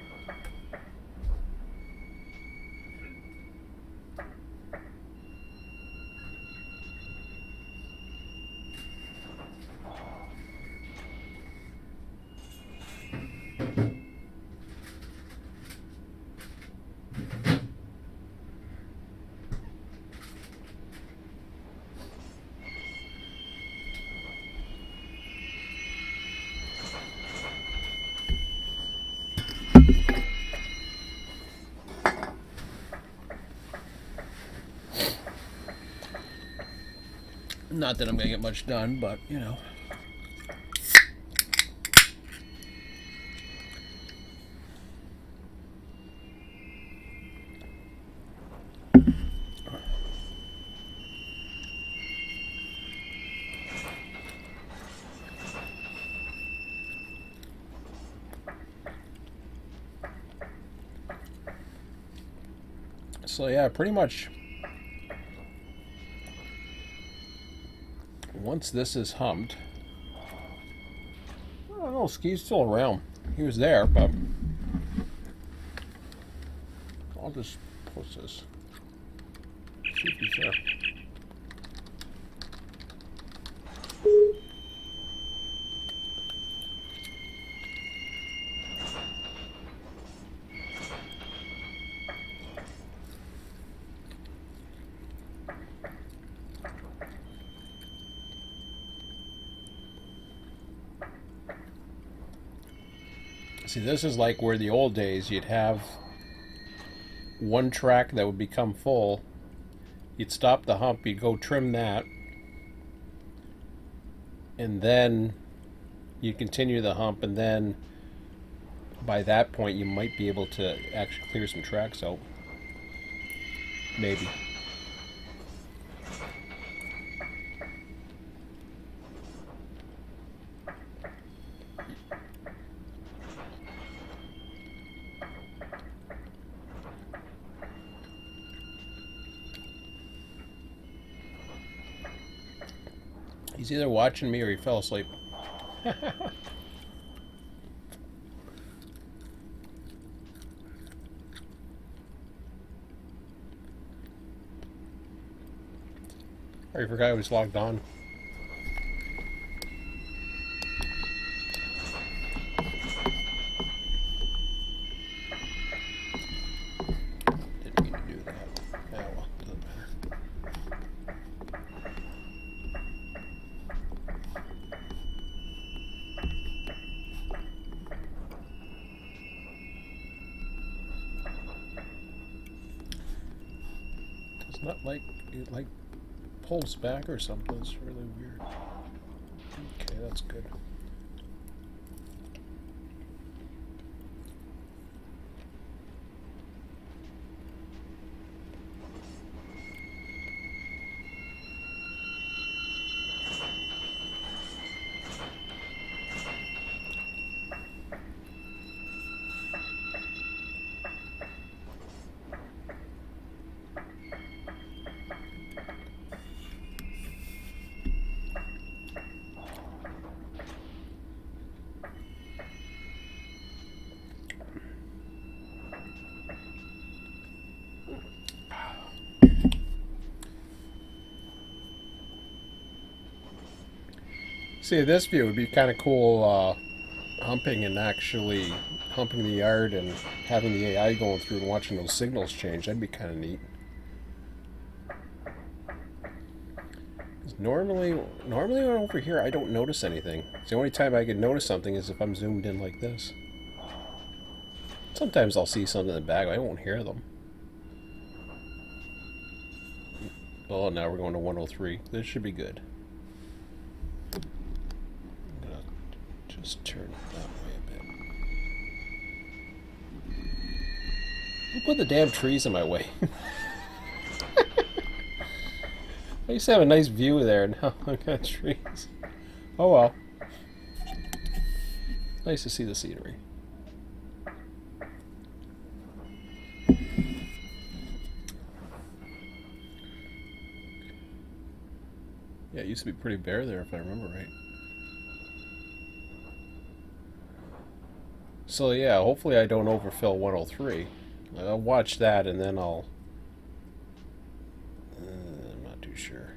Not that I'm going to get much done, but, you know. So, yeah, pretty much once this is humped, I don't know, Ski's still around. He was there, but I'll just post this. See if he's there. See, this is like where the old days you'd have one track that would become full. You'd stop the hump, you'd go trim that, and then you'd continue the hump, and then by that point you might be able to actually clear some tracks out. Maybe. He's either watching me or he fell asleep. I forgot I was logged on. Didn't mean to do that. Oh well, doesn't matter. It's not like it pulls back or something. It's really weird. Okay, that's good. See, this view would be kind of cool, humping and actually humping the yard and having the AI going through and watching those signals change. That'd be kind of neat. Normally when I'm over here, I don't notice anything. The only time I can notice something is if I'm zoomed in like this. Sometimes I'll see something in the back, but I won't hear them. Oh, now we're going to 103. This should be good. I'm gonna just turn it that way a bit. Who put the damn trees in my way? I used to have a nice view there, now I've got trees. Oh well. Nice to see the scenery. Yeah, it used to be pretty bare there if I remember right. So yeah, hopefully I don't overfill 103. I'll watch that and then I'll... I'm not too sure.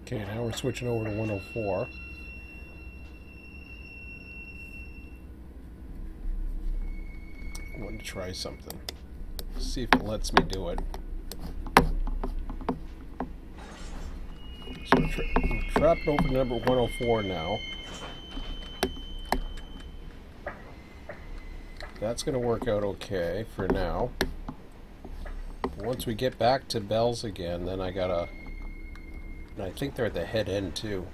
Okay, now we're switching over to 104. I wanted to try something. See if it lets me do it. So we're trapped over to number 104 now. That's going to work out okay for now. But once we get back to bells again, then I gotta... And I think they're at the head end too.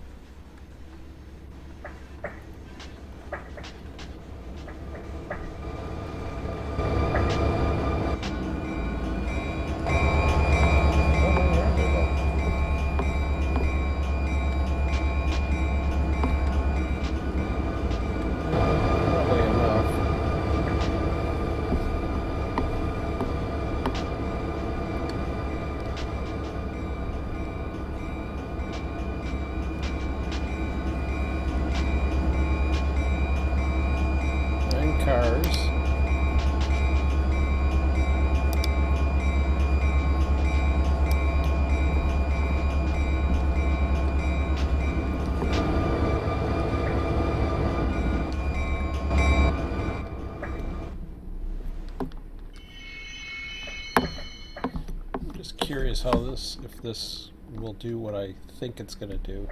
curious if this will do what I think it's going to do,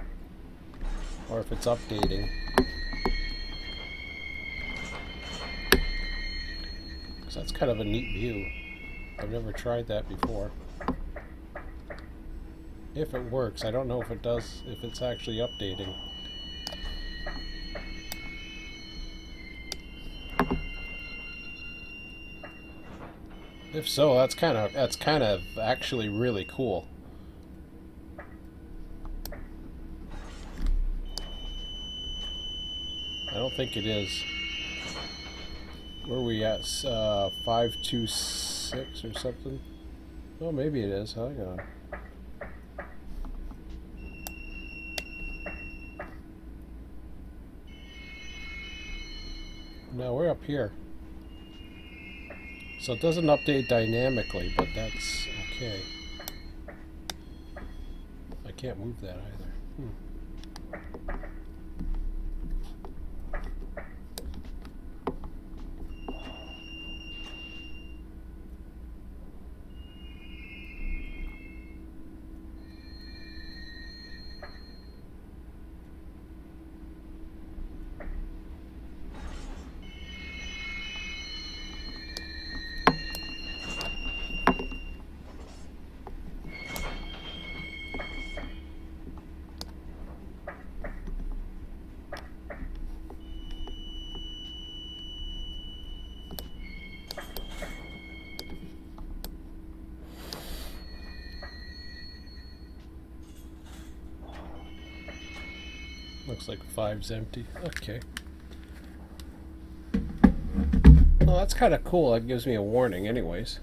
or if it's updating. Because that's kind of a neat view. I've never tried that before. If it works, I don't know if it does, if it's actually updating. If so, that's kind of actually really cool. I don't think it is. Where are we at? 526 or something? Oh, maybe it is. Hang on. No, we're up here. So it doesn't update dynamically, but that's okay. I can't move that either. Looks like 5's empty. Okay. Well, that's kind of cool. That gives me a warning anyways.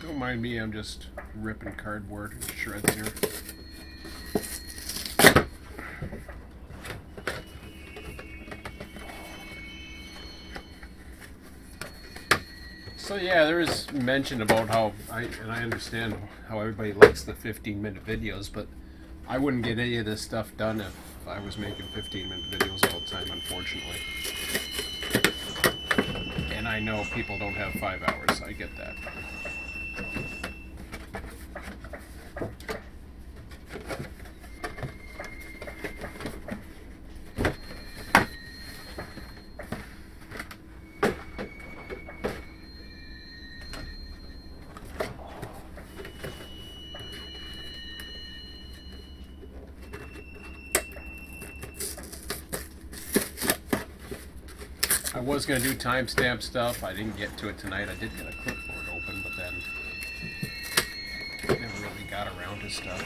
Don't mind me, I'm just ripping cardboard and shreds here. So yeah, there is mention about how I understand how everybody likes the 15-minute videos, but I wouldn't get any of this stuff done if I was making 15-minute videos all the time, unfortunately. And I know people don't have 5 hours. I get that. I was going to do timestamp stuff. I didn't get to it tonight. I did get a clipboard open, but then never really got around to stuff.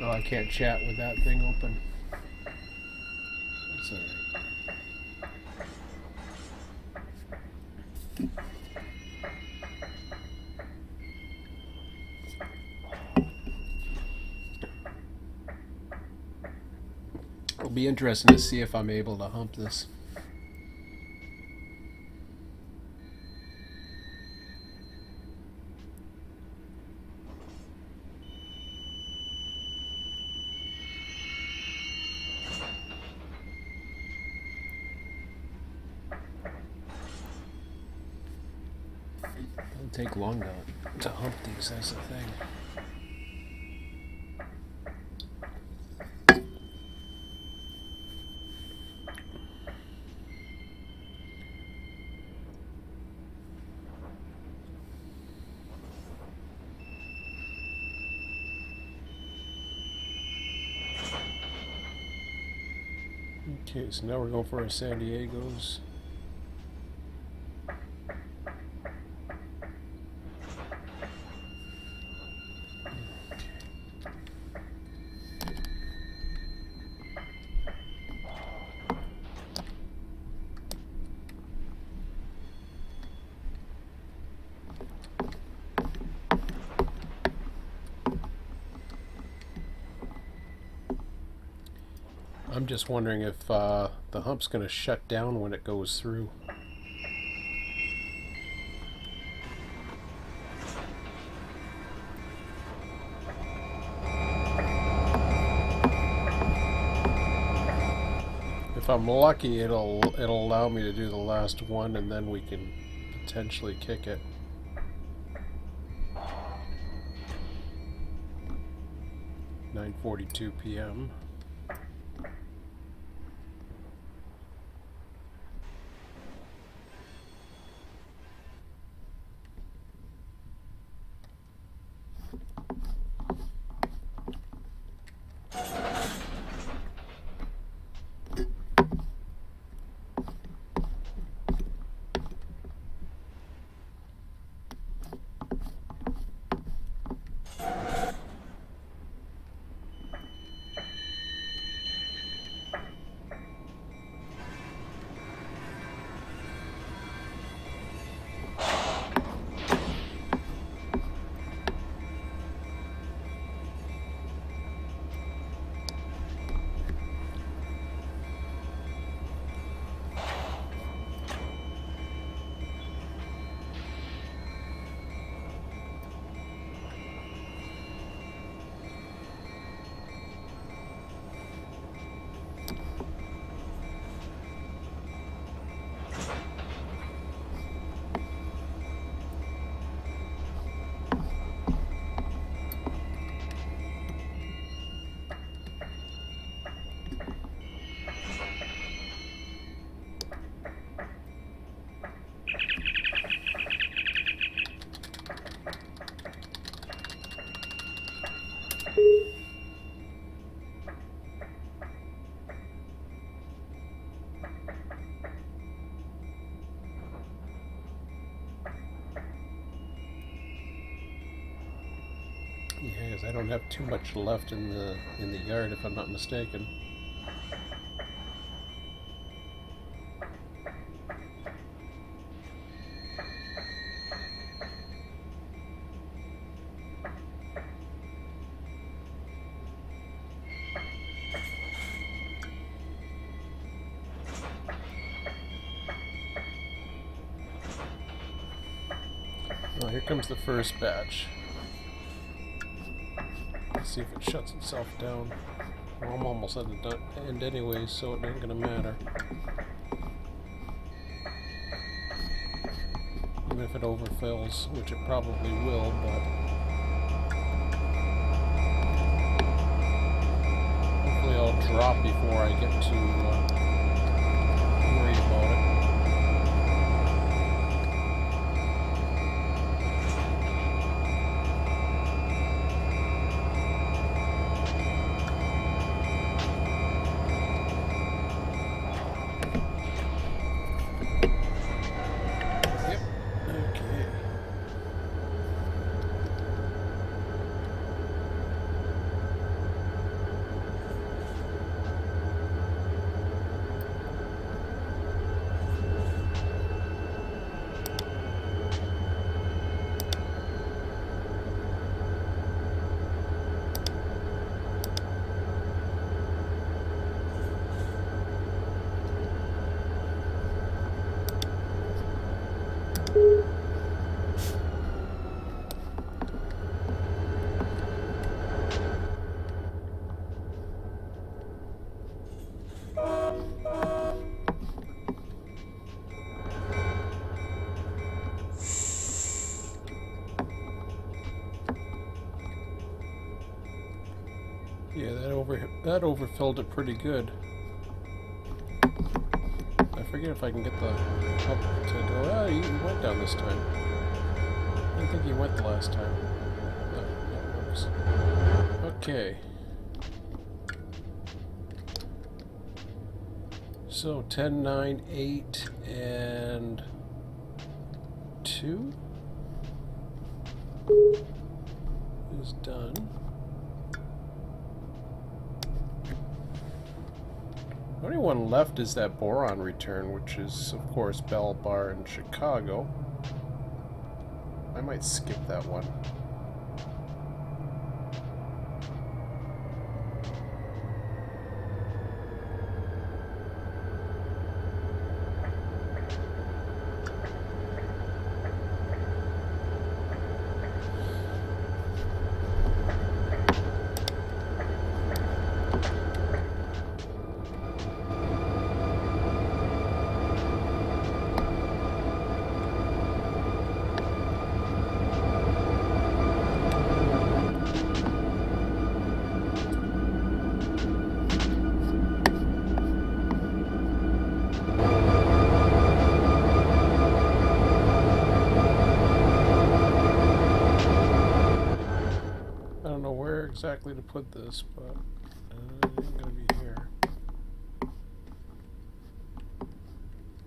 Oh, I can't chat with that thing open. That's alright. It'll be interesting to see if I'm able to hump this. take long to hump these, that's the thing. Okay, so now we're going for our San Diego's. I'm just wondering if the hump's going to shut down when it goes through. If I'm lucky, it'll allow me to do the last one, and then we can potentially kick it. (9:42 p.m.) Yeah, because I don't have too much left in the yard, if I'm not mistaken. Well, here comes the first batch. Let's see if it shuts itself down. Well, I'm almost at the end anyway, so it ain't gonna matter. Even if it overfills, which it probably will, but hopefully I'll drop before I get to worry about it. Yeah, that overfilled it pretty good. I forget if I can get the pump to go. Ah, he went down this time. I didn't think he went the last time. That works. Okay. So 10, 9, 8, and 2 is done. The only one left is that boron return, which is, of course, Bell Bar in Chicago. I might skip that one. Exactly to put this, but I'm gonna be here. I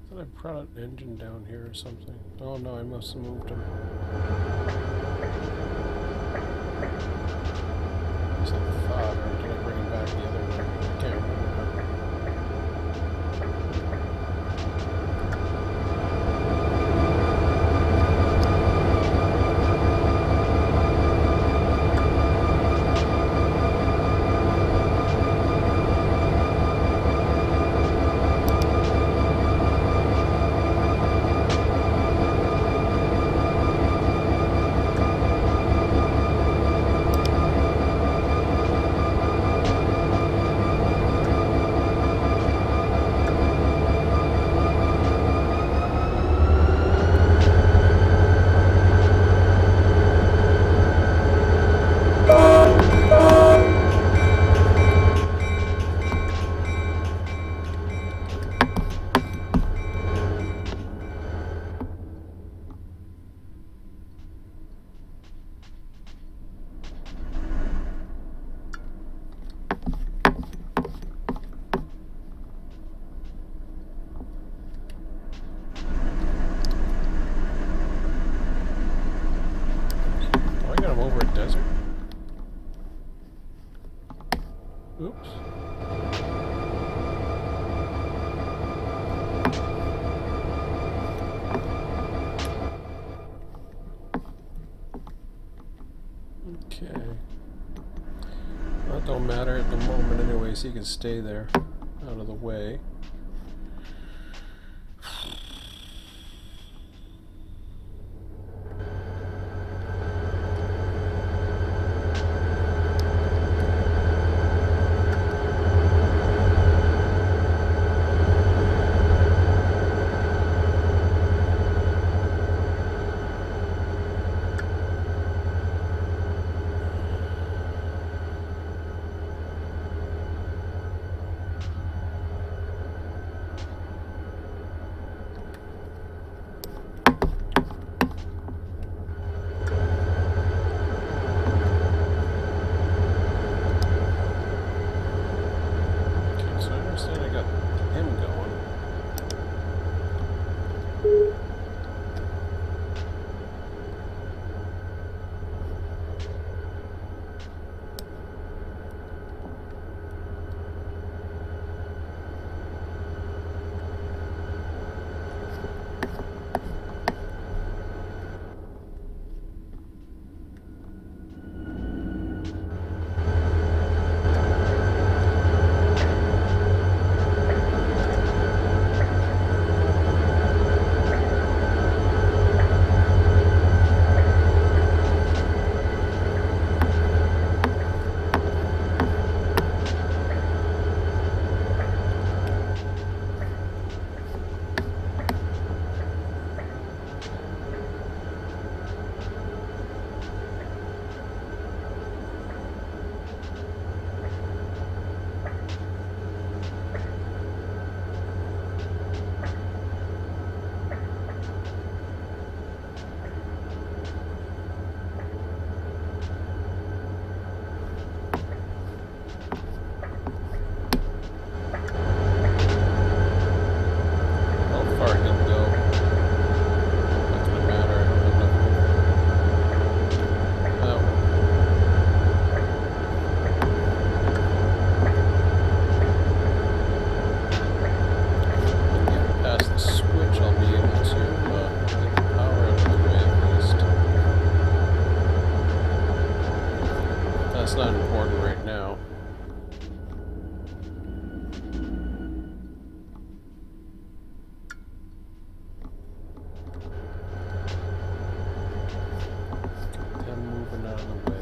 thought I brought an engine down here or something. Oh no, I must have moved him. At least I thought, or did I bring him back the other way? I can't remember. Oops. Okay. That don't matter at the moment anyway, so you can stay there, out of the way. That's not important right now. Get them moving out of the way.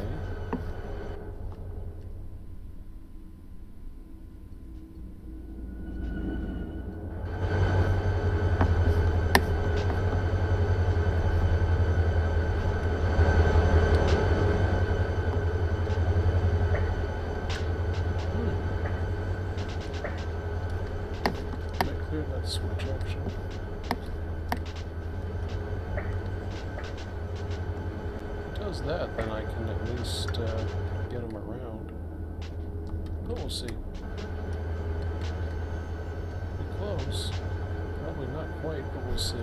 Clear that switch actually. If it does that, then I can at least get him around. But we'll see. Pretty close. Probably not quite, but we'll see.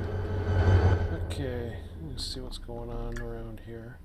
Okay, let's see what's going on around here.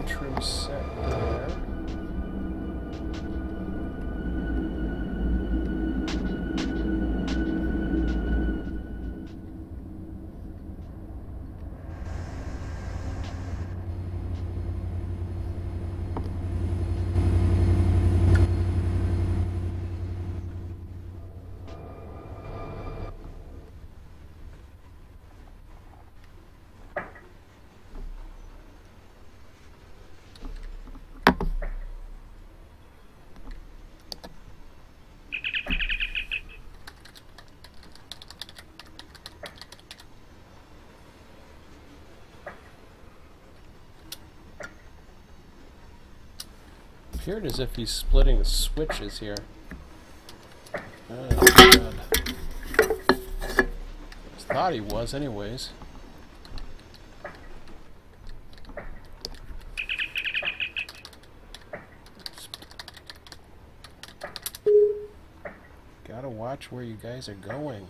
Trim set there. Appeared as if he's splitting the switches here. Oh, God. Thought he was, anyways. Gotta watch where you guys are going.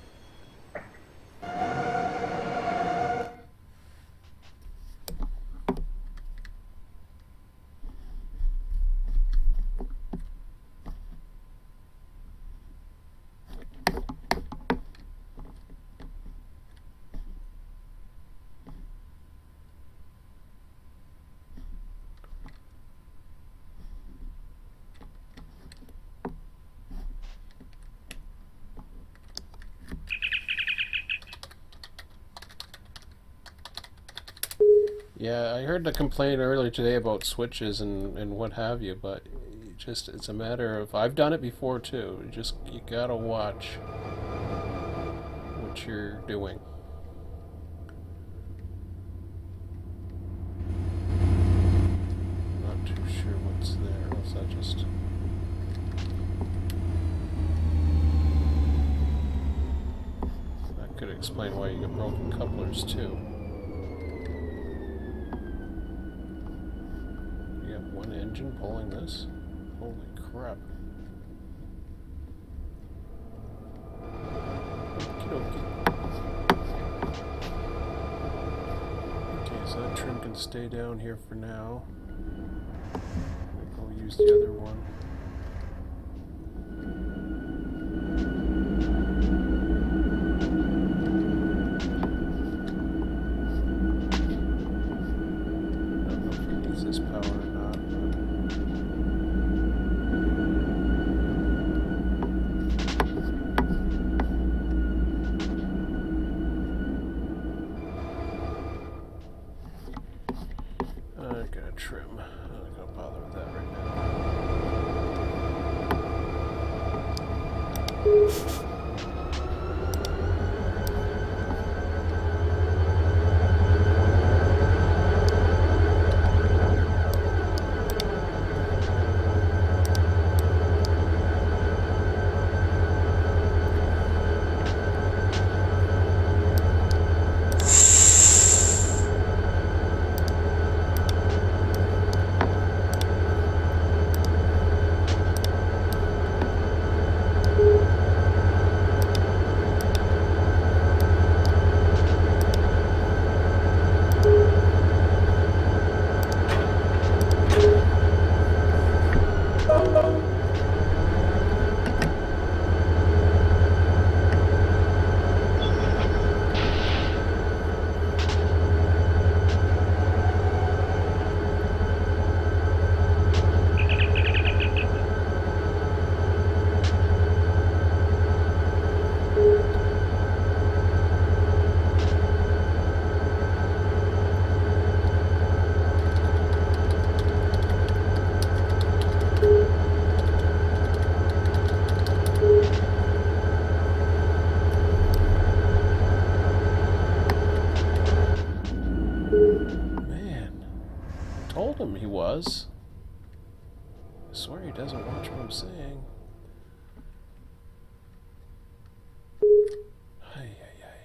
Yeah, I heard the complaint earlier today about switches and what have you, but it's a matter of, I've done it before too. You gotta watch what you're doing. Not too sure what's there. What's that just? That could explain why you get broken couplers too. One engine pulling this? Holy crap. Okey-dokey. Okay, so that trim can stay down here for now. I'll use the other one. I don't know if it needs this power or not. Trim. I'm not gonna bother with that right now. doesn't watch what I'm saying. Ay, ay, ay.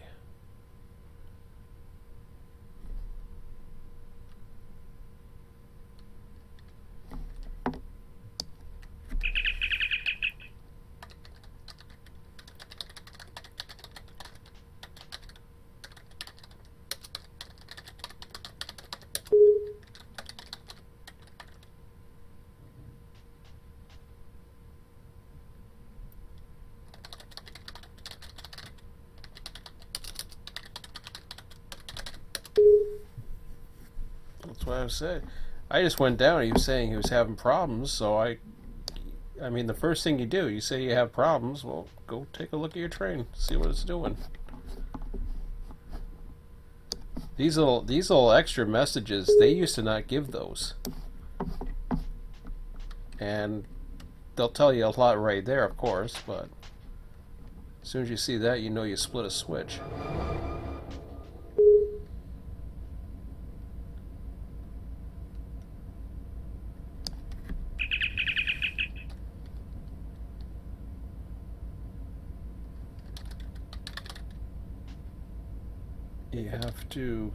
That's what I said. I just went down. He was saying he was having problems, so I mean, the first thing you do, you say you have problems. Well, go take a look at your train, see what it's doing. These little extra messages, they used to not give those, and they'll tell you a lot right there, of course. But as soon as you see that, you know you split a switch. You have to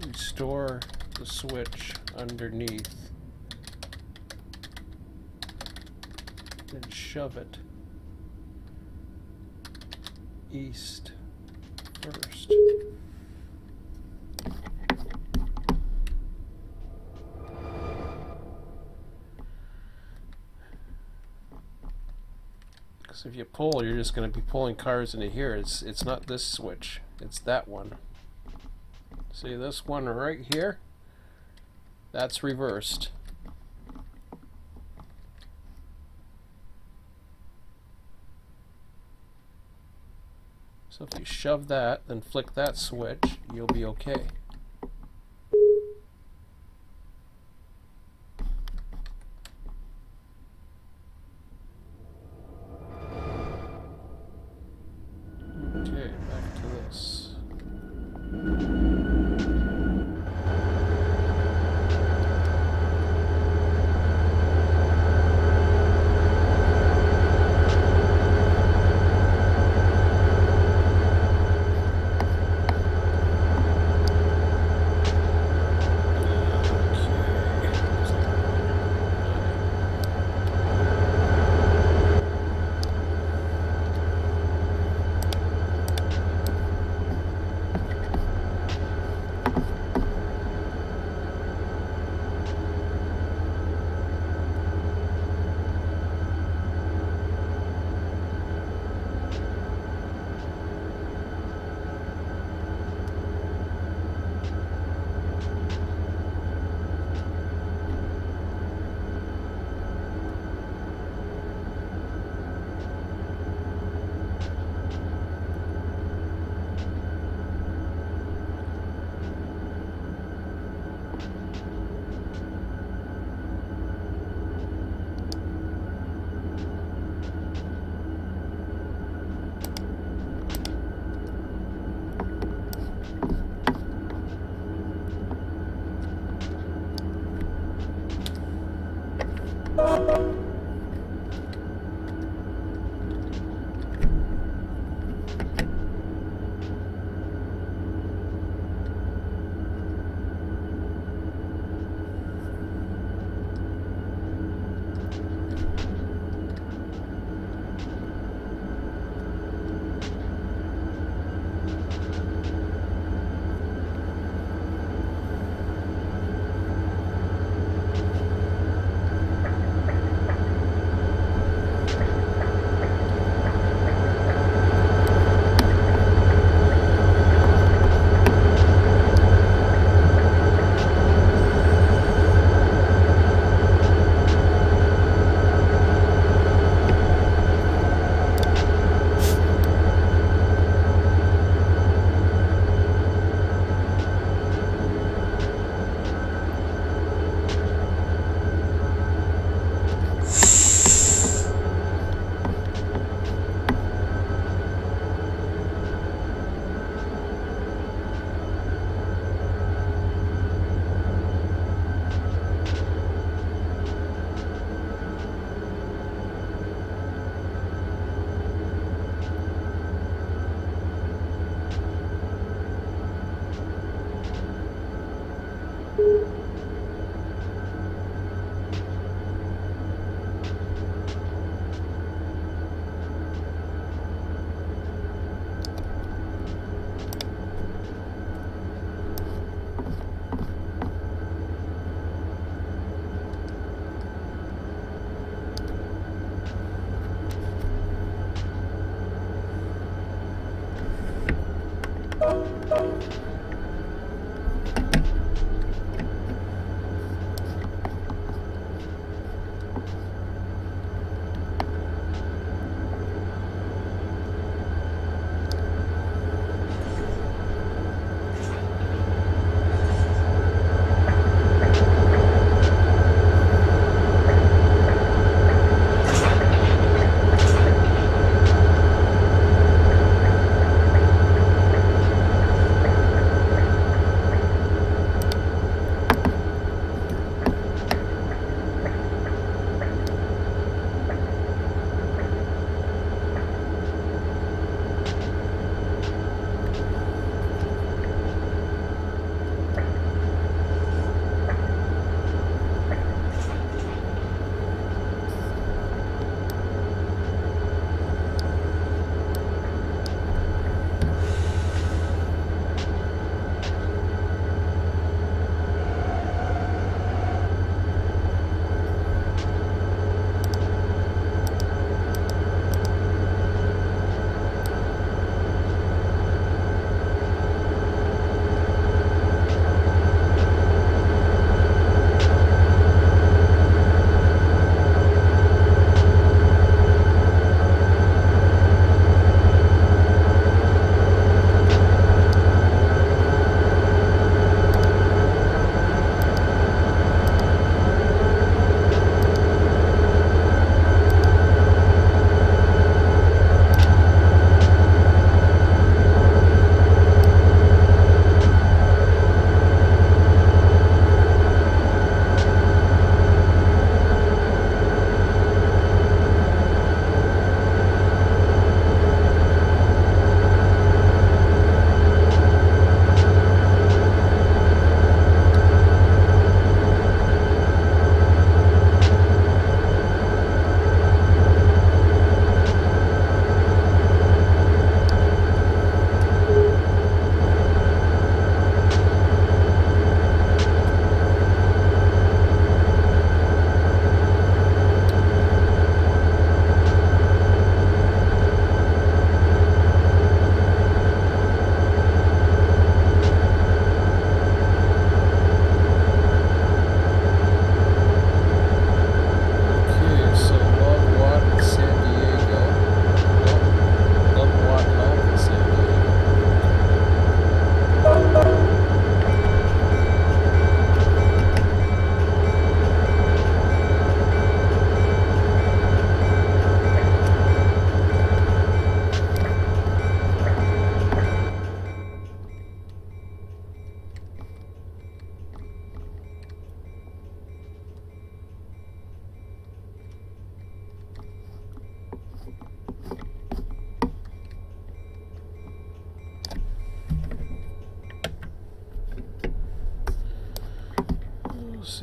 restore the switch underneath and shove it east first. Because if you pull, you're just going to be pulling cars into here. It's not this switch, it's that one. See this one right here? That's reversed. So if you shove that, then flick that switch, you'll be okay. Okay, back to this.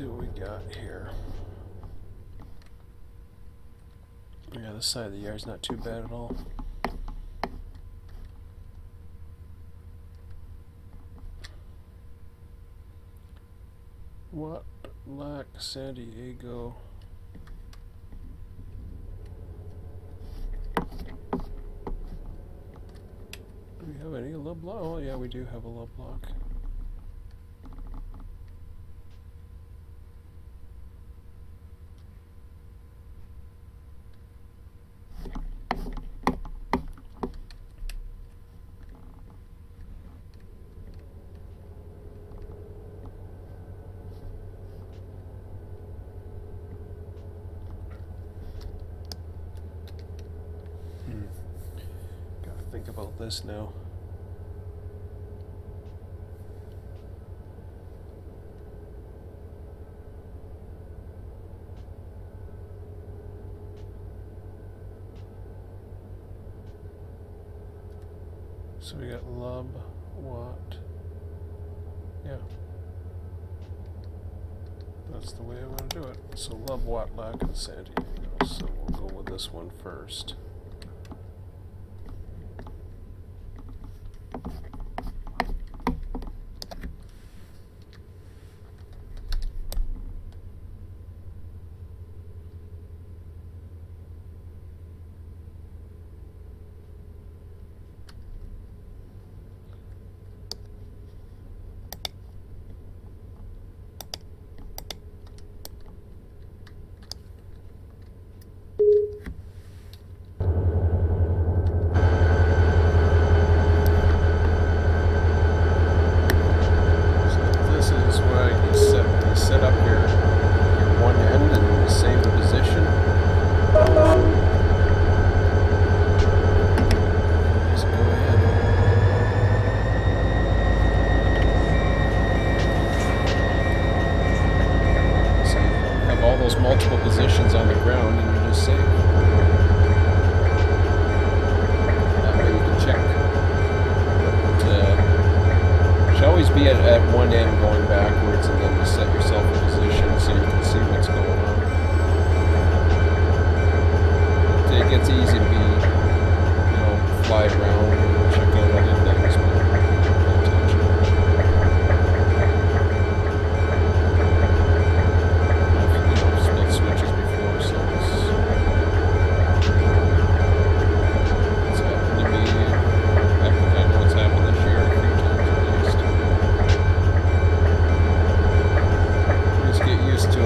see what we got here. Yeah, this side of the yard's not too bad at all. What lack San Diego? Do we have any low block? Oh yeah, we do have a low block. Gotta think about this now. So we got lub, watt. Yeah. That's the way I want to do it. So lub, watt, lack, and San Diego. So we'll go with this one first. Set up your one end and save the position. Just go ahead. So you have all those multiple positions on the ground and you just save. That way you can check. But, should always be at one end going backwards, and then just set yourself in position so you can see what's going on. It gets easy to be, fly around and check out other things, but pay attention. I've split switches before, so it's happened to me. I know it's happened this year a few times at least. Get used to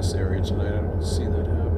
this area tonight. I don't see that happening.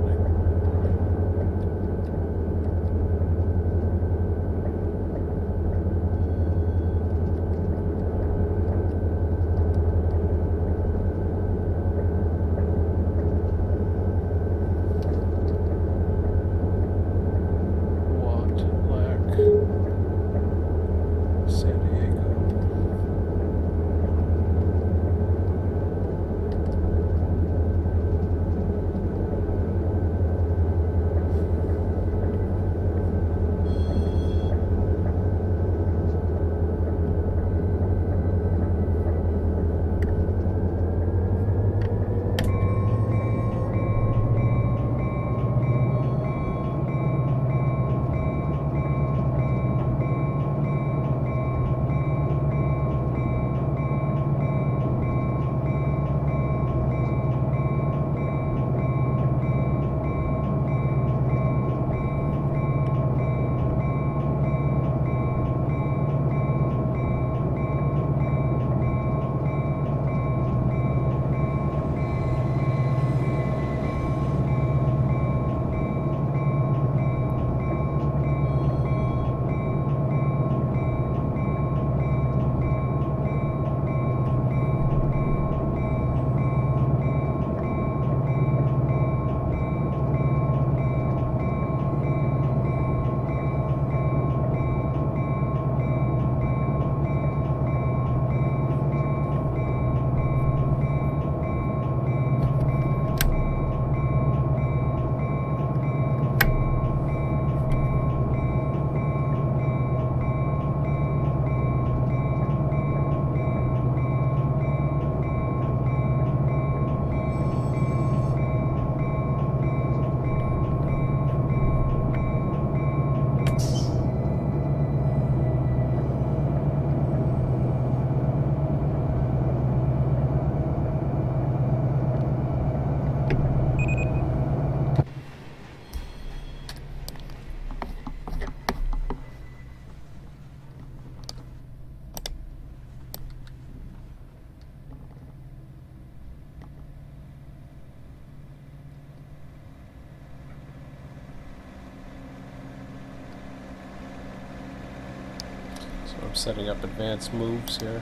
I'm setting up advanced moves here.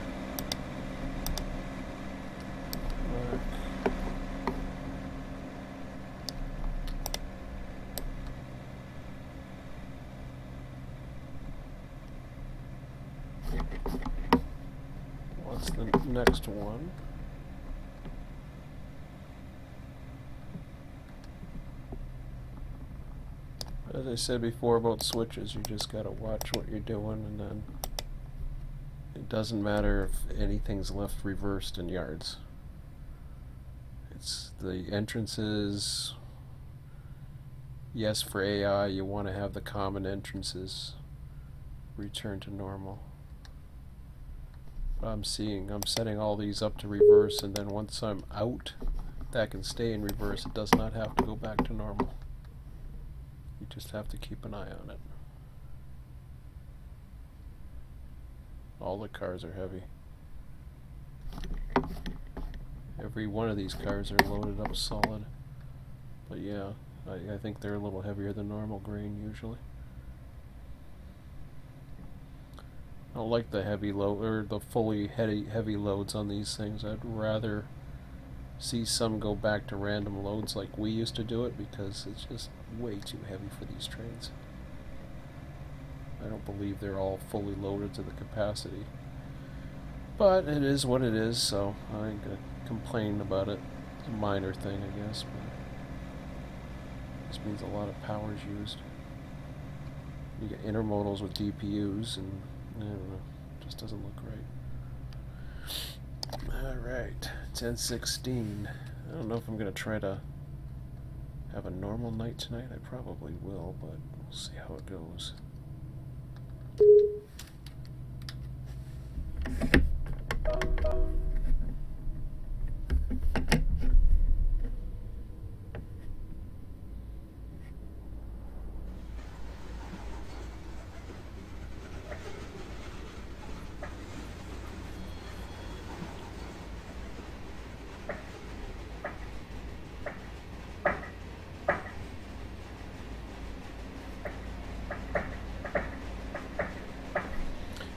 What's the next one? As I said before about switches, you just gotta watch what you're doing, and then it doesn't matter if anything's left reversed in yards. It's the entrances. Yes, for AI, you want to have the common entrances return to normal. But I'm setting all these up to reverse, and then once I'm out, that can stay in reverse. It does not have to go back to normal. You just have to keep an eye on it. All the cars are heavy. Every one of these cars are loaded up solid. But yeah, I think they're a little heavier than normal grain usually. I don't like the heavy load or the fully heavy loads on these things. I'd rather see some go back to random loads like we used to do it, because it's just way too heavy for these trains. I don't believe they're all fully loaded to the capacity. But it is what it is, so I ain't gonna complain about it. It's a minor thing, I guess, but this means a lot of power is used. You get intermodals with DPUs, and I don't know, it just doesn't look right. Alright, 10:16. I don't know if I'm gonna try to have a normal night tonight. I probably will, but we'll see how it goes.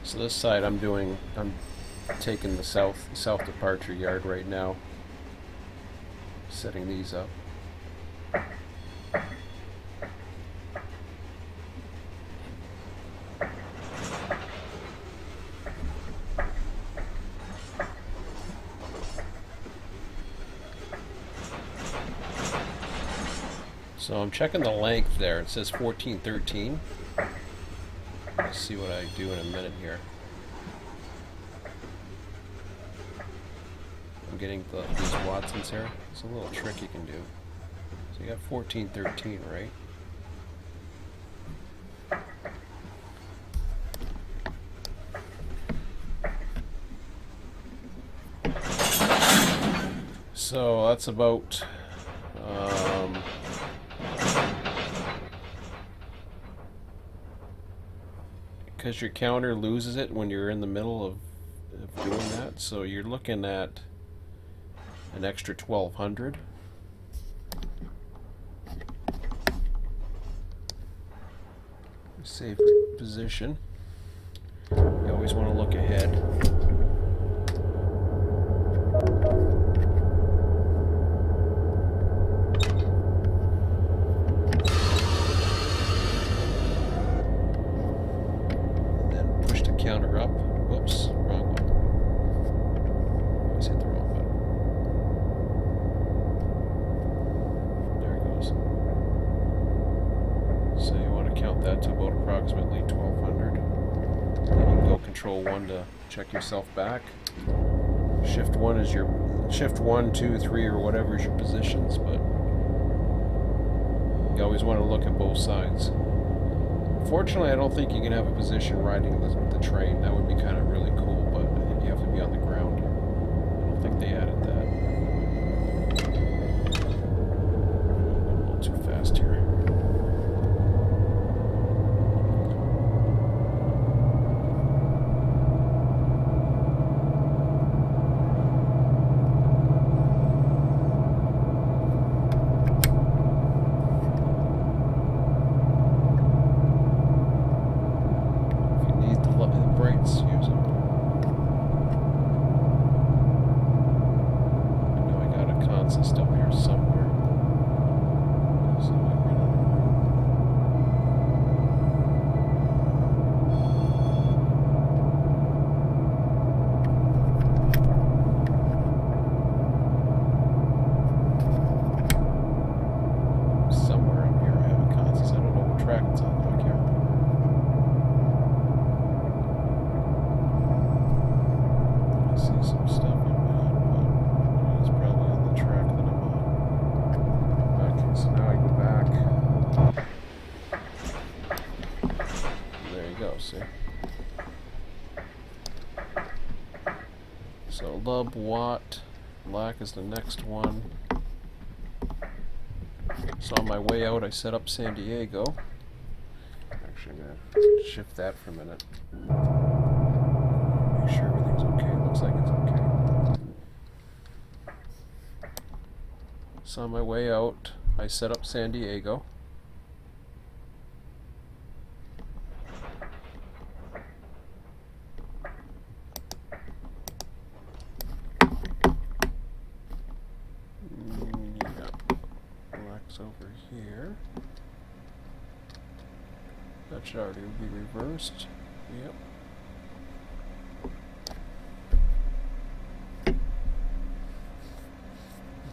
So this side I'm taking the south departure yard right now, setting these up. So I'm checking the length there. It says 1413. Let's see what I do in a minute here. I'm getting these Watsons here. It's a little trick you can do. So you got 1413, right? So that's about because your counter loses it when you're in the middle of doing that, so you're looking at an extra 1200. Save position. You always want to look ahead. Counter up. Whoops, wrong one. Always hit the wrong button. There it goes. So you want to count that to about approximately 1200. Then you can go Control 1 to check yourself back. Shift 1 is your Shift 1, 2, 3, or whatever is your positions, but you always want to look at both sides. Fortunately, I don't think you can have a position riding the train. That would be kind of really cool, but I think you have to be on the ground. I don't think they added that. A little too fast here. So Lub, Watt, Black is the next one. So on my way out I set up San Diego. Actually I'm going to shift that for a minute. Make sure everything's okay. Looks like it's okay. So on my way out I set up San Diego. Over here. That should already be reversed. Yep. I'm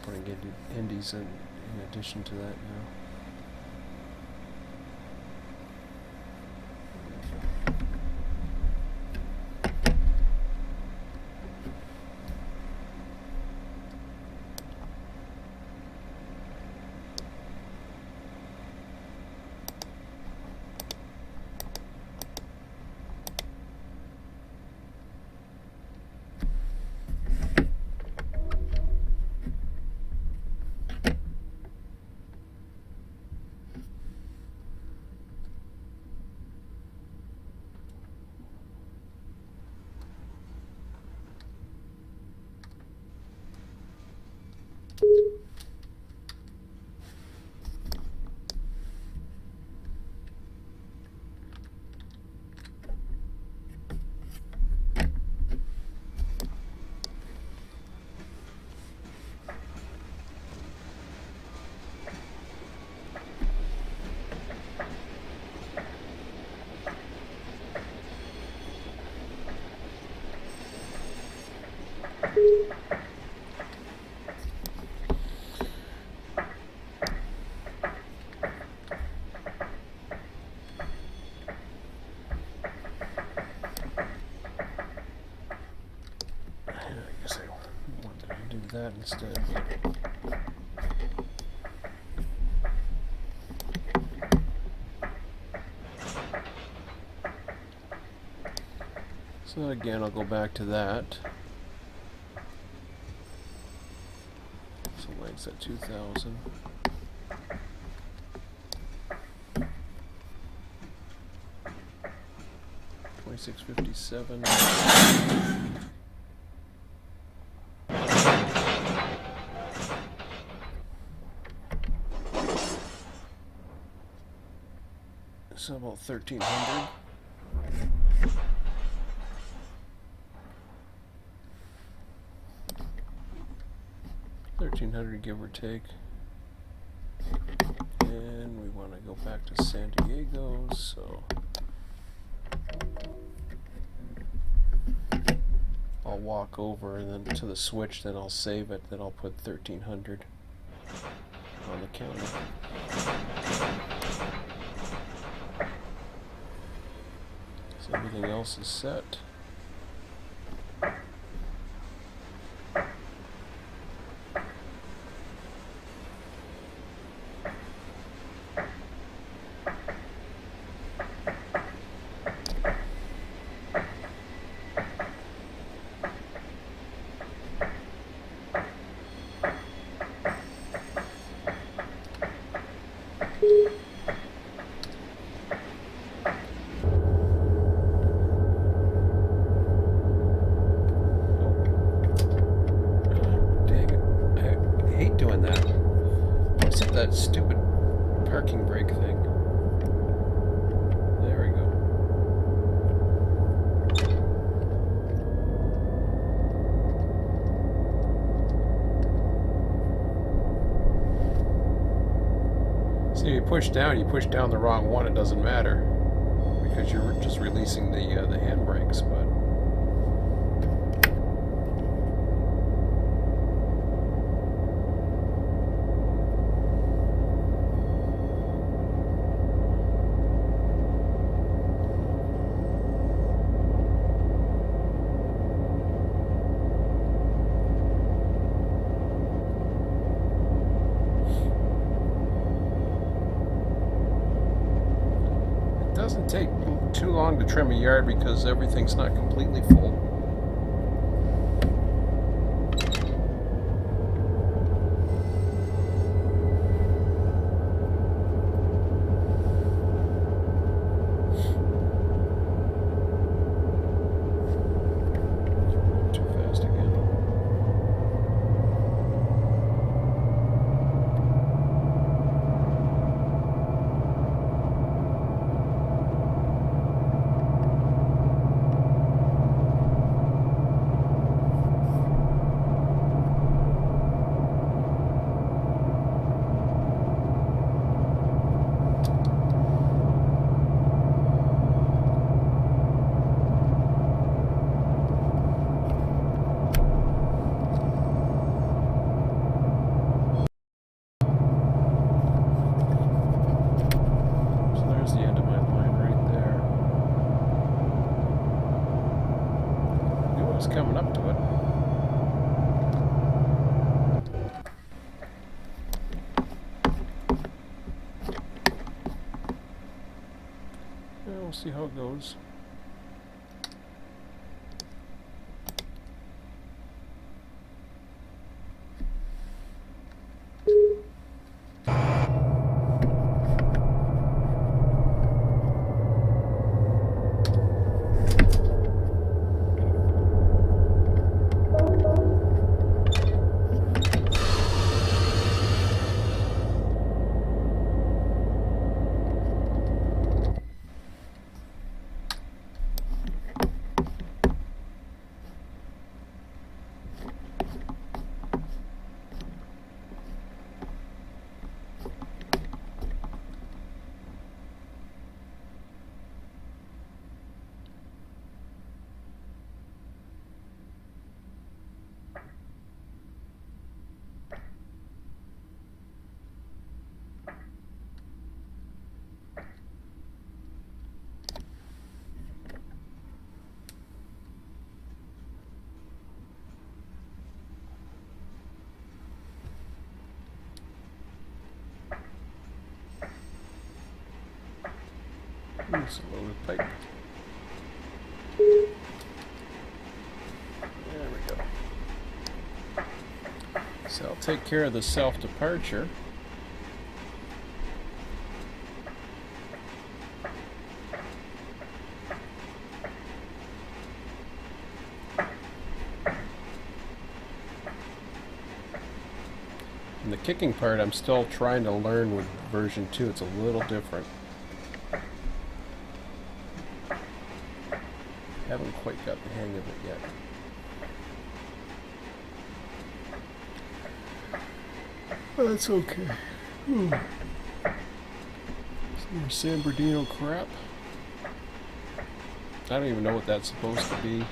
putting indies in addition to that now. that instead. So again, I'll go back to that. So length's at 2,000. $26.57. So about 1,300. $1,300 give or take. And we want to go back to San Diego, so I'll walk over and then to the switch, then I'll save it, then I'll put 1,300 on the counter. So everything else is set. That stupid parking brake thing. There we go. See, you push down the wrong one, it doesn't matter because you're just releasing the hand brakes, but doesn't take too long to trim a yard because everything's not completely full. Too fast again. Coming up to it. Yeah, we'll see how it goes. It's a loaded pipe. There we go. So I'll take care of the self-departure. And the kicking part, I'm still trying to learn with version 2. It's a little different. Haven't quite got the hang of it yet. That's okay. Some more San Bernardino crap. I don't even know what that's supposed to be.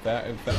In fact,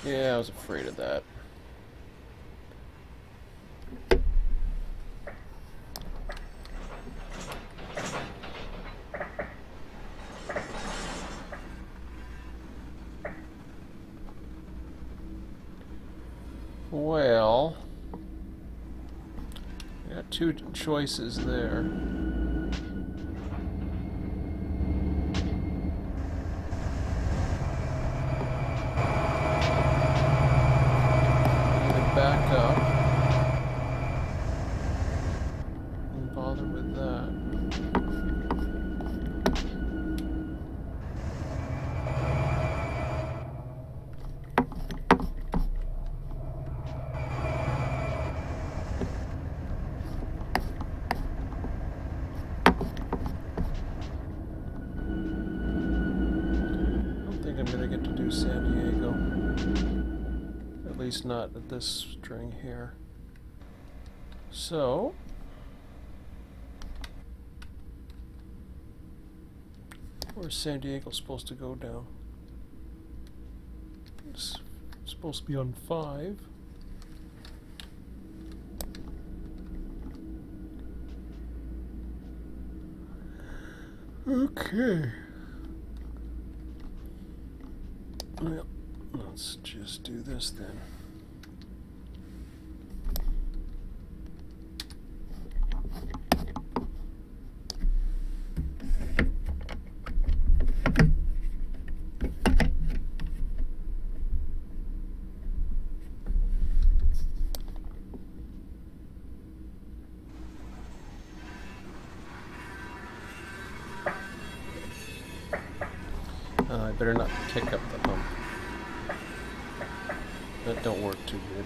yeah, I was afraid of that. Well, I got two choices there. Back up and bother with that. I don't think I'm going to get to do San Diego. At least not at this string here. So where's San Diego supposed to go down? It's supposed to be on 5. Okay. Well, let's just do this then. I better not kick up the hump. That don't work too good.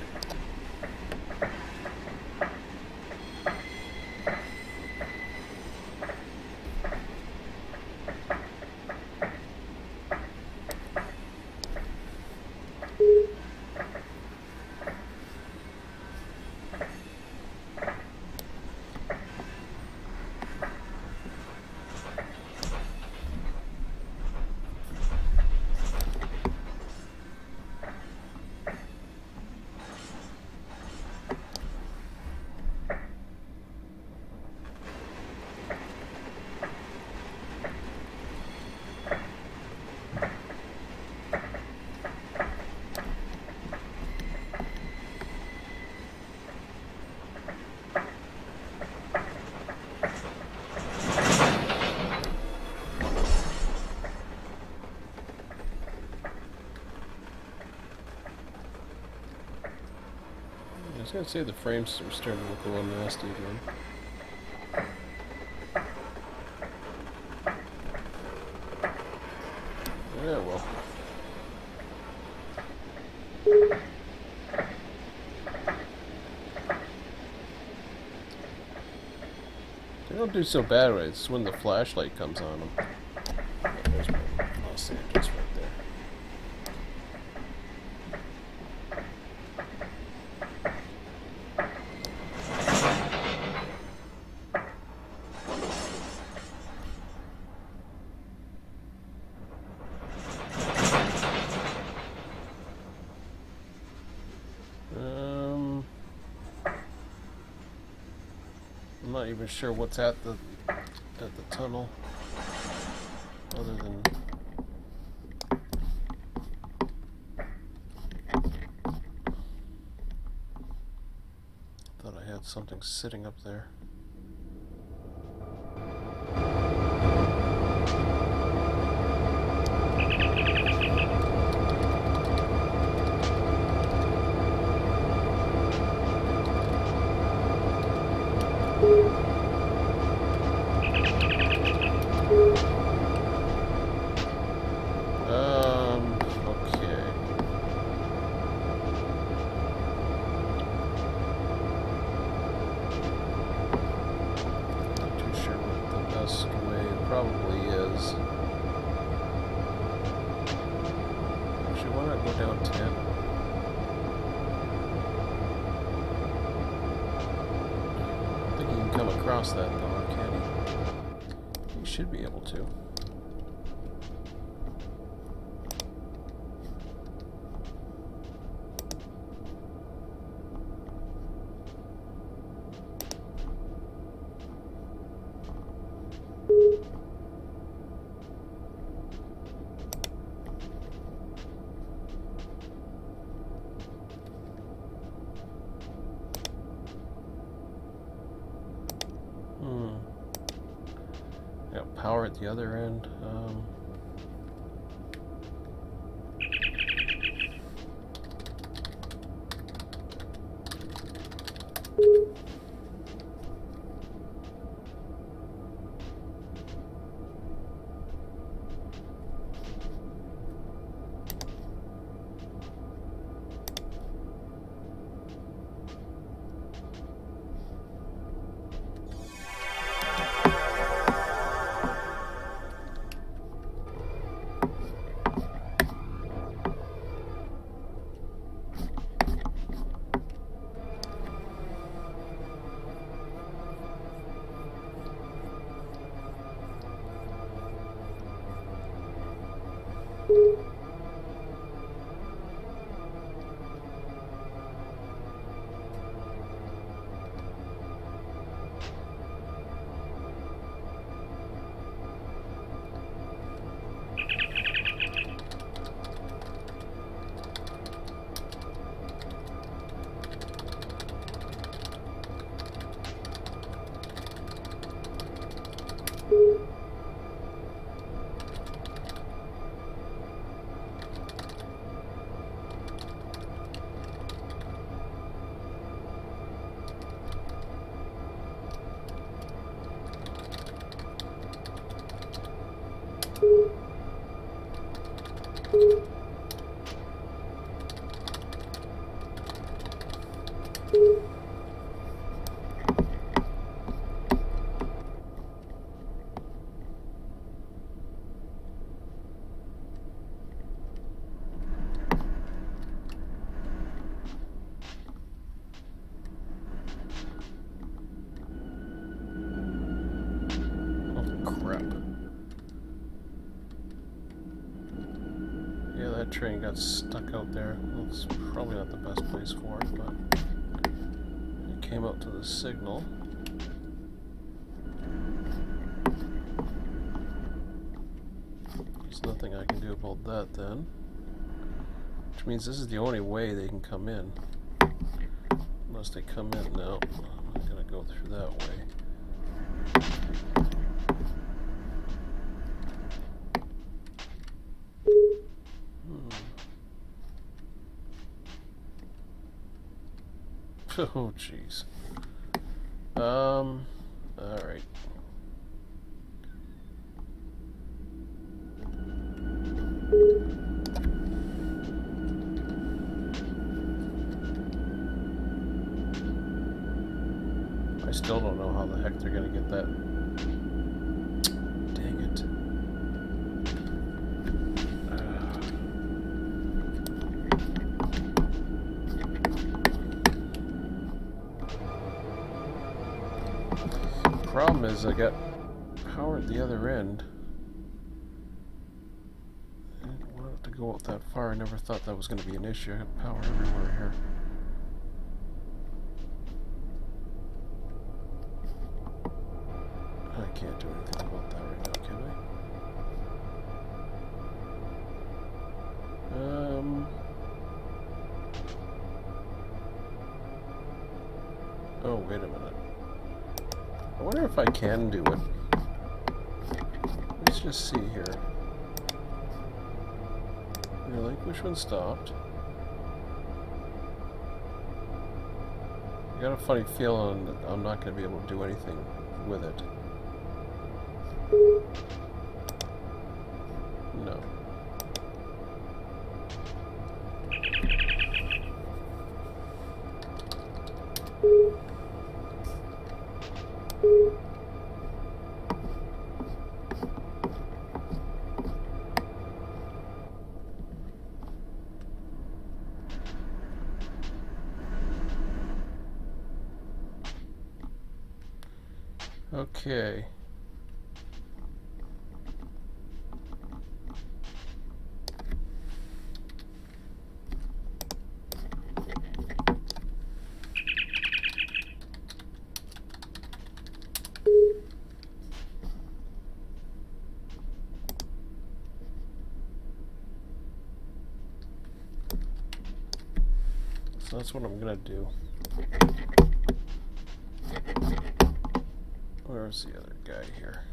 was gonna say the frames are starting to look a little nasty again. Yeah, well. They don't do so bad when it's when the flashlight comes on them. Oh, there's my Los Angeles right there. I'm not even sure what's at the tunnel, other than thought I had something sitting up there. Okay. Not too sure what the best way probably is. Actually, why not go down 10? I think you can come across that though, can he? You should be able to. Got power at the other end. Train got stuck out there. That's probably not the best place for it, but it came out to the signal. There's nothing I can do about that then. Which means this is the only way they can come in. Unless they come in now. I'm not going to go through that way. Oh, jeez. Alright. I still don't know how the heck they're gonna get that. Dang it. Problem is, I got power at the other end. I didn't want it to go out that far. I never thought that was going to be an issue. I got power everywhere here. I can't do anything about that right now, can I? Oh, wait a minute. I wonder if I can do it. Let's just see here. Relinquish when stopped. I got a funny feeling that I'm not going to be able to do anything with it. No. Okay. So that's what I'm gonna do. Where's the other guy here?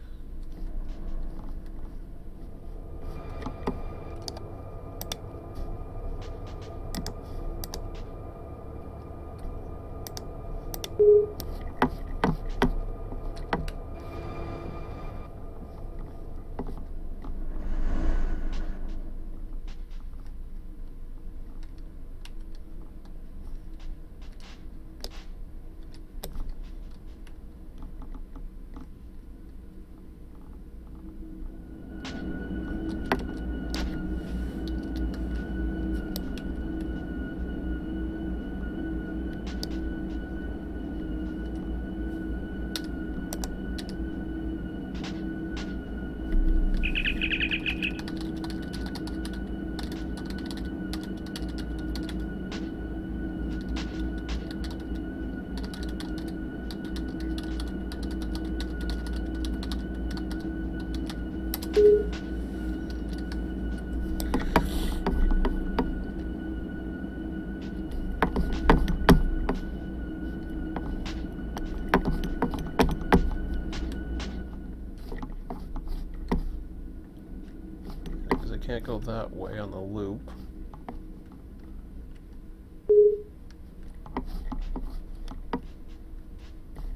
Can't go that way on the loop.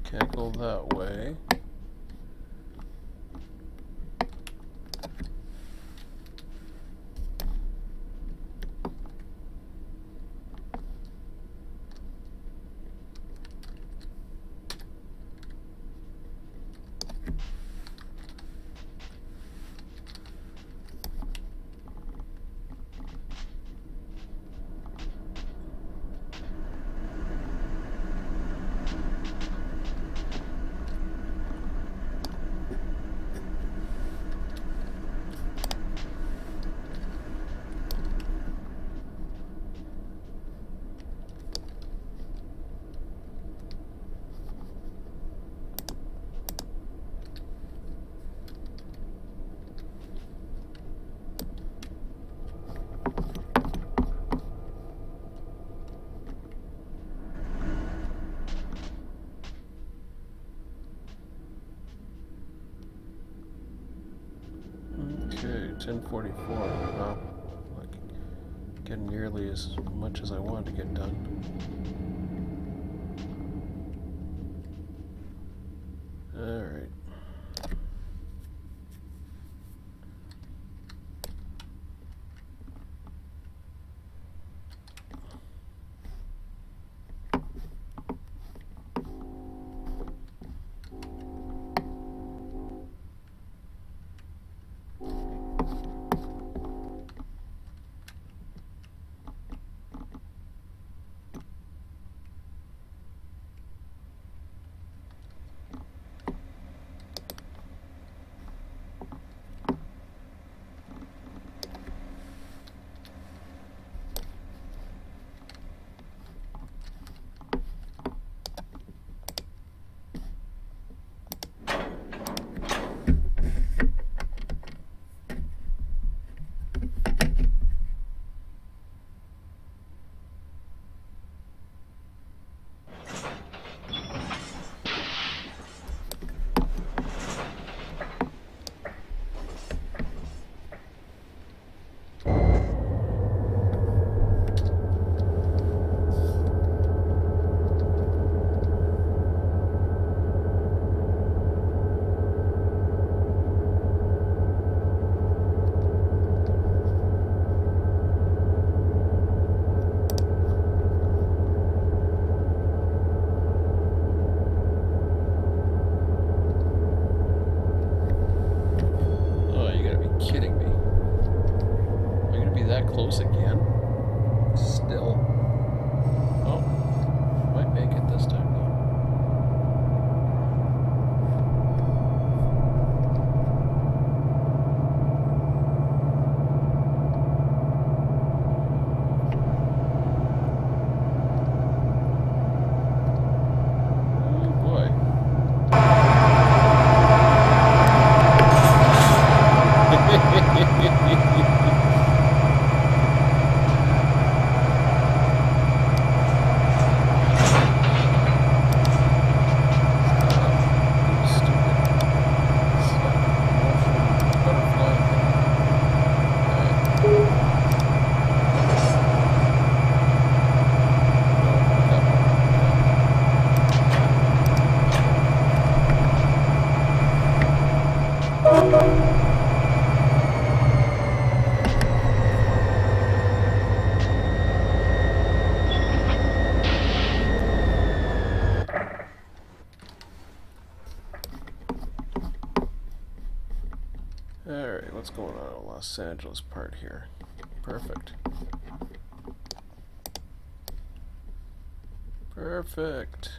Can't go that way. Okay, 10:44. Wow, not getting nearly as much as I wanted to get done. Alright, what's going on in Los Angeles part here? Perfect. Perfect.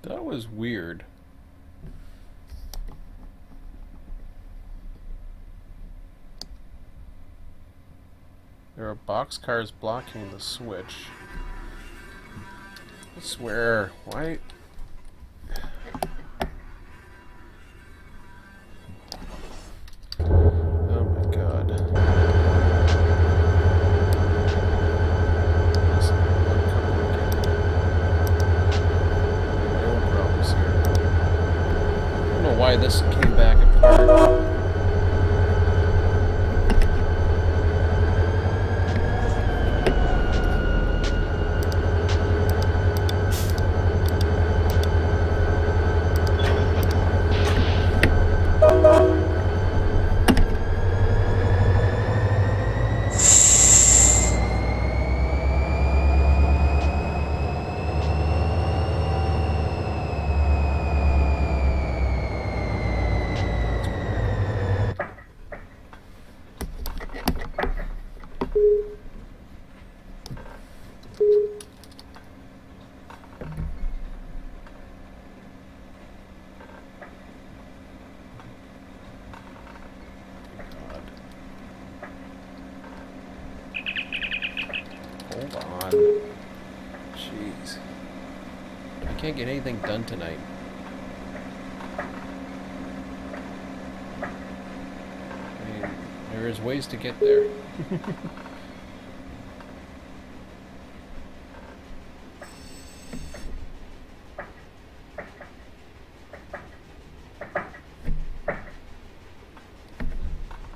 That was weird. There are boxcars blocking the switch. I swear, why? Oh my god. Listen, I'm coming again. My own problems here. I don't know why this came back apart. Hold on. Jeez. I can't get anything done tonight. I mean, there is ways to get there.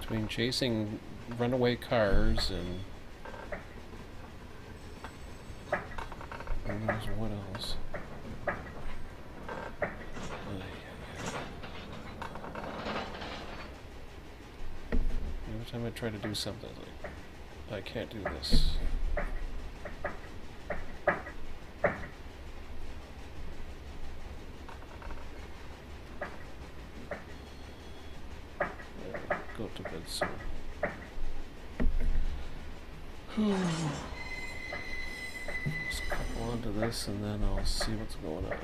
Between chasing runaway cars and what else? Every time I try to do something, I can't do this. Go to bed soon. Just couple onto this and then I'll see what's going on.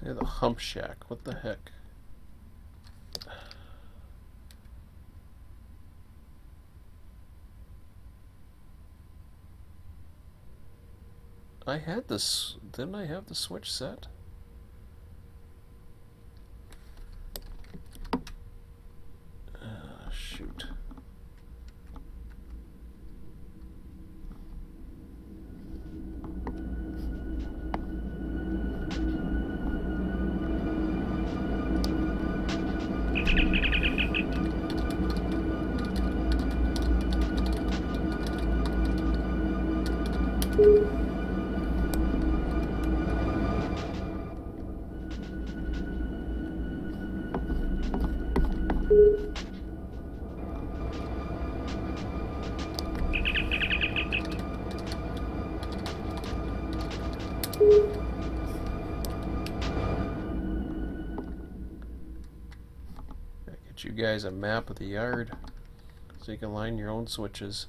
Yeah, the hump shack. What the heck? I had this. Didn't I have the switch set? Shoot. You guys a map of the yard so you can line your own switches.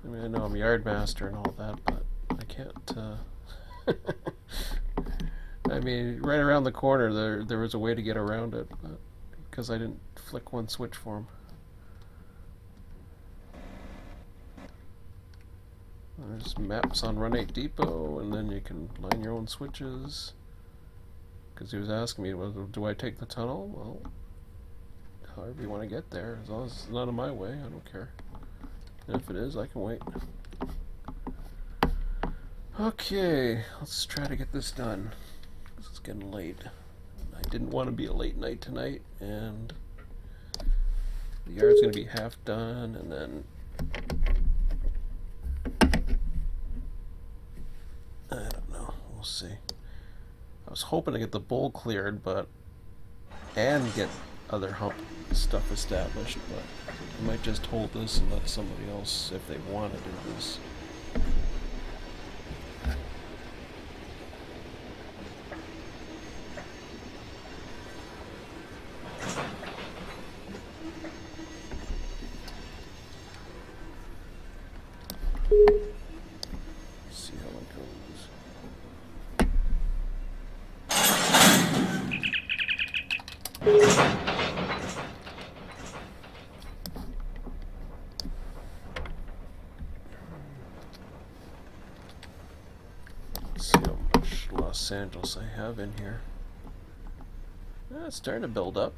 I mean, I know I'm yard master and all that, but I can't. I mean, right around the corner there was a way to get around it, but because I didn't flick one switch for him. There's maps on Run8 Depot, and then you can line your own switches. Because he was asking me, well, do I take the tunnel? Well, however you want to get there, as long as it's not in my way, I don't care. And if it is, I can wait. Okay, let's try to get this done. It's getting late. I didn't want to be a late night tonight, and the yard's going to be half done, and then I don't know. We'll see. I was hoping to get the bowl cleared, and get other hump stuff established, but I might just hold this and let somebody else, if they want to do this. See how it goes. Let's see how much Los Angeles I have in here. It's starting to build up.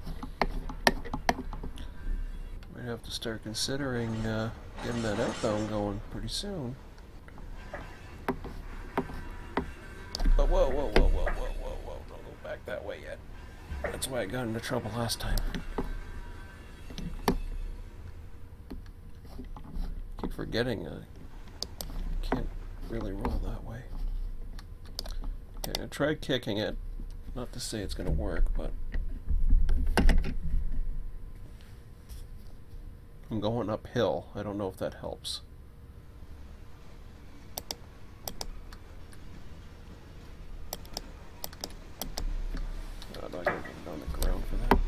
Might have to start considering getting that outbound going pretty soon. But whoa, don't go back that way yet. That's why I got into trouble last time. Keep forgetting I can't really roll that way. Okay, I tried kicking it. Not to say it's going to work, but I'm going uphill. I don't know if that helps. I gotta get it on the ground for that.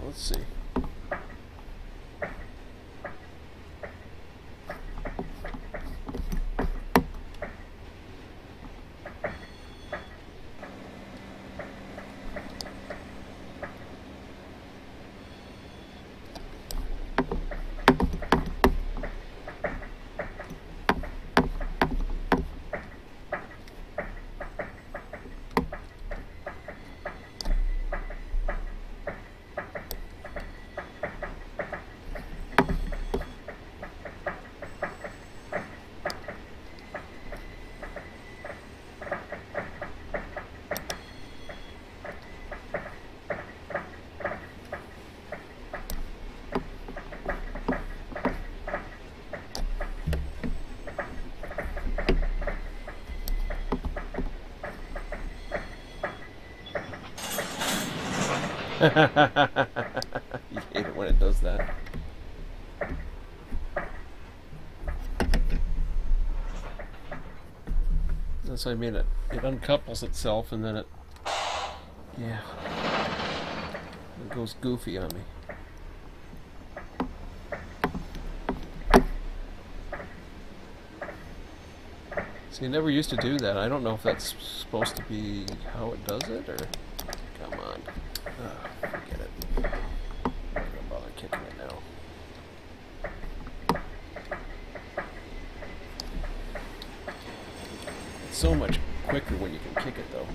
Let's see. You hate it when it does that. That's what I mean. It uncouples itself and then it goes goofy on me. See, it never used to do that. I don't know if that's supposed to be how it does it, or... Come on. Forget it. I'm not gonna bother kicking it now. It's so much quicker when you can kick it, though.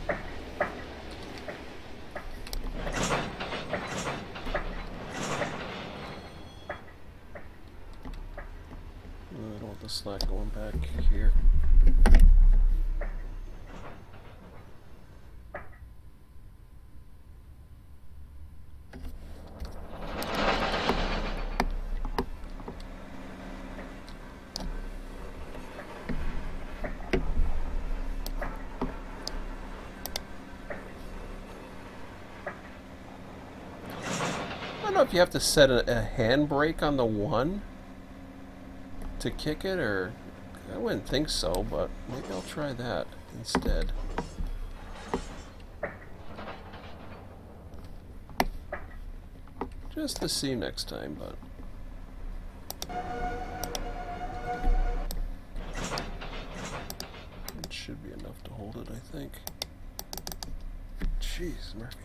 I don't want the slack going back here. if you have to set a handbrake on the one to kick it, or I wouldn't think so, but maybe I'll try that instead. Just to see next time, but it should be enough to hold it, I think. Jeez, Murphy.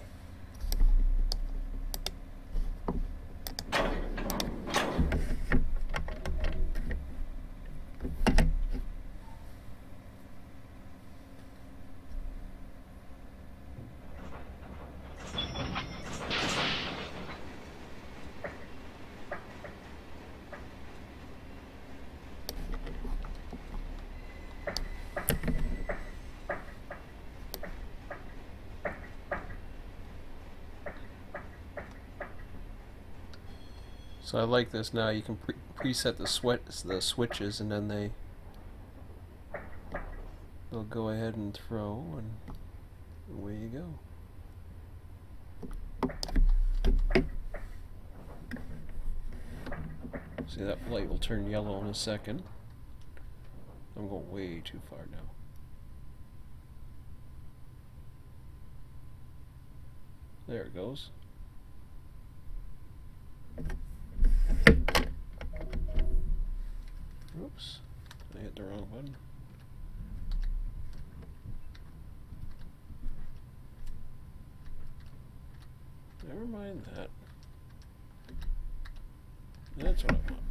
So I like this now. You can preset the switches, and then they'll go ahead and throw, and away you go. See, that light will turn yellow in a second. I'm going way too far now. There it goes. Oops, I hit the wrong button. Never mind that. That's what I want.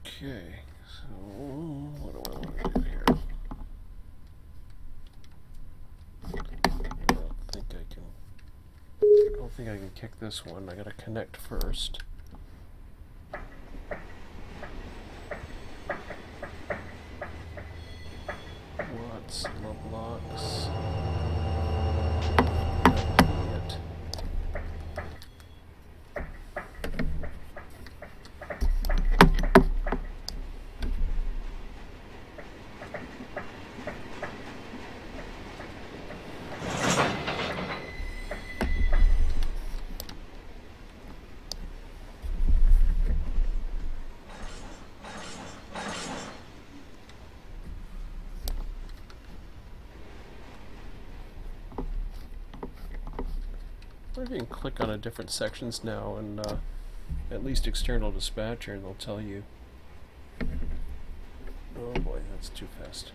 Okay, so what do I want to do here? I don't think I can kick this one. I gotta connect first. What's the blocks? I wonder if you can click on a different sections now, and at least external dispatcher, and they'll tell you. Oh boy, that's too fast.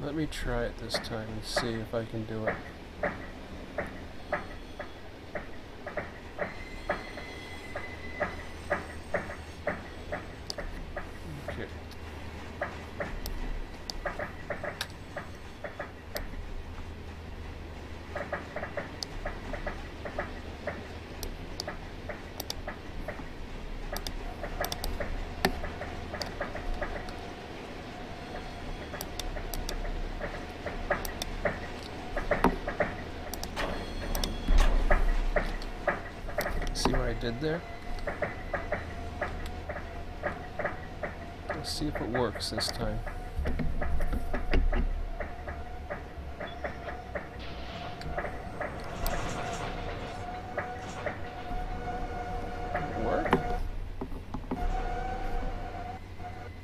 Let me try it this time and see if I can do it. Okay. See what I did there? Let's see if it works this time. Did it work?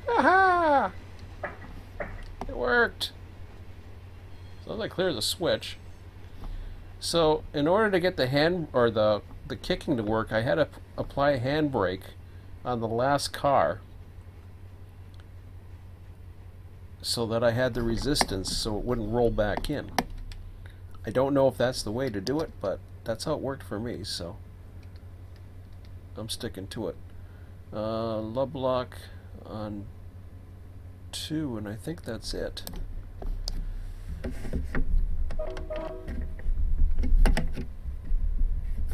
Aha! It worked. So I clear the switch. So in order to get the hand or the kicking to work, I had to apply a handbrake on the last car so that I had the resistance so it wouldn't roll back in. I don't know if that's the way to do it, but that's how it worked for me, so I'm sticking to it. Lub lock on 2, and I think that's it.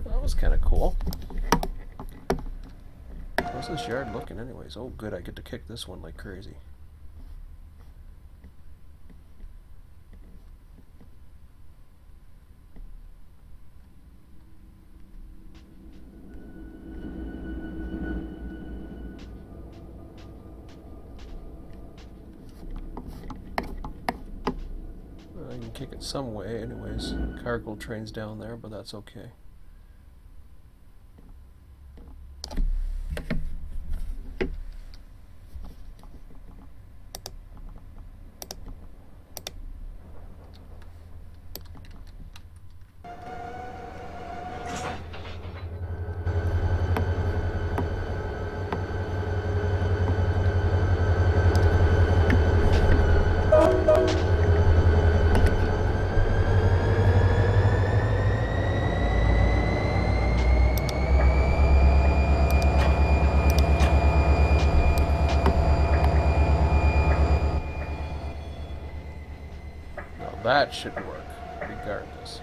That was kind of cool. How's this yard looking anyways? Oh good, I get to kick this one like crazy. I can kick it some way anyways. Cargo train's down there, but that's okay. That should work, regardless.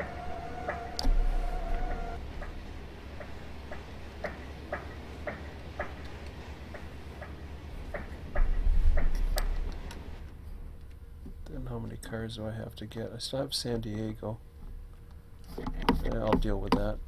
Then how many cars do I have to get? I still have San Diego. Yeah, I'll deal with that.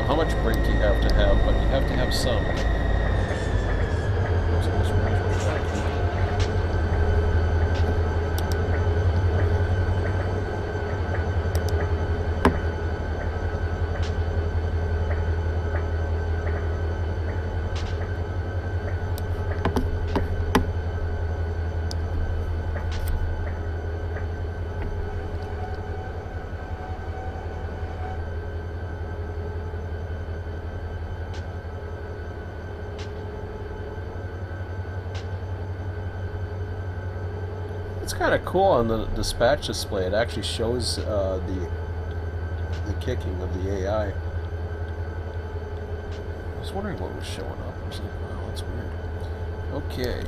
How much brake you have to have, but you have to have some. It's kind of cool on the dispatch display. It actually shows the kicking of the AI. I was wondering what was showing up. I was like, wow, that's weird. Okay.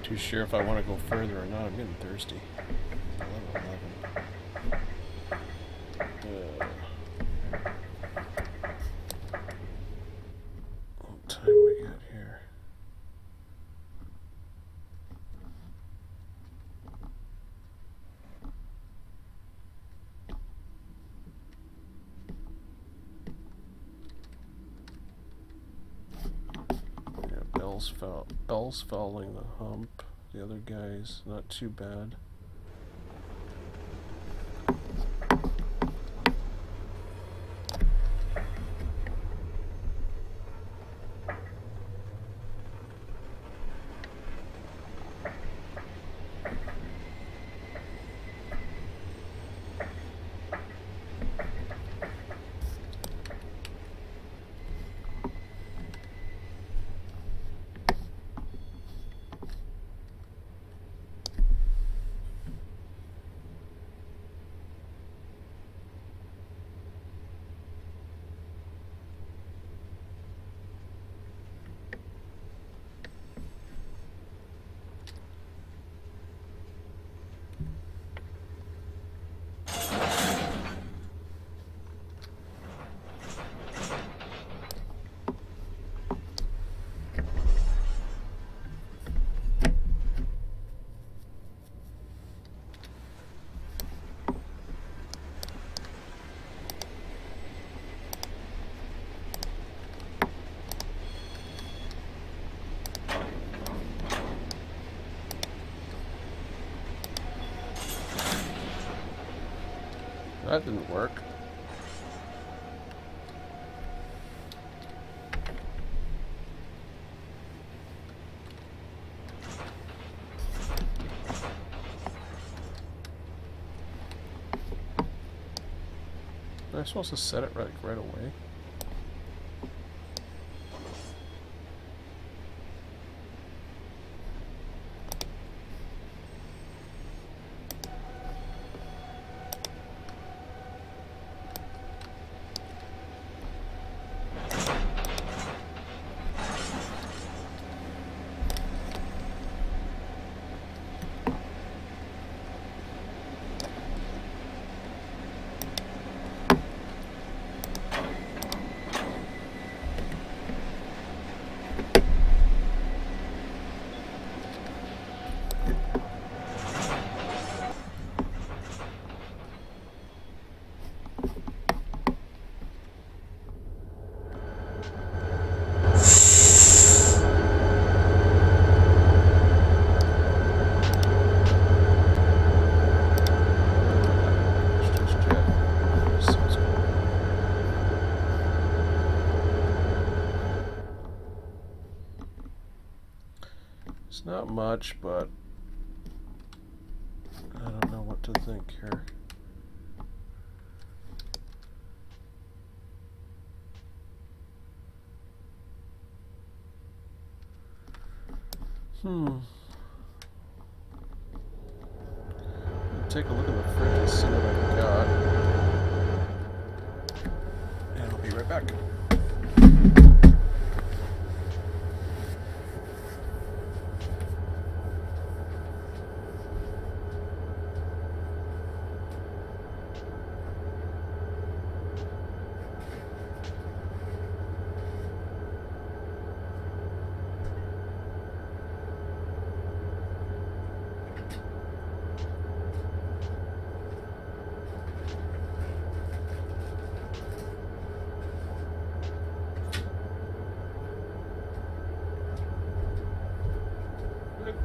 too sure if I want to go further or not. I'm getting thirsty. 11:11. What time we got here? Bell's fouling the hump. The other guy's not too bad. That didn't work. Am I supposed to set it right away? It's not much, but I don't know what to think here. Take a look in the fridge and see what I got. And I'll be right back.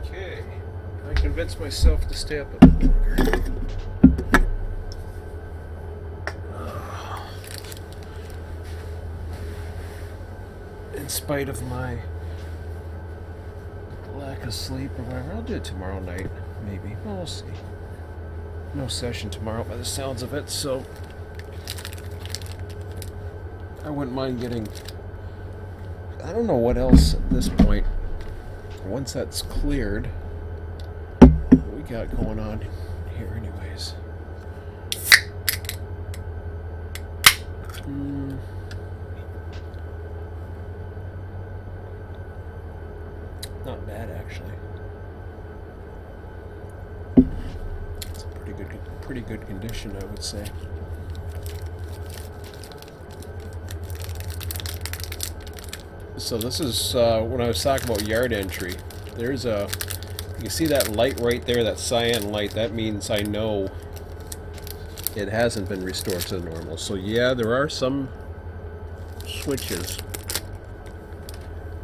Okay, I convinced myself to stay up a bit longer. In spite of my lack of sleep or whatever, I'll do it tomorrow night, maybe. Well, we'll see. No session tomorrow by the sounds of it, so I wouldn't mind getting... I don't know what else at this point. Once that's cleared, what we got going on here anyways. Not bad, actually. pretty good condition, I would say. So this is when I was talking about yard entry. There's a, you see that light right there, that cyan light. That means I know it hasn't been restored to normal. So yeah, there are some switches,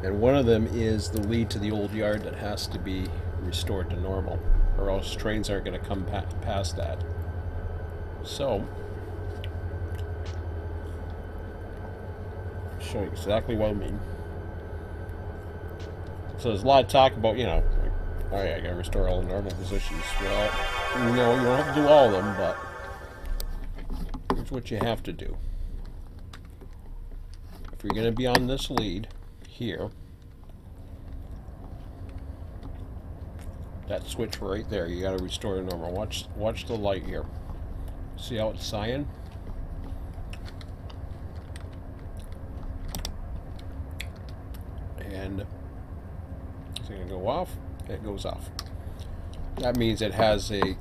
and one of them is the lead to the old yard that has to be restored to normal, or else trains aren't going to come past that. So I'll show you exactly what I mean. So there's a lot of talk about, you know, like, oh yeah, I gotta restore all the normal positions. Well, no, you don't have to do all of them, but here's what you have to do. If you're gonna be on this lead here, that switch right there, you gotta restore to normal. Watch the light here. See how it's cyan? And it's gonna go off. It goes off. That means it has a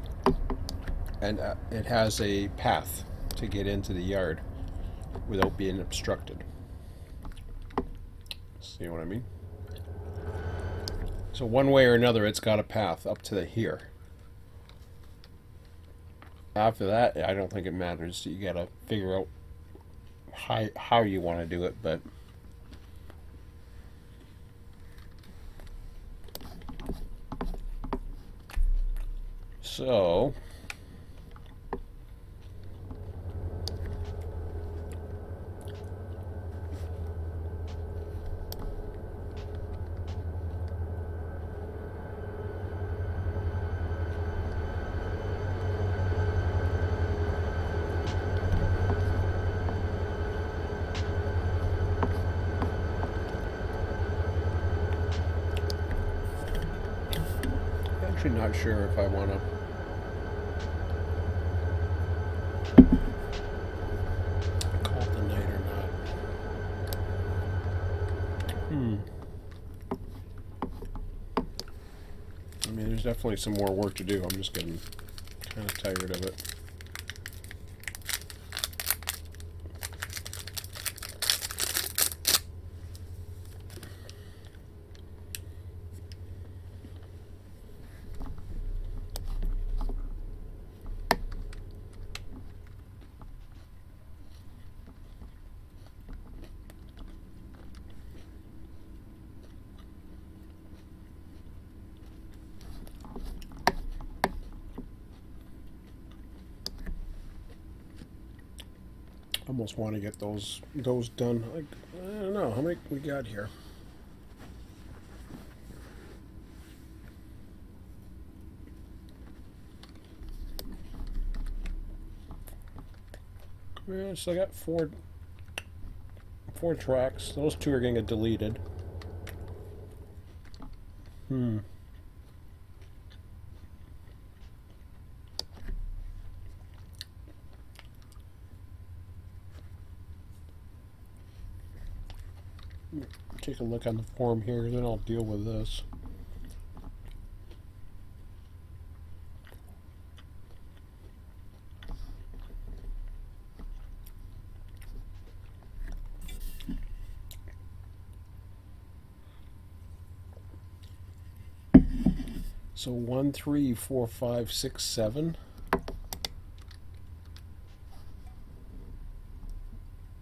path to get into the yard without being obstructed. See what I mean? So one way or another, it's got a path up to here. After that, I don't think it matters. You gotta figure out how you want to do it, but so actually not sure if I want to call it the night or not. I mean, there's definitely some more work to do. I'm just getting kind of tired of it. Almost want to get those done. I don't know how many we got here. Yeah, so I got four tracks. Those two are going to get deleted. Take a look on the form here, then I'll deal with this. So 1, 3, 4, 5, 6, 7.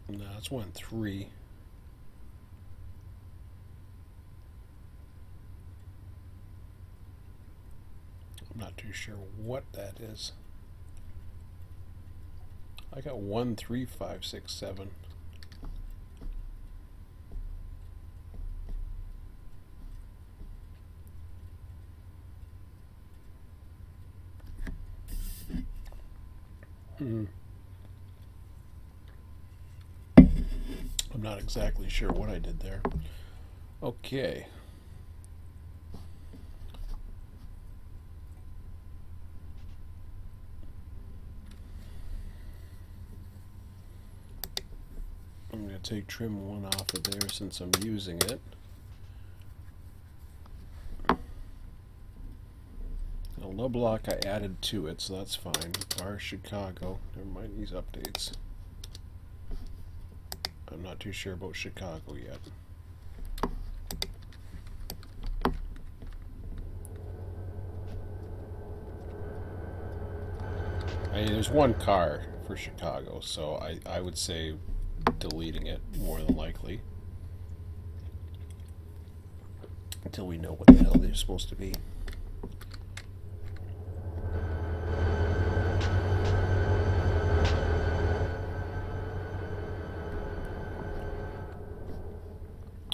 No, that's 1, 3. I'm not too sure what that is. I got 1, 3, 5, 6, 7. I'm not exactly sure what I did there. Okay. I'm going to take trim 1 off of there since I'm using it. Well, no block I added to it, so that's fine. Bar Chicago. Never mind these updates. I'm not too sure about Chicago yet. I mean, there's one car for Chicago, so I would say deleting it more than likely. Until we know what the hell they're supposed to be.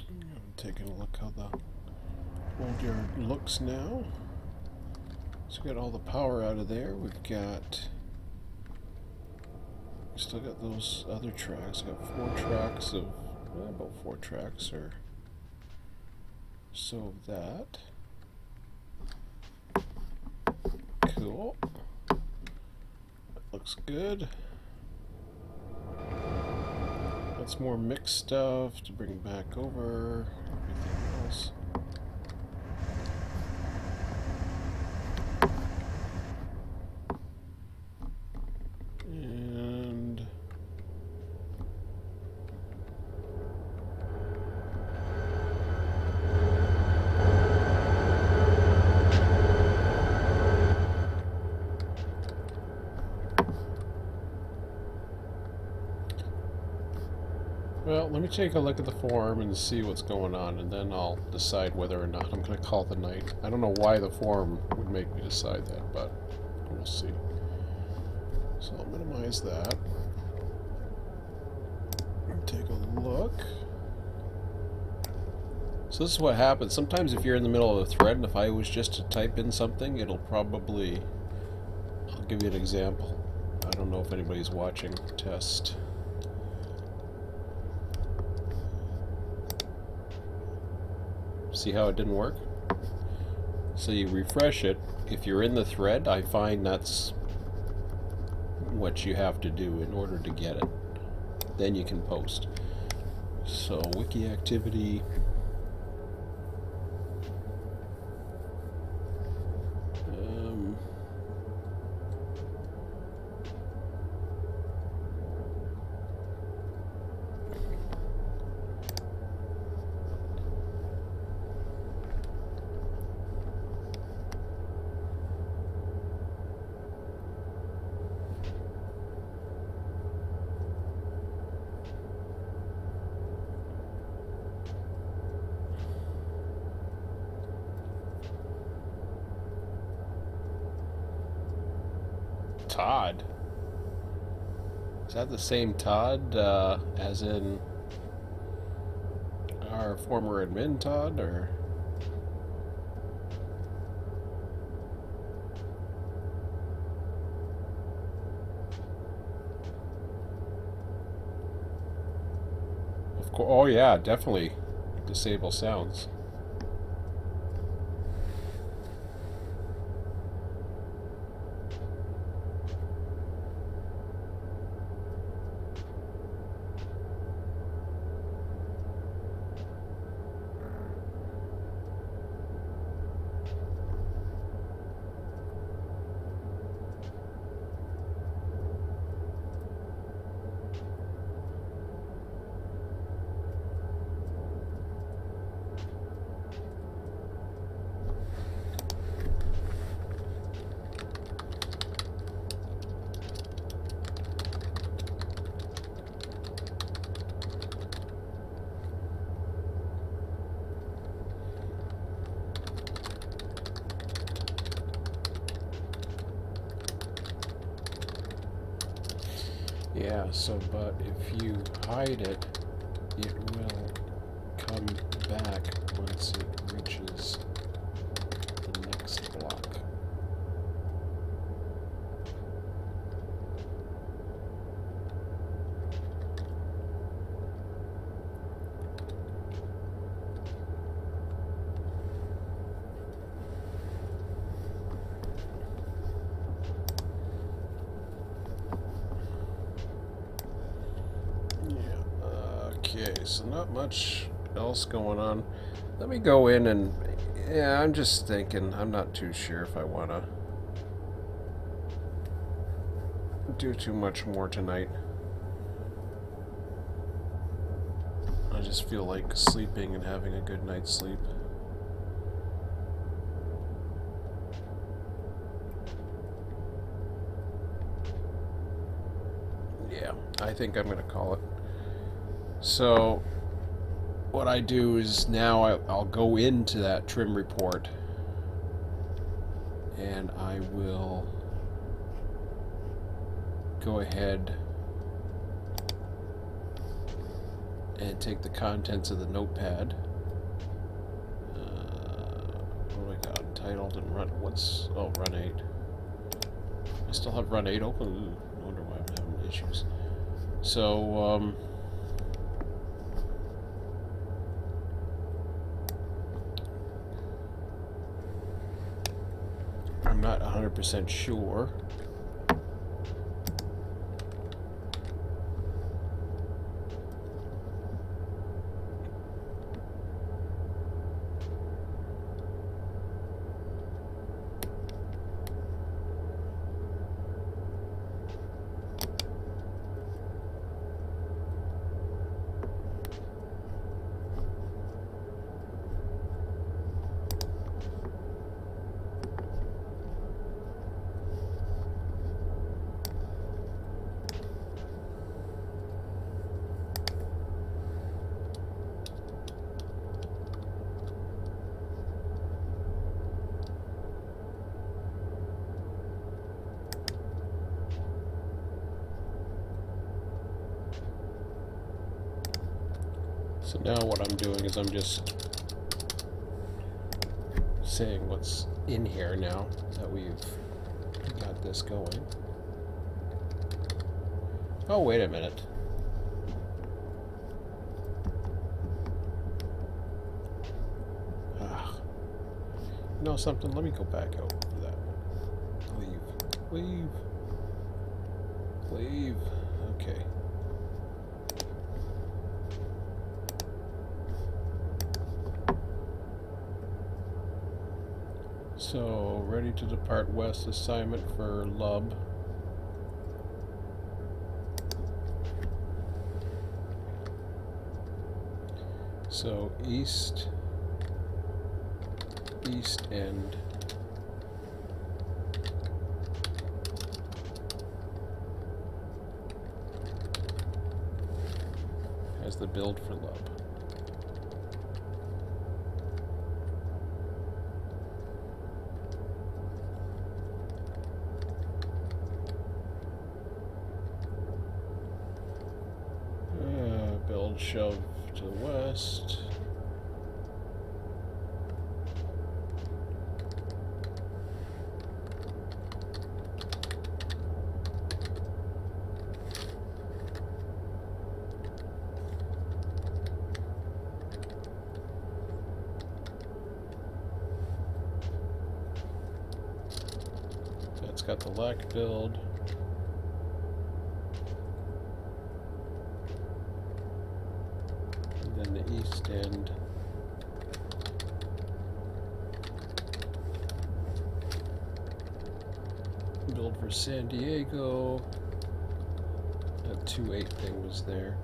I'm taking a look how the old yard looks now. So we got all the power out of there. We've still got those other tracks. Got 4 tracks of about 4 tracks or so of that. Cool. That looks good. That's more mixed stuff to bring back over. Everything else. And well, let me take a look at the form and see what's going on, and then I'll decide whether or not I'm going to call the night. I don't know why the form would make me decide that, but we'll see. So I'll minimize that. And take a look. So this is what happens. Sometimes if you're in the middle of a thread, and if I was just to type in something, it'll probably... I'll give you an example. I don't know if anybody's watching. Test. See how it didn't work? So you refresh it. If you're in the thread, I find that's what you have to do in order to get it. Then you can post. So wiki activity. Todd? Is that the same Todd as in our former admin Todd, or? Of course. Oh yeah, definitely disable sounds. Yeah, so, but if you hide it, it will come back once it reaches the next block. Okay, so not much else going on. Let me go in and, yeah, I'm just thinking, I'm not too sure if I want to do too much more tonight. I just feel like sleeping and having a good night's sleep. Yeah, I think I'm going to call it. So, what I do is now I'll go into that trim report and I will go ahead and take the contents of the notepad. What do I got? Entitled and Run8. I still have Run8 open. Ooh, I wonder why I'm having issues. So, I'm not 100% sure. So now what I'm doing is I'm just saying what's in here now that we've got this going. Oh, wait a minute. You know something? Let me go back out for that. Leave. Okay. So, ready to depart west, assignment for Lub. So, east end. Has the build for Lub. Build shove to the west. That's got the lack build. And then the east end. Build for San Diego. That 2.8 thing was there.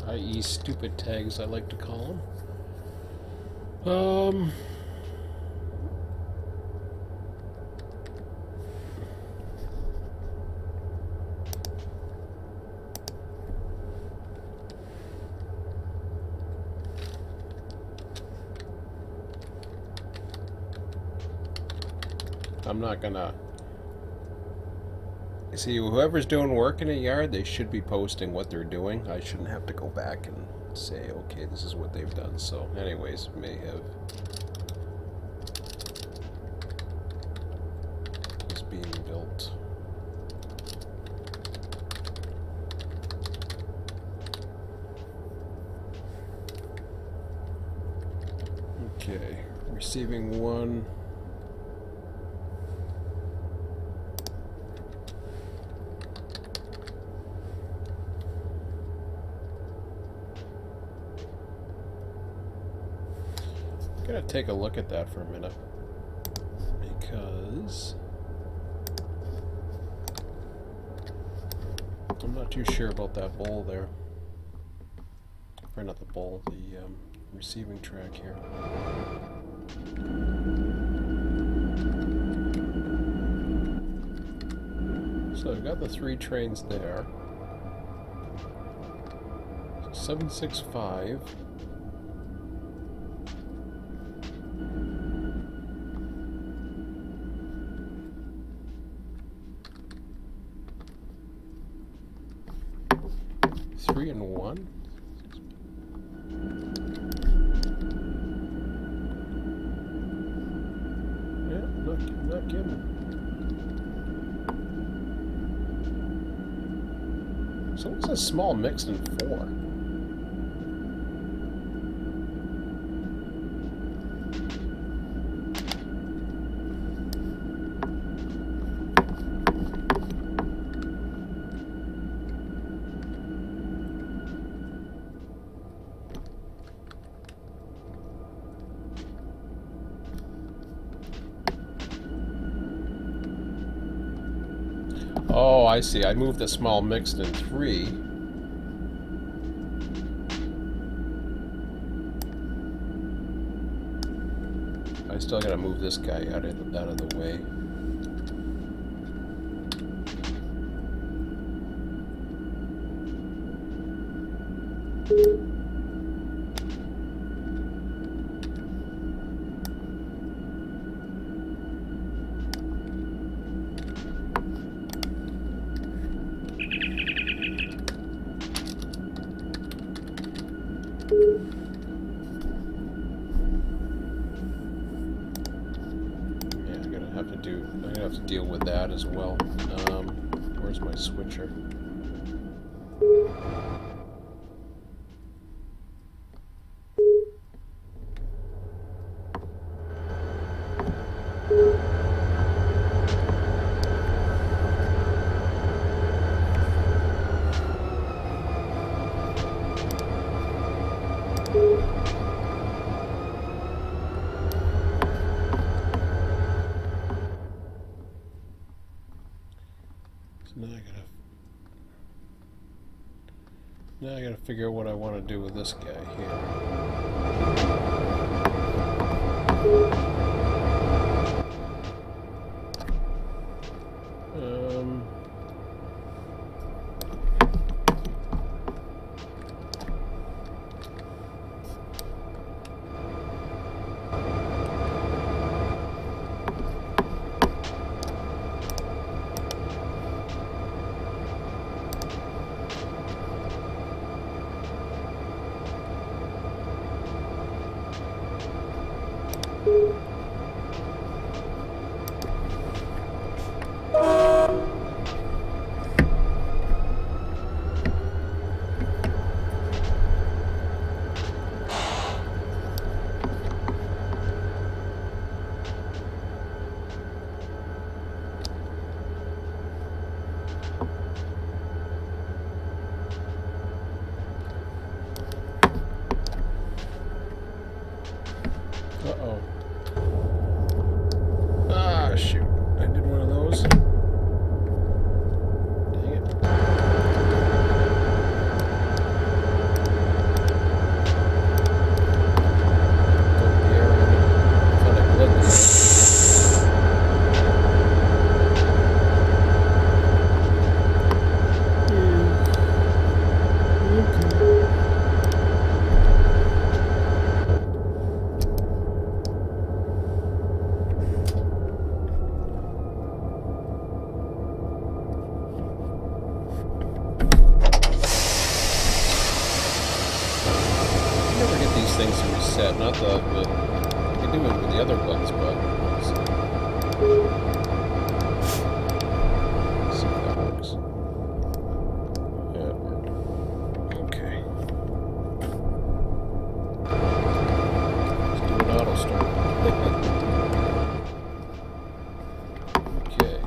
i.e. stupid tags, I like to call them. I'm not gonna... See, whoever's doing work in a yard, they should be posting what they're doing. I shouldn't have to go back and say, okay, this is what they've done. So anyways, may have is being built. Okay, receiving one. I'm gonna take a look at that for a minute because I'm not too sure about that bowl there. Or not the bowl, the receiving track here. So I've got the 3 trains there. 765. Three and one. Yeah, not kidding. So what's a small mixed in 4? Oh, I see. I moved the small mixed in 3. I still gotta move this guy out of the way. I'm gonna have to deal with that as well. Where's my switcher? Now I gotta figure out what I want to do with this guy here. reset, not the you can do it with the other buttons, but let's see if that works. Yeah, it worked. Okay. Let's do an auto start. Okay.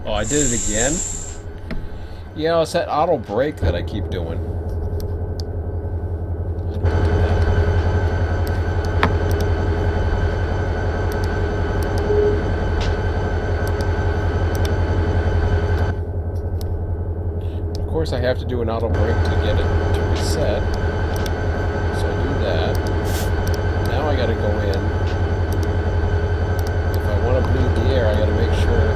Oh, I did it again? Yeah, it's that auto brake that I keep doing. I don't do that. Of course, I have to do an auto brake to get it to reset. So I do that. Now I gotta go in. If I want to bleed the air, I gotta make sure.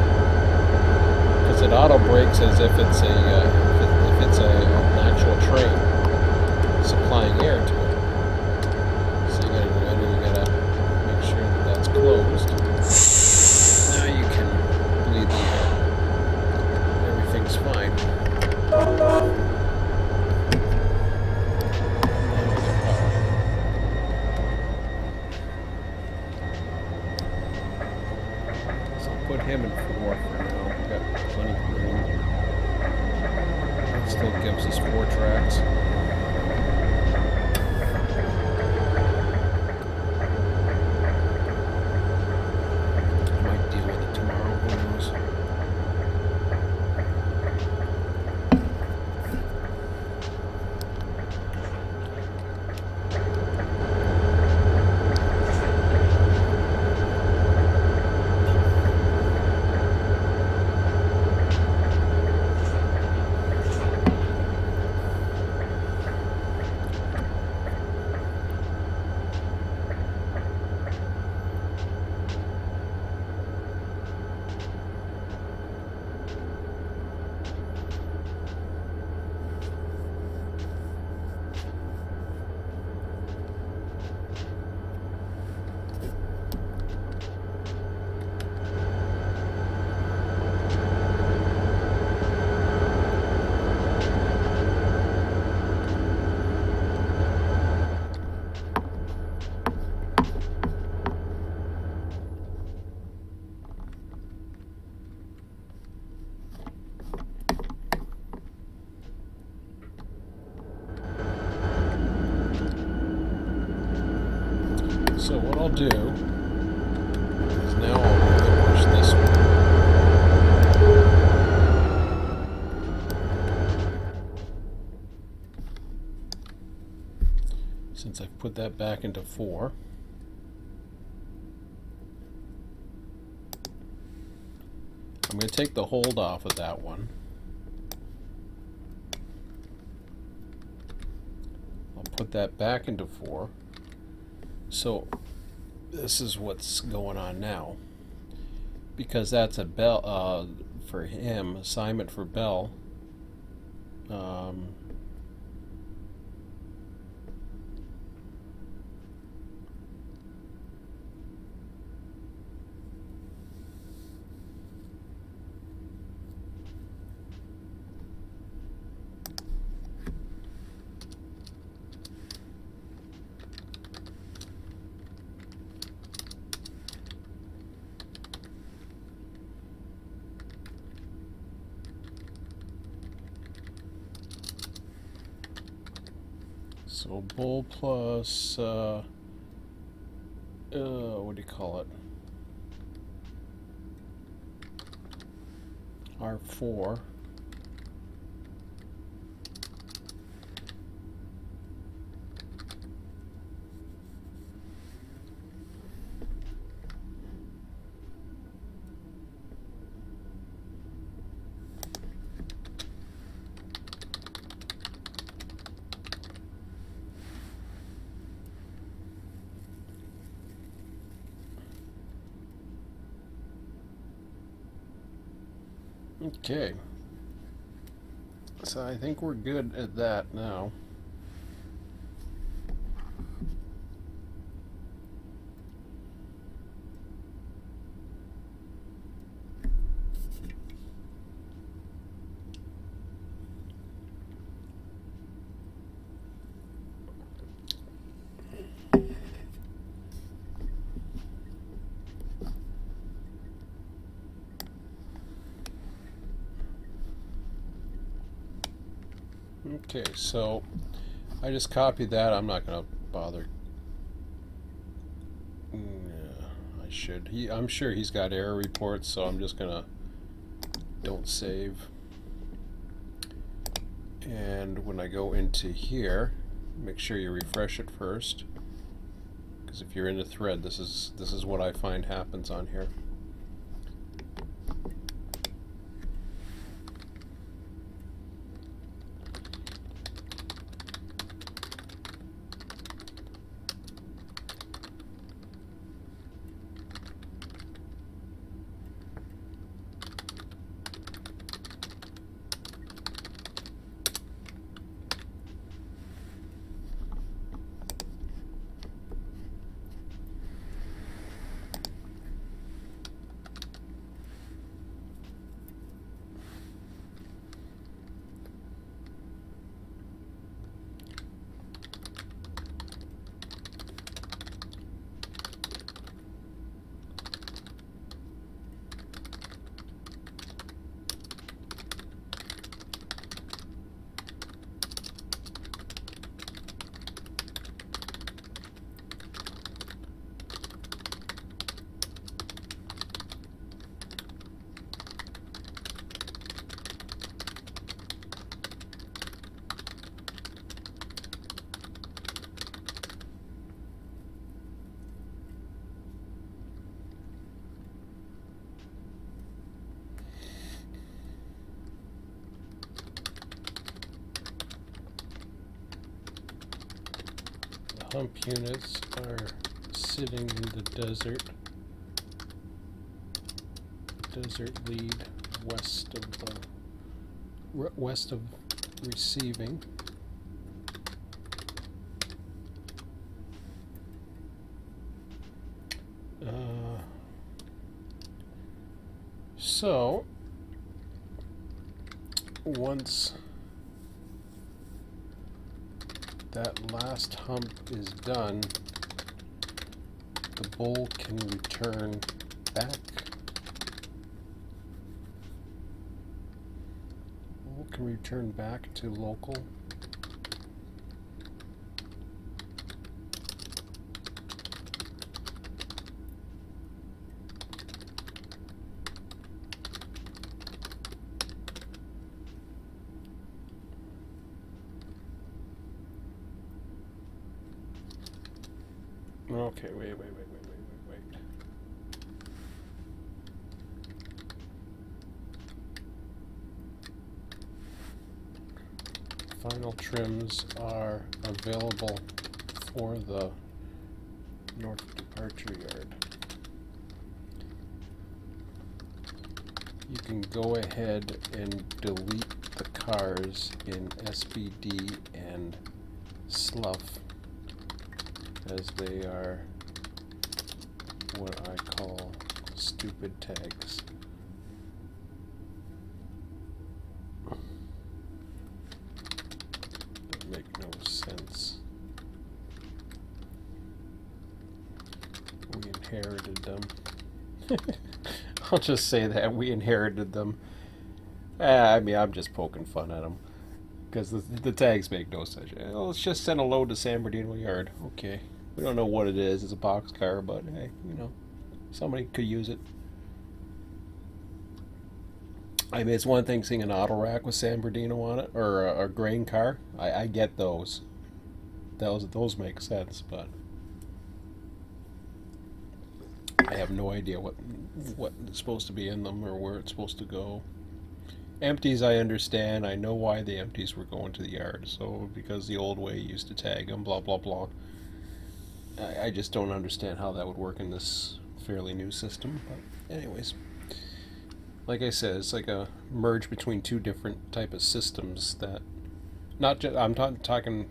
Because it auto brakes as if it's an actual train supplying air to it. So you gotta go in and you gotta make sure that that's closed. Now you can bleed the air. Everything's fine. So I'll put him in 4 for now. We've got plenty of room. It still gives us 4 tracks. I might deal with it tomorrow, who knows. So what I'll do is now I'll relinquish this one. Since I've put that back into 4. I'm going to take the hold off of that one. I'll put that back into 4. So this is what's going on now, because that's a bell for him, assignment for Bell. So bull plus, what do you call it? R4. Okay, so I think we're good at that now. Okay, so I just copied that. I'm not gonna bother. I should. I'm sure he's got error reports, so I'm just gonna don't save. And when I go into here, make sure you refresh it first, because if you're in a thread, this is what I find happens on here. Hump units are sitting in the desert lead west of receiving. So once that last hump is done, the bull can return back. Bull can return back to local. Okay, wait. Final trims are available for the north departure yard. You can go ahead and delete the cars in SBD and slough, as they are what I call stupid tags. That make no sense. We inherited them. I'll just say that we inherited them. I mean, I'm just poking fun at them, because the tags make no sense. Let's just send a load to San Bernardino Yard. Okay. We don't know what it is. It's a box car, but hey, somebody could use it. I mean, it's one thing seeing an auto rack with San Bernardino on it, or a grain car. I get those. Those make sense, but I have no idea what is supposed to be in them or where it's supposed to go. Empties, I understand. I know why the empties were going to the yard. So because the old way used to tag them, blah blah blah. I just don't understand how that would work in this fairly new system. But anyways, like I said, it's like a merge between two different type of systems that, not just, I'm talking,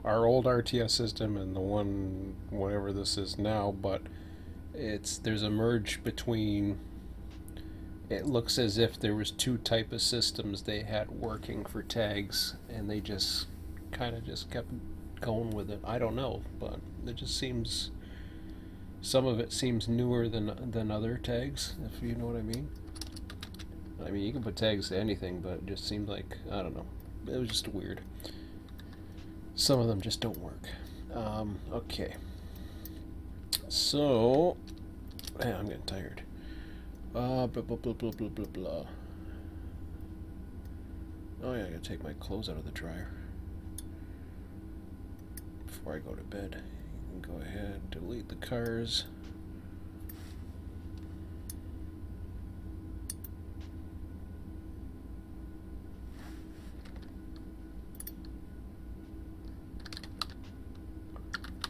our old RTS system and the one, whatever this is now, but there's a merge between, it looks as if there was two type of systems they had working for tags, and they just kind of just kept going with it. I don't know, but it just seems, some of it seems newer than other tags, if you know what I mean. I mean, you can put tags to anything, but it just seems like, I don't know. it was just weird. Some of them just don't work. Okay. So, man, I'm getting tired. Blah, blah, blah, blah, blah, blah, blah. Oh yeah, I gotta take my clothes out of the dryer before I go to bed. You can go ahead, delete the cars.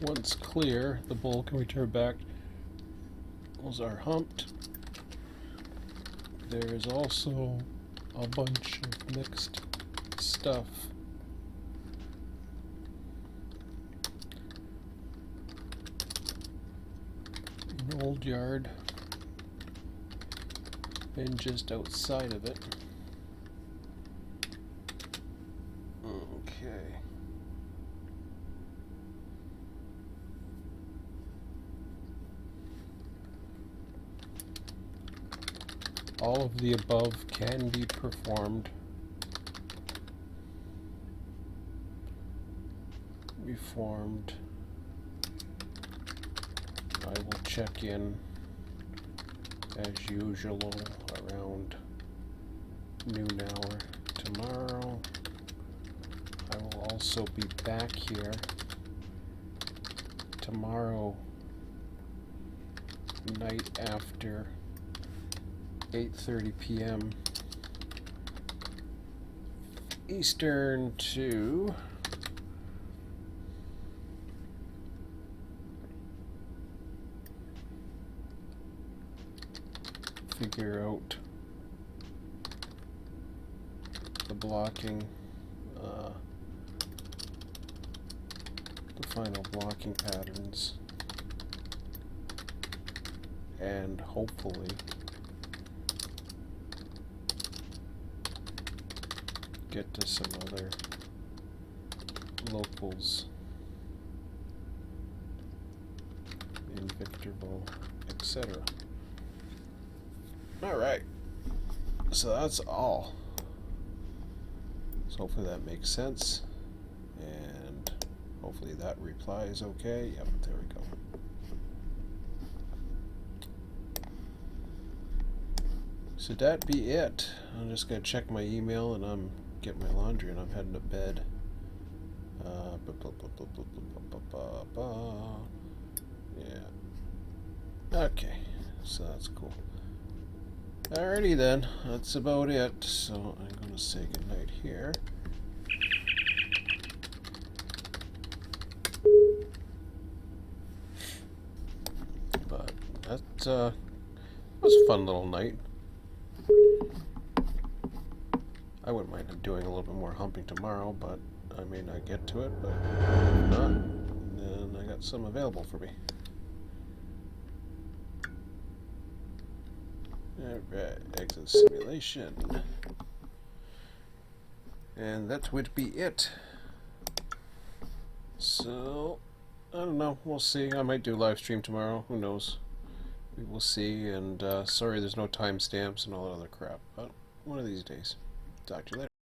Once clear, the bowl can return back. Those are humped. There's also a bunch of mixed stuff. An old yard and just outside of it. Okay. All of the above can be performed. Reformed. I will check in as usual around noon hour tomorrow. I will also be back here tomorrow night after 8:30 p.m. Eastern to figure out the blocking, the final blocking patterns, and hopefully get to some other locals in Victorville, etc. Alright, so that's all. So hopefully that makes sense, and hopefully that reply is okay. Yep, there we go. So that be it. I'm just gonna check my email and I'm get my laundry and I'm heading to bed. Yeah. Okay, so that's cool. Alrighty then, that's about it. So I'm gonna say goodnight here. But that was a fun little night. I wouldn't mind doing a little bit more humping tomorrow, but I may not get to it, but if not, then I got some available for me. Alright, exit simulation. And that would be it. So, I don't know, we'll see. I might do live stream tomorrow, who knows. We will see, and sorry there's no timestamps and all that other crap, but one of these days. Talk to you later.